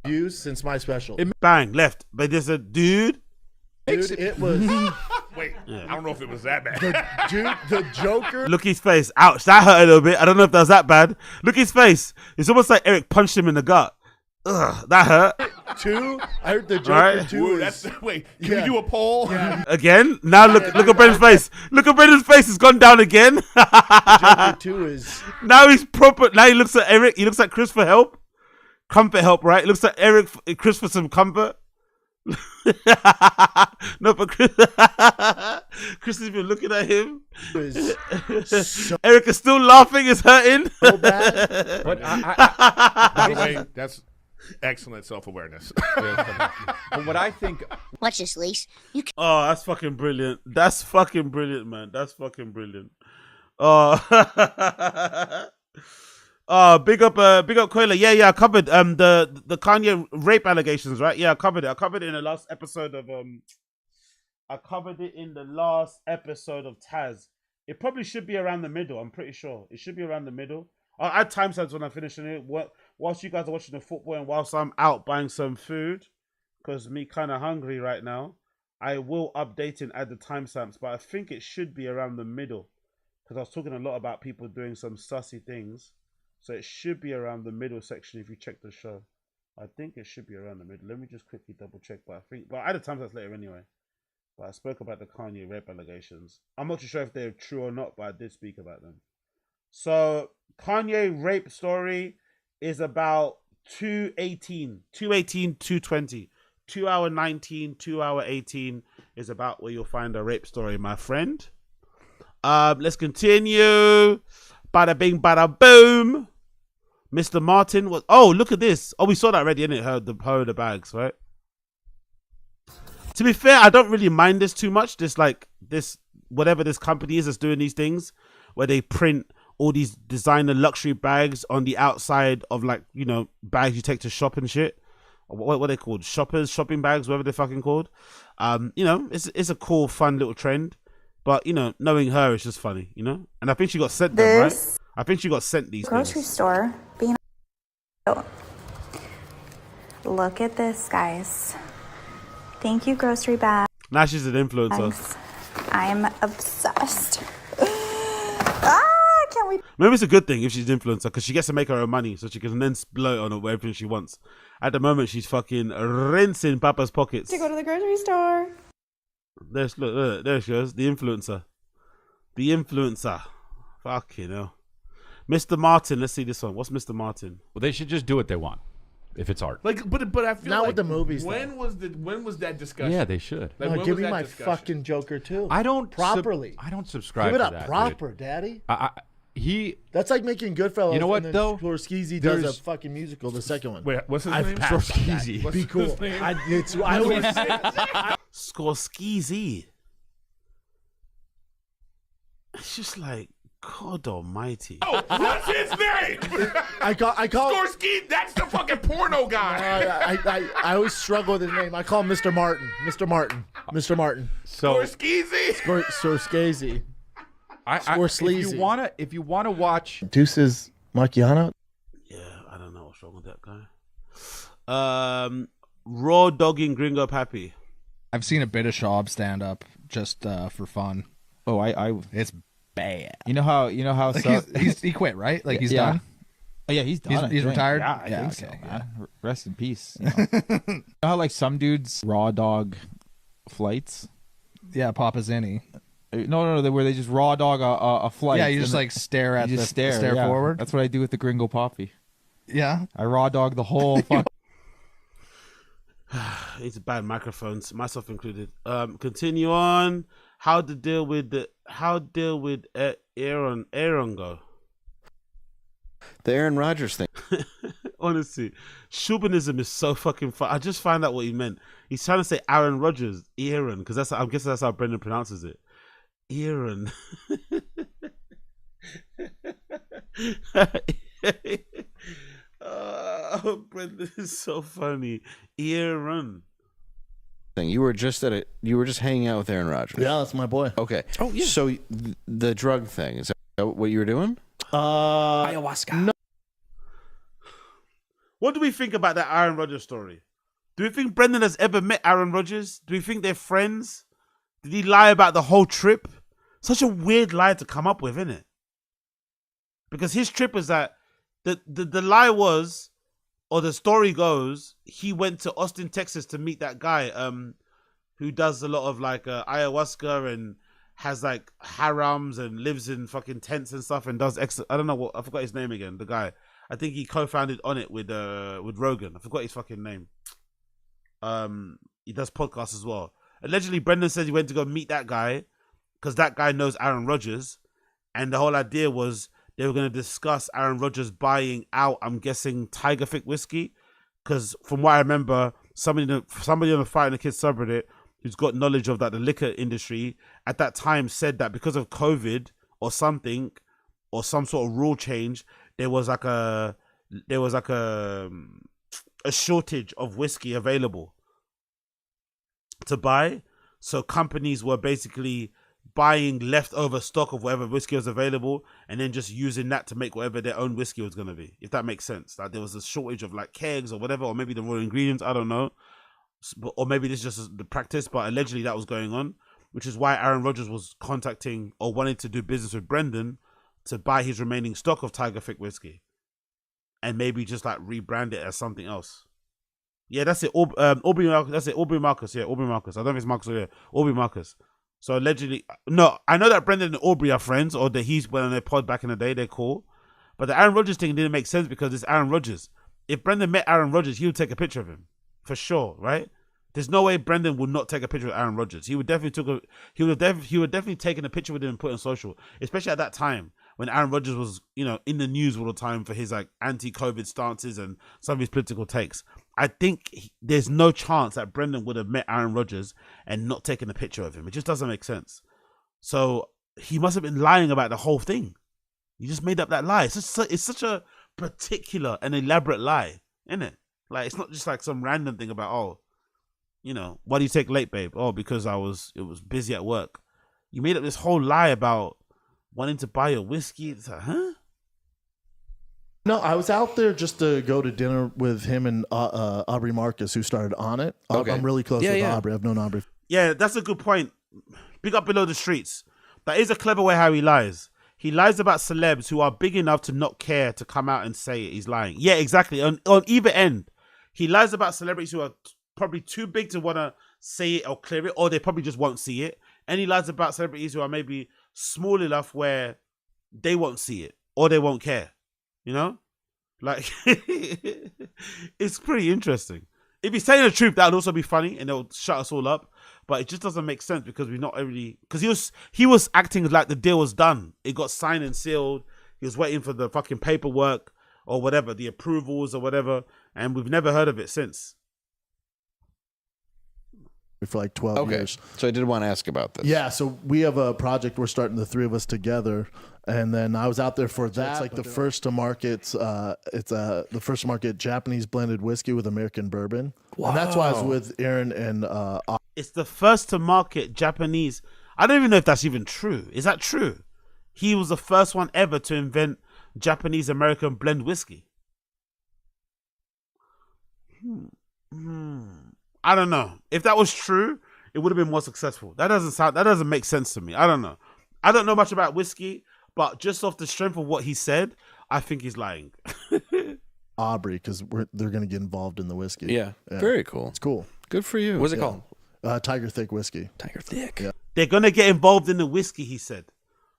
Views since my special. Bang, left. But there's a dude. It was... Wait, I don't know if it was that bad. The Joker... Look at his face. Ouch, that hurt a little bit. I don't know if that was that bad. Look at his face. It's almost like Eric punched him in the gut. Ugh, that hurt. 2? I heard the Joker 2 Ooh, is... Wait, can we do a poll? Yeah. Again? Now look at Brendan's face. Look at Brendan's face. It's gone down again. Joker 2 is... Now he's proper. Now he looks at Eric. He looks at Chris for help. Comfort help, right? He looks at Eric, Chris for some comfort. No, but Chris has been looking at him. So Eric is still laughing. It's hurting. bad. But by the way, that's excellent self-awareness. But what I think, Watch this, Lise. You can Oh, that's fucking brilliant. That's fucking brilliant, man. That's fucking brilliant. Oh, oh, big up Koila. Yeah, I covered the Kanye rape allegations, right? Yeah, I covered it. I covered it in the last episode of Taz. It probably should be around the middle. I'm pretty sure it should be around the middle. I'll add timestamps when I'm finishing it. Whilst you guys are watching the football and whilst I'm out buying some food, because me kind of hungry right now, I will update and add the timestamps. But I think it should be around the middle. Because I was talking a lot about people doing some sussy things. So it should be around the middle section if you check the show. I think it should be around the middle. Let me just quickly double check. But I had the timestamps later anyway. But I spoke about the Kanye rape allegations. I'm not too sure if they're true or not, but I did speak about them. So Kanye rape story is about 2:18, 2:20. 2 hour 19, 2 hour 18 is about where you'll find a rape story, my friend. Let's continue. Bada bing, bada boom. Mr. Martin was. Oh, look at this. Oh, we saw that already, innit? The bags, right? To be fair, I don't really mind this too much. This whatever this company is that's doing these things, where they print all these designer luxury bags on the outside of bags you take to shop and shit. What are they called? Shopping bags, whatever they're fucking called. It's a cool, fun little trend. But, knowing her is just funny, And I think she got sent them, right? I think she got sent these grocery things. store being look at this, guys. Thank you, grocery bag. Now she's an influencer. I'm obsessed. Can't wait. Maybe it's a good thing if she's an influencer because she gets to make her own money so she can then blow it on everything she wants. At the moment, she's fucking rinsing Papa's pockets. To go to the grocery store. Look, there she goes. The influencer. Fucking hell. Mr. Martin, let's see this one. What's Mr. Martin? Well, they should just do what they want if it's art. But I feel Not like with the movies, When was that discussion? Yeah, they should. Like, No, when give was me that my discussion? fucking Joker too. I don't properly. I don't subscribe Give it to up that, proper, dude. Daddy. That's like making Goodfellas. You know what, and then though? Scorsese does a There's- fucking musical, the second one. Wait, what's his I've name? passed on that. Scorsese. What's Be his cool. name? I always Scorsese. It's just like, God almighty. Oh, what's his name? I call Scorsese. That's the fucking porno guy. I always struggle with his name. I call him Mr. Martin. Mr. Martin. So Scorsese. Scorsese. If you wanna watch Deuces Macchiato. Yeah, I don't know what's wrong with that guy. Raw dogging Gringo Pappy. I've seen a bit of Schaub stand up just for fun. Oh, It's bad. You know how Like he quit, right? Like he's done. Oh yeah, he's done. He's retired. Yeah, I think okay, so, man. Rest in peace. You know how like some dudes raw dog flights? Yeah, Papa Zinni. No, where they just raw dog a flight. Yeah, you just like stare at you the just stare yeah. forward. That's what I do with the Gringo Poppy. Yeah, I raw dog the whole fuck. It's bad microphones, myself included. Continue on. How deal with Aaron go? The Aaron Rodgers thing. Honestly, Schubernism is so fucking fun. I just found out what he meant. He's trying to say Aaron Rodgers, Aaron, because I'm guessing that's how Brendan pronounces it. Aaron. Oh, Brendan is so funny. Aaron. You were just hanging out with Aaron Rodgers. Yeah, that's my boy. Okay. Oh yeah. So the drug thing, is that what you were doing? Ayahuasca. No. What do we think about that Aaron Rodgers story? Do we think Brendan has ever met Aaron Rodgers? Do we think they're friends? Did he lie about the whole trip? Such a weird lie to come up with, isn't it? Because his trip was that the lie was, or the story goes, he went to Austin, Texas to meet that guy who does a lot of like ayahuasca and has like harams and lives in fucking tents and stuff and does I don't know what, I forgot his name again, the guy. I think he co-founded On It with Rogan. I forgot his fucking name. he does podcasts as well. Allegedly, Brendan says he went to go meet that guy because that guy knows Aaron Rodgers, and the whole idea was they were going to discuss Aaron Rodgers buying out, I'm guessing, Tiger Thick whiskey, because from what I remember, somebody on the Fight and the Kids subreddit who's got knowledge of that the liquor industry at that time said that because of COVID or something or some sort of rule change, there was like a shortage of whiskey available to buy. So companies were basically buying leftover stock of whatever whiskey was available and then just using that to make whatever their own whiskey was going to be, if that makes sense. Like there was a shortage of like kegs or whatever, or maybe the raw ingredients, I don't know. Or maybe this is just the practice, but allegedly that was going on, which is why Aaron Rodgers was contacting or wanting to do business with Brendan to buy his remaining stock of Tiger Thick whiskey and maybe just like rebrand it as something else. Yeah, that's it. Aubrey Marcus. Yeah, Aubrey Marcus. I don't know if it's Marcus or yeah, Aubrey Marcus. So allegedly, no, I know that Brendan and Aubrey are friends, or that he's went on their pod back in the day. They're cool, but the Aaron Rodgers thing didn't make sense because it's Aaron Rodgers. If Brendan met Aaron Rodgers, he would take a picture of him for sure, right? There's no way Brendan would not take a picture of Aaron Rodgers. He would definitely taken a picture with him and put it on social, especially at that time when Aaron Rodgers was, in the news all the time for his like anti-COVID stances and some of his political takes. I think there's no chance that Brendan would have met Aaron Rodgers and not taken a picture of him. It just doesn't make sense. So he must have been lying about the whole thing. He just made up that lie. It's such a particular and elaborate lie, isn't it? Like it's not just like some random thing about, why do you take late, babe? Oh, because it was busy at work. You made up this whole lie about wanting to buy a whiskey. It's like, huh? No, I was out there just to go to dinner with him and Aubrey Marcus, who started on it. Okay. I'm really close with Aubrey. I've known Aubrey. Yeah, that's a good point. Big up below the streets. That is a clever way how he lies. He lies about celebs who are big enough to not care to come out and say it. He's lying. Yeah, exactly. On either end. He lies about celebrities who are probably too big to want to say it or clear it, or they probably just won't see it. And he lies about celebrities who are maybe small enough where they won't see it or they won't care. Like it's pretty interesting. If he's telling the truth, that would also be funny and it'll shut us all up. But it just doesn't make sense because we're not really, because he was acting like the deal was done. It got signed and sealed. He was waiting for the fucking paperwork or whatever, the approvals or whatever, and we've never heard of it since. For like 12 years. So I did want to ask about this. Yeah, so we have a project we're starting, the three of us together, and then I was out there for that. It's like the first to market. The first to market Japanese blended whiskey with American bourbon. Wow. And that's why I was with Aaron and. It's the first to market Japanese. I don't even know if that's even true. Is that true? He was the first one ever to invent Japanese American blend whiskey. I don't know. If that was true, it would have been more successful. That doesn't make sense to me. I don't know. I don't know much about whiskey, but just off the strength of what he said, I think he's lying. Aubrey, because they're going to get involved in the whiskey. Yeah. Very cool. It's cool. Good for you. What's it called? Tiger Thick whiskey. Tiger Thick. Yeah. They're going to get involved in the whiskey, he said.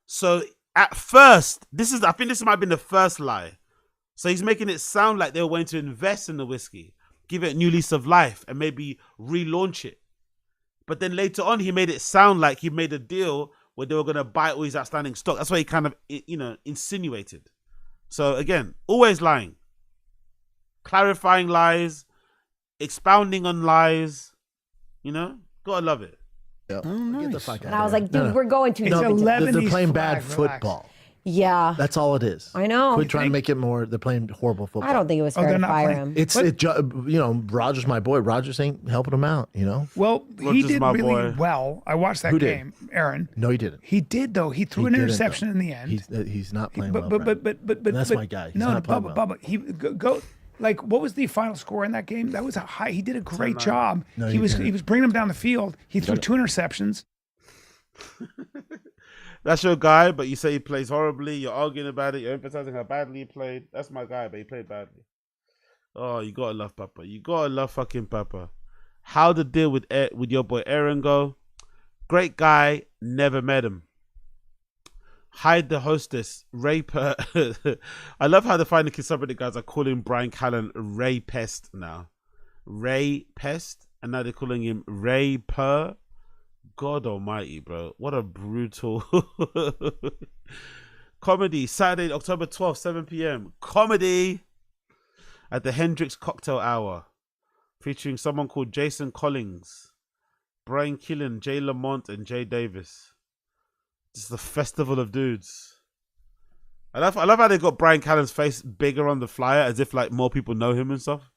So at first, I think this might have been the first lie. So he's making it sound like they were going to invest in the whiskey, give it a new lease of life, and maybe relaunch it. But then later on, he made it sound like he made a deal where they were going to buy all his outstanding stock. That's what he kind of, insinuated. So again, always lying. Clarifying lies, expounding on lies. Gotta love it. Yeah. Oh, nice. Get the fuck out And I was like, dude, we're going to. They're playing bad football. Yeah. That's all it is. I know. Quit trying to make it more. They're playing horrible football. I don't think it was fair to fire him. Roger's my boy. Roger's ain't helping him out, Well, he did really well. I watched that Who did? game, Aaron. No, he didn't. He did, though. He threw an interception in the end. He's not playing well. But that's my guy. He's not playing well. Bubba, he go. Like, what was the final score in that game? That was a high. He did a great job. No, he was bringing them down the field. He threw 2 interceptions. That's your guy, but you say he plays horribly. You're arguing about it. You're emphasizing how badly he played. That's my guy, but he played badly. Oh, you gotta love Papa. You gotta love fucking Papa. How the deal with your boy Aaron go? Great guy. Never met him. Hide the hostess. Raper. I love how the Final Kids subreddit guys are calling Brian Callen Ray Pest now. Ray Pest? and now they're calling him Ray Per. God almighty, bro. What a brutal comedy. Saturday, October 12th, 7 p.m. Comedy at the Hendrix Cocktail Hour, featuring someone called Jason Collins, Brian Killen, Jay Lamont, and Jay Davis. Just the festival of dudes. I love how they got Brian Callen's face bigger on the flyer, as if like more people know him and stuff.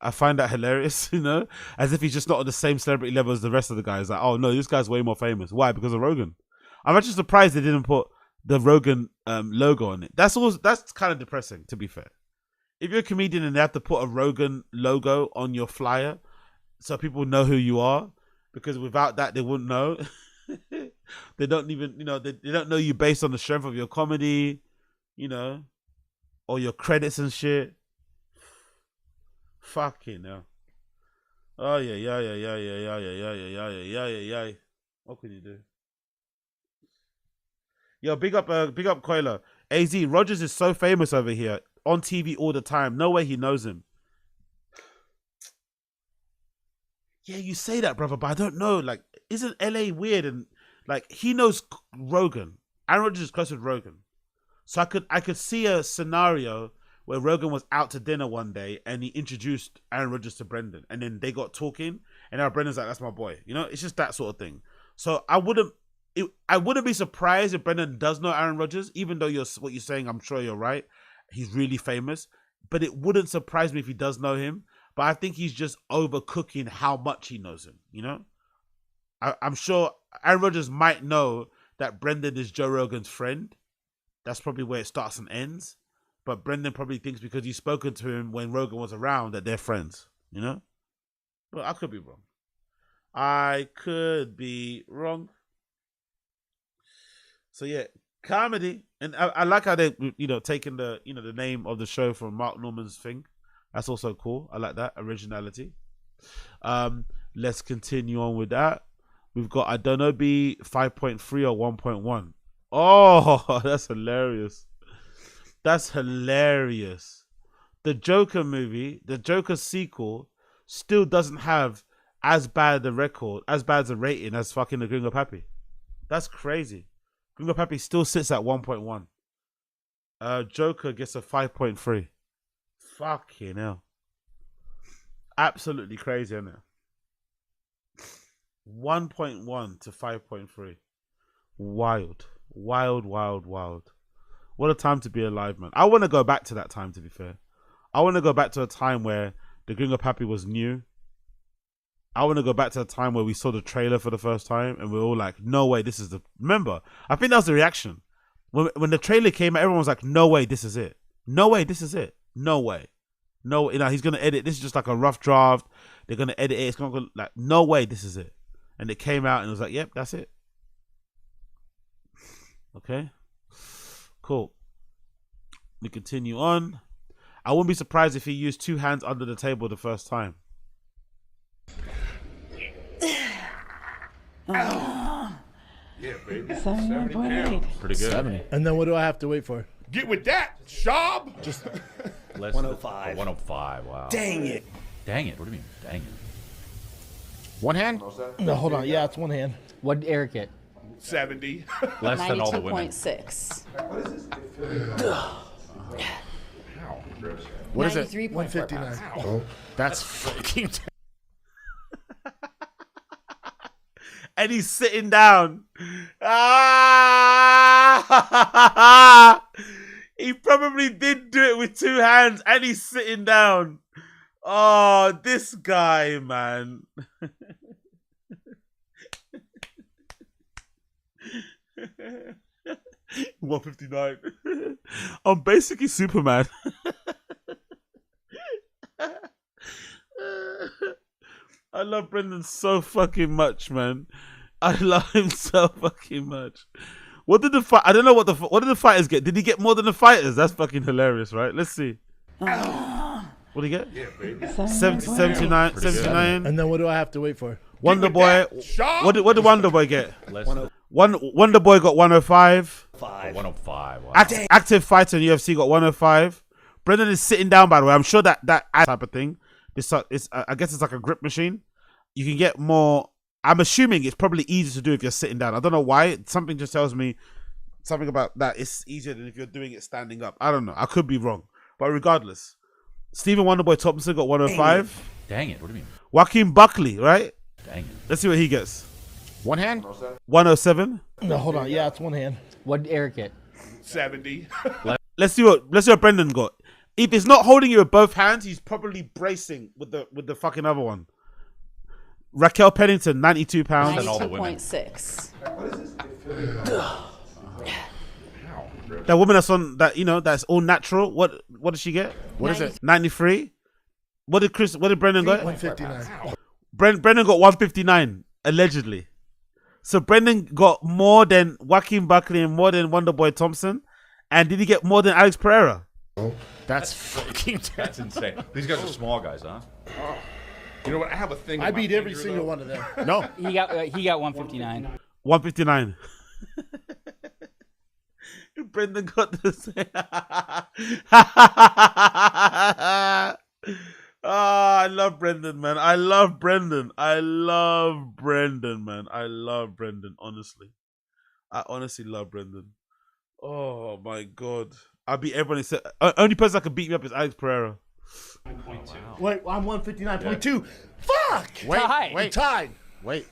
I find that hilarious, you know, as if he's just not on the same celebrity level as the rest of the guys. Like, oh no, this guy's way more famous. Why? Because of Rogan. I'm actually surprised they didn't put the Rogan logo on it. That's kind of depressing, to be fair. If you're a comedian and they have to put a Rogan logo on your flyer so people know who you are, because without that they wouldn't know. They don't even, you know, they don't know you based on the strength of your comedy, you know, or your credits and shit. Fucking hell. Oh yeah. What can you do? Yo, big up Coiler. AZ, Rogers is so famous over here. On TV all the time. No way he knows him. Yeah, you say that, brother, but I don't know. Like, isn't LA weird? And like, he knows Rogan. Aaron Rodgers is close with Rogan. So I could see a scenario where Rogan was out to dinner one day and he introduced Aaron Rodgers to Brendan, and then they got talking, and now Brendan's like, "That's my boy." You know, it's just that sort of thing. So I wouldn't be surprised if Brendan does know Aaron Rodgers, even though what you're saying, I'm sure you're right. He's really famous, but it wouldn't surprise me if he does know him. But I think he's just overcooking how much he knows him. You know, I'm sure Aaron Rodgers might know that Brendan is Joe Rogan's friend. That's probably where it starts and ends. But Brendan probably thinks because he's spoken to him when Rogan was around that they're friends, you know? But I could be wrong. So yeah, comedy. And I like how they, you know, taking the, you know, the name of the show from Mark Norman's thing. That's also cool. I like that. Originality. Let's continue on with that. We've got Adonobi 5.3 or 1.1. Oh, that's hilarious. That's hilarious. The Joker movie, the Joker sequel, still doesn't have as bad a rating as fucking The Gringo Pappy. That's crazy. Gringo Pappy still sits at 1.1. Joker gets a 5.3. Fucking hell. Absolutely crazy, isn't it? 1.1 to 5.3. Wild. What a time to be alive, man. I want to go back to that time, to be fair. I want to go back to a time where The Gringo Pappy was new. I want to go back to a time where we saw the trailer for the first time and we were all like, no way, this is the... Remember, I think that was the reaction. When the trailer came out, everyone was like, no way, this is it. No way, this is it. No way. No, you know, he's going to edit. This is just like a rough draft. They're going to edit it. It's going to go like, no way, this is it. And it came out and it was like, yep, that's it. Okay. Cool. We continue on. I wouldn't be surprised if he used two hands under the table the first time. Yeah, baby. 70 Pretty good. 70. And then what do I have to wait for? Get with that, Shab. Just 105. 105. Wow. Dang it. Dang it. What do you mean? Dang it. One hand? No, hold on. Yeah, it's one hand. What did Eric get? 70. Less than all the women. 92.6. What is it? 159. Oh, that's fucking. And he's sitting down. Ah! He probably did do it with two hands and he's sitting down. Oh, this guy, man. 159. I'm basically Superman. I love Brendan so fucking much, man. I love him so fucking much. What did the fight? I don't know what did the fighters get? Did he get more than the fighters? That's fucking hilarious, right? Let's see. What did he get? Yeah, baby. 79. And then what do I have to wait for? Wonder Boy. What did Wonder Boy get? Wonder Boy got 105. 105. Wow. Active Fighter in UFC got 105. Brendan is sitting down, by the way. I'm sure that type of thing. I guess it's like a grip machine. you can get more. I'm assuming it's probably easier to do if you're sitting down. I don't know why. Something just tells me something about that. It's easier than if you're doing it standing up. I don't know. I could be wrong. But regardless, Stephen Wonderboy Thompson got 105. Dang it. What do you mean? Joaquin Buckley, right? Dang it. Let's see what he gets. One hand? 107. No, hold on. Yeah, it's one hand. What did Eric get? 70. Let's see what Brendan got. If it's not holding it with both hands, he's probably bracing with the fucking other one. Raquel Pennington, 92 pounds. 92.6. That woman that's on that, that's all natural. What did she get? What is it? 93. What did Brendan get? 159. Brendan got 159 allegedly. So Brendan got more than Joaquin Buckley and more than Wonderboy Thompson. And did he get more than Alex Pereira? That's fucking. That's insane. These guys are small guys, huh? You know what? I have a thing. I beat every single one of them. No. He got 159. 159. Brendan got the same. I love Brendan, man. I love Brendan, man. I love Brendan, honestly. I honestly love Brendan. Oh, my God. I beat everyone except... only person that can beat me up is Alex Pereira. Wait, I'm 159.2. Fuck! Wait. Tied. Wait.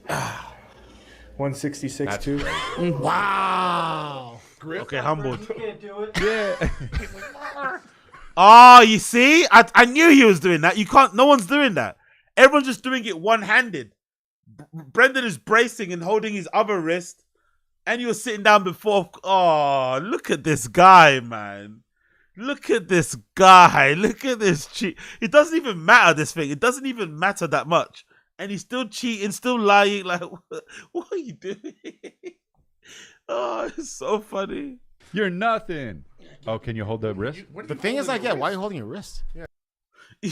166.2. Wow. Okay, humbled. You can't do it. Yeah. Oh, you see? I knew he was doing that. You can't... No one's doing that. Everyone's just doing it one-handed. Brendan is bracing and holding his other wrist. And you were sitting down before... Oh, look at this guy, man. Look at this guy. Look at this cheat. It doesn't even matter, this thing. It doesn't even matter that much. And he's still cheating, still lying. Like, what are you doing? Oh, it's so funny. You're nothing. Oh, can you hold the wrist? The thing is, like, why are you holding your wrist? Yeah,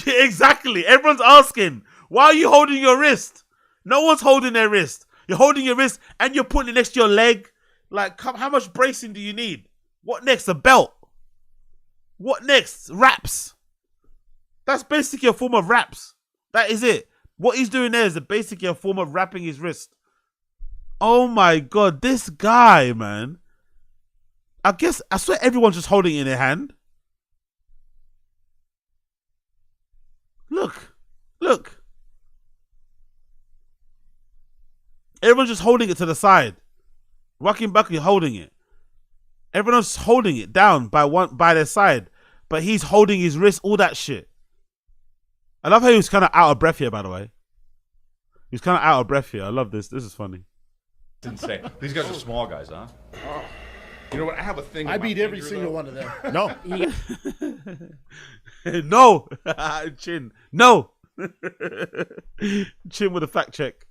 exactly. Everyone's asking, why are you holding your wrist? No one's holding their wrist. You're holding your wrist and you're putting it next to your leg. Like, how much bracing do you need? What next? A belt? What next? Wraps. That's basically a form of wraps. That is it. What he's doing there is basically a form of wrapping his wrist. Oh my God, this guy, man. I swear everyone's just holding it in their hand. Look. Everyone's just holding it to the side. Joaquin Buckley holding it. Everyone's holding it down by their side. But he's holding his wrist, all that shit. I love how he was kind of out of breath here, by the way. He was kind of out of breath here. I love this. This is funny. It's insane. These guys are small guys, huh? You know what? I have a thing. I beat every single one of them. No. No. Chin. No. Chin with a fact check.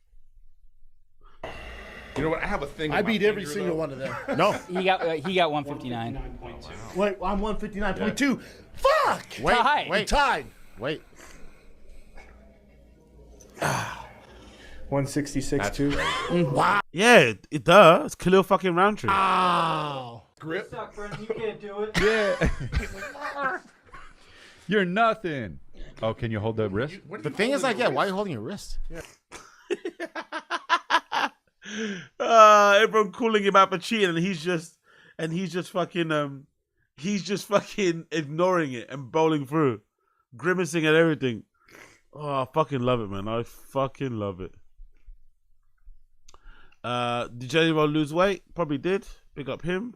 You know what? I have a thing. I beat every single one of them. No. He got 159. Wait, I'm 159.2. Fuck! Wait. Tied. Wait. 166.2. Wow. Yeah, it does. It's Khalil fucking Roundtree. Ow. Grip. You suck, Brendan. You can't do it. Yeah. You're nothing. Oh, can you hold the wrist? The thing is, like, why are you holding your wrist? Yeah. Everyone calling him out for cheating, and he's just fucking ignoring it and bowling through, grimacing at everything. Oh, I fucking love it, man. I fucking love it. Did anyone lose weight? Probably did. Big up him.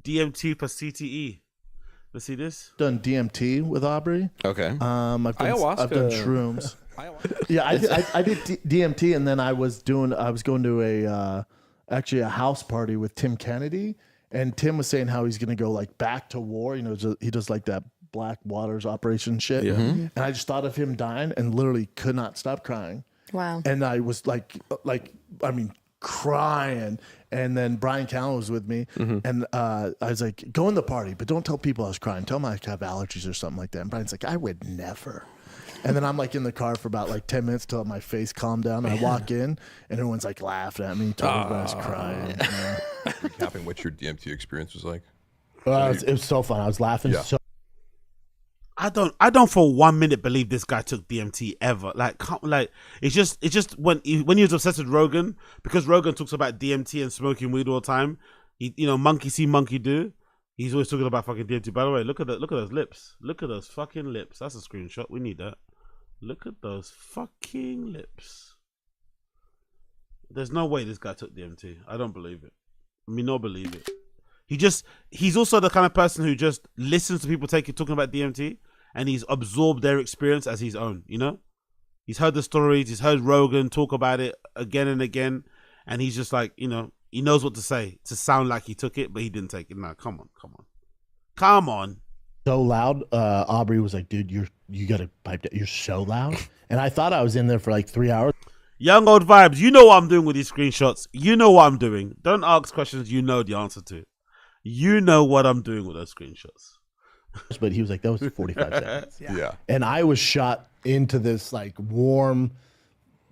DMT for CTE. Let's see this. Done DMT with Aubrey. Okay. I've done shrooms. Yeah, I did DMT, and then I was going to a house party with Tim Kennedy, and Tim was saying how he's going to go like back to war. You know, he does like that Black Waters operation shit. Yeah. Mm-hmm. And I just thought of him dying and literally could not stop crying. Wow. And I was crying. And then Brian Callen was with me, and I was like, go in the party, but don't tell people I was crying. Tell them I have allergies or something like that. And Brian's like, I would never. And then I'm like in the car for about like 10 minutes till my face calmed down. I walk in, and everyone's like laughing at me, telling me I was crying. Recapping what your DMT experience was like. It was so fun. I was laughing so. I don't for 1 minute believe this guy took DMT ever. It's just when he was obsessed with Rogan, because Rogan talks about DMT and smoking weed all the time. Monkey see, monkey do. He's always talking about fucking DMT. By the way, look at those lips. Look at those fucking lips. That's a screenshot. We need that. Look at those fucking lips. There's no way this guy took DMT. I don't believe it. I mean, not believe it. He's also the kind of person who just listens to people talking about DMT, and he's absorbed their experience as his own, He's heard the stories, he's heard Rogan talk about it again and again, and he's just like, he knows what to say to sound like he took it, but he didn't take it. Nah, come on. So loud, Aubrey was like, dude, you gotta pipe down. You're so loud. And I thought I was in there for like 3 hours. Young old vibes, you know what I'm doing with these screenshots. You know what I'm doing. Don't ask questions you know the answer to. You know what I'm doing with those screenshots. But he was like, that was 45 seconds. Yeah. And I was shot into this like warm,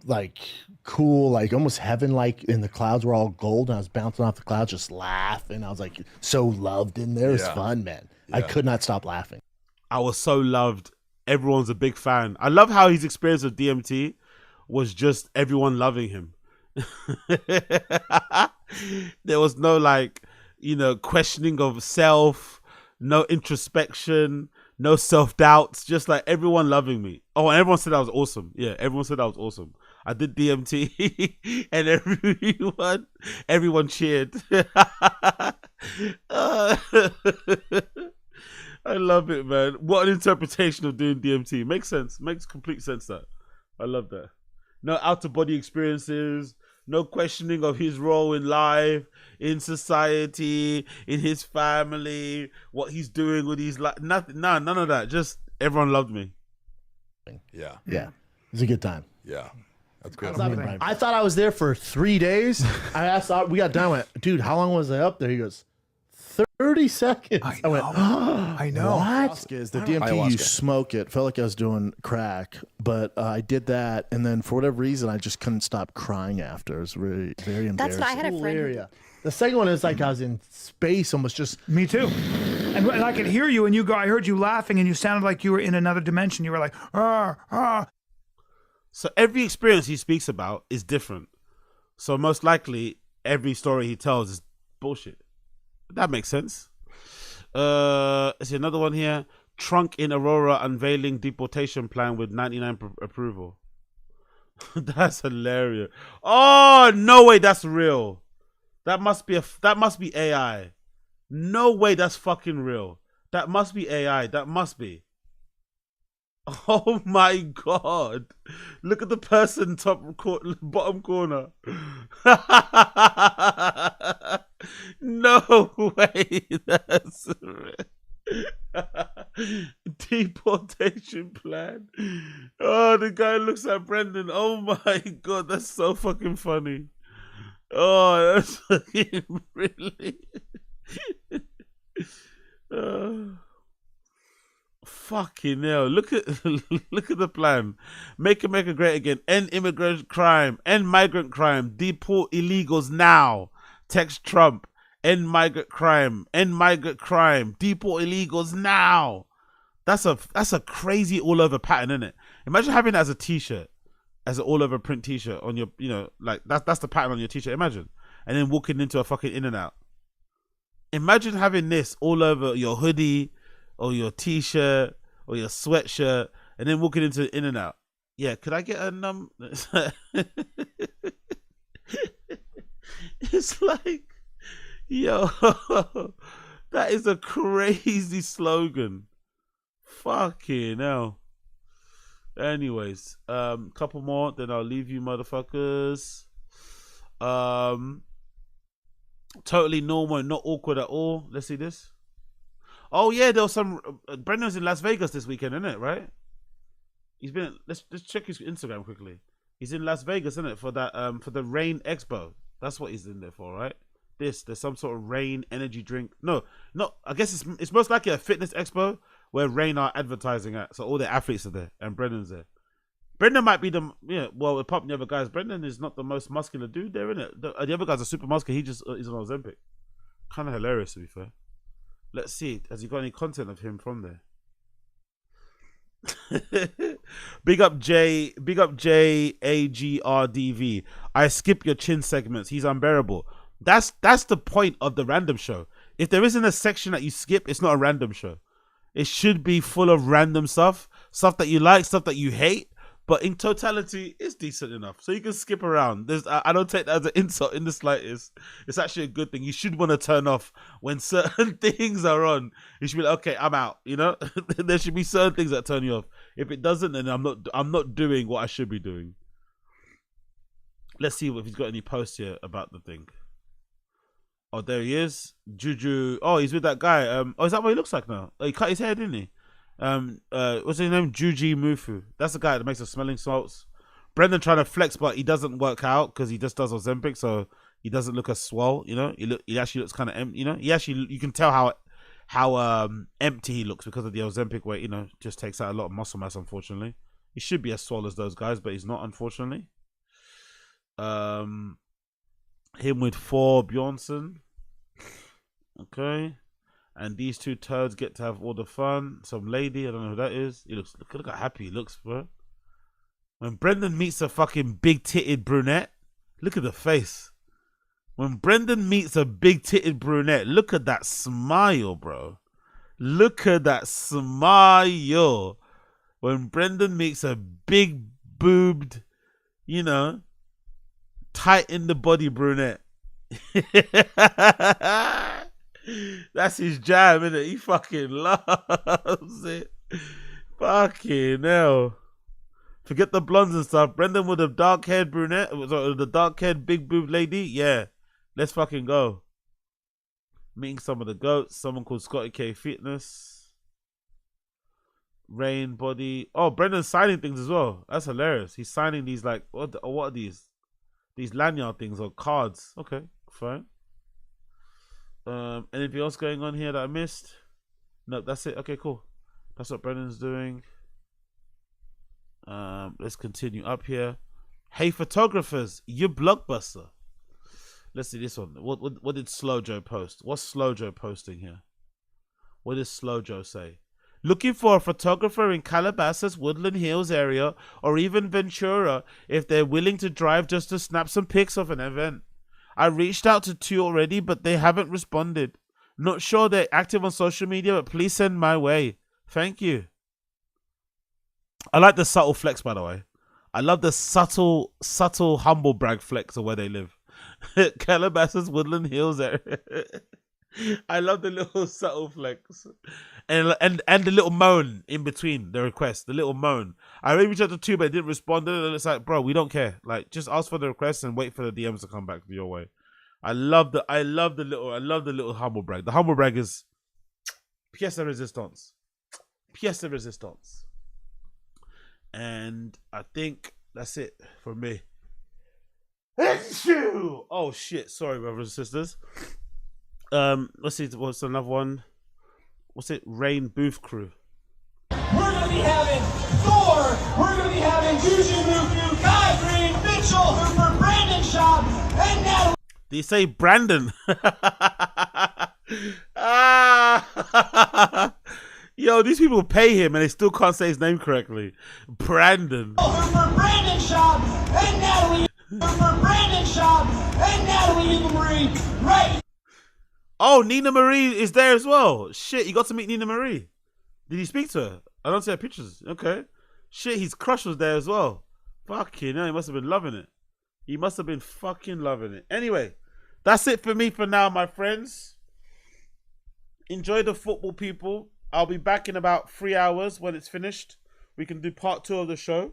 like cool, like almost heaven-like, and the clouds were all gold, and I was bouncing off the clouds, just laughing. I was like so loved in there. It was fun, man. I could not stop laughing. I was so loved. Everyone's a big fan. I love how his experience of DMT was just everyone loving him. There was no questioning of self, no introspection, no self-doubts, just like everyone loving me. Oh, and everyone said I was awesome. Yeah, everyone said I was awesome. I did DMT and everyone cheered. I love it, man. What an interpretation of doing DMT. Makes sense. Makes complete sense, that. I love that. No out-of-body experiences, no questioning of his role in life, in society, in his family, what he's doing with his life. Nothing. No, none of that. Just everyone loved me. Yeah. Yeah. It was a good time. Yeah. That's good. I thought I was there for 3 days. I asked, we got done with, dude, how long was I up there? He goes, 30 seconds. I went, I know. What? Is the DMT, you smoke it. Felt like I was doing crack, but I did that, and then for whatever reason, I just couldn't stop crying after. It was really very embarrassing. That's what I had a friend. The second one is like I was in space, almost just. Me too. And I could hear you, and I heard you laughing, and you sounded like you were in another dimension. You were like, ah. So every experience he speaks about is different. So most likely, every story he tells is bullshit. That makes sense. There's another one here. Trunk in Aurora unveiling deportation plan with 99 approval. That's hilarious. Oh, no way that's real. That must be AI. No way that's fucking real. That must be AI. That must be. Oh my god. Look at the person bottom corner. No way that's real. Deportation plan. Oh, the guy looks at Brendan. Oh my god, that's so fucking funny. Oh, that's fucking really. Fucking hell. Look at the plan. Make America great again. End immigrant crime. End migrant crime. Deport illegals now. Text Trump. End migrant crime. End migrant crime. Deport illegals now. That's a crazy all over pattern, isn't it? Imagine having that as a t-shirt, as an all over print t-shirt on your, like that's the pattern on your t-shirt. Imagine. And then walking into a fucking In-N-Out. Imagine having this all over your hoodie or your t-shirt or your sweatshirt, and then walking into In-N-Out. Yeah, could I get a It's like, yo, that is a crazy slogan. Fucking hell. Anyways, couple more, then I'll leave you motherfuckers. Totally normal and not awkward at all. Let's see this. Oh yeah, there was some. Brendan's in Las Vegas this weekend, isn't it? Right? He's been. Let's check his Instagram quickly. He's in Las Vegas, isn't it? For that for the Rain Expo. That's what he's in there for, right? There's some sort of Rain energy drink. No. I guess it's most likely a fitness expo where Rain are advertising at. So all the athletes are there, and Brendan's there. Brendan might be well, apart from the other guys, Brendan is not the most muscular dude there, isn't it? The other guys are super muscular. He just is on Ozempic. Kind of hilarious, to be fair. Let's see. Has he got any content of him from there? Big up JAGRDV. I skip your chin segments. He's unbearable. That's the point of the random show. If there isn't a section that you skip, it's not a random show. It should be full of random stuff that you like, stuff that you hate. But in totality, it's decent enough. So you can skip around. I don't take that as an insult in the slightest. It's actually a good thing. You should want to turn off when certain things are on. You should be like, okay, I'm out. You know, there should be certain things that turn you off. If it doesn't, then I'm not doing what I should be doing. Let's see if he's got any posts here about the thing. Oh, there he is. Juju. Oh, he's with that guy. Oh, is that what he looks like now? Oh, he cut his hair, didn't he? What's his name? Juji Mufu. That's the guy that makes the smelling salts. Brendan trying to flex, but he doesn't work out because he just does Ozempic, so he doesn't look as swole. You know, he actually looks kind of empty. You know, you can tell how empty he looks because of the Ozempic weight. You know, just takes out a lot of muscle mass. Unfortunately, he should be as swole as those guys, but he's not. Unfortunately, him with 4 Bjornsson. Okay. And these two turds get to have all the fun. Some lady, I don't know who that is. Look how happy he looks, bro. When Brendan meets a fucking big-titted brunette, look at the face. When Brendan meets a big-titted brunette, look at that smile, bro. Look at that smile. When Brendan meets a big-boobed, you know, tight in the body brunette. That's his jam, isn't it? He fucking loves it. Fucking hell. Forget the blondes and stuff. Brendan with a dark-haired brunette, the dark-haired big boob lady. Yeah, let's fucking go. Meeting some of the goats. Someone called Scotty K Fitness. Rain Body. Oh, Brendan's signing things as well. That's hilarious. He's signing these like what are these? These lanyard things or cards. Okay, fine. Anything else going on here that I missed? No, that's it. Okay, cool. That's what Brendan's doing. Let's continue up here. Hey, photographers, you blockbuster. Let's see this one. What did Slow Joe post? What's Slow Joe posting here? What does Slow Joe say? Looking for a photographer in Calabasas, Woodland Hills area, or even Ventura, if they're willing to drive just to snap some pics of an event. I reached out to 2 already, but they haven't responded. Not sure they're active on social media, but please send my way. Thank you. I like the subtle flex, by the way. I love the subtle humble brag flex of where they live. Calabasas, Woodland Hills area. I love the little subtle flex. And the little moan in between the request. The little moan. I already reached out to 2, but they didn't respond. And it's like, bro, we don't care. Like, just ask for the request and wait for the DMs to come back your way. I love the little humble brag. The humble brag is pièce de résistance. Pièce de résistance. And I think that's it for me. Oh shit! Sorry, brothers and sisters. Let's see. What's another one? What's it? Rain Booth Crew. We're gonna be having Thor. We're gonna be having Juju Mufu, Kai Green, Mitchell Hooper, Brandon Schaub, and now. Did you say Brandon? Yo, these people pay him and they still can't say his name correctly. Brandon. Hooper, Brandon Schaub, and Natalie. Hooper, Brandon Schaub, and Natalie Marie. Right. Oh, Nina Marie is there as well. Shit, you got to meet Nina Marie. Did you speak to her? I don't see her pictures. Okay. Shit, his crush was there as well. Fucking hell, he must have been loving it. He must have been fucking loving it. Anyway, that's it for me for now, my friends. Enjoy the football, people. I'll be back in about 3 hours when it's finished. We can do part 2 of the show.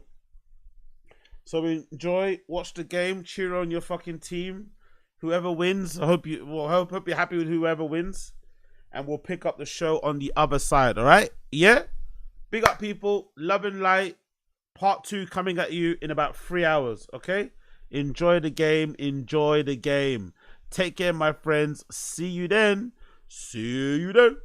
So enjoy, watch the game, cheer on your fucking team. Whoever wins, I hope you're happy with whoever wins. And we'll pick up the show on the other side, all right? Yeah? Big up, people. Love and light. Part 2 coming at you in about 3 hours, okay? Enjoy the game. Enjoy the game. Take care, my friends. See you then. See you then.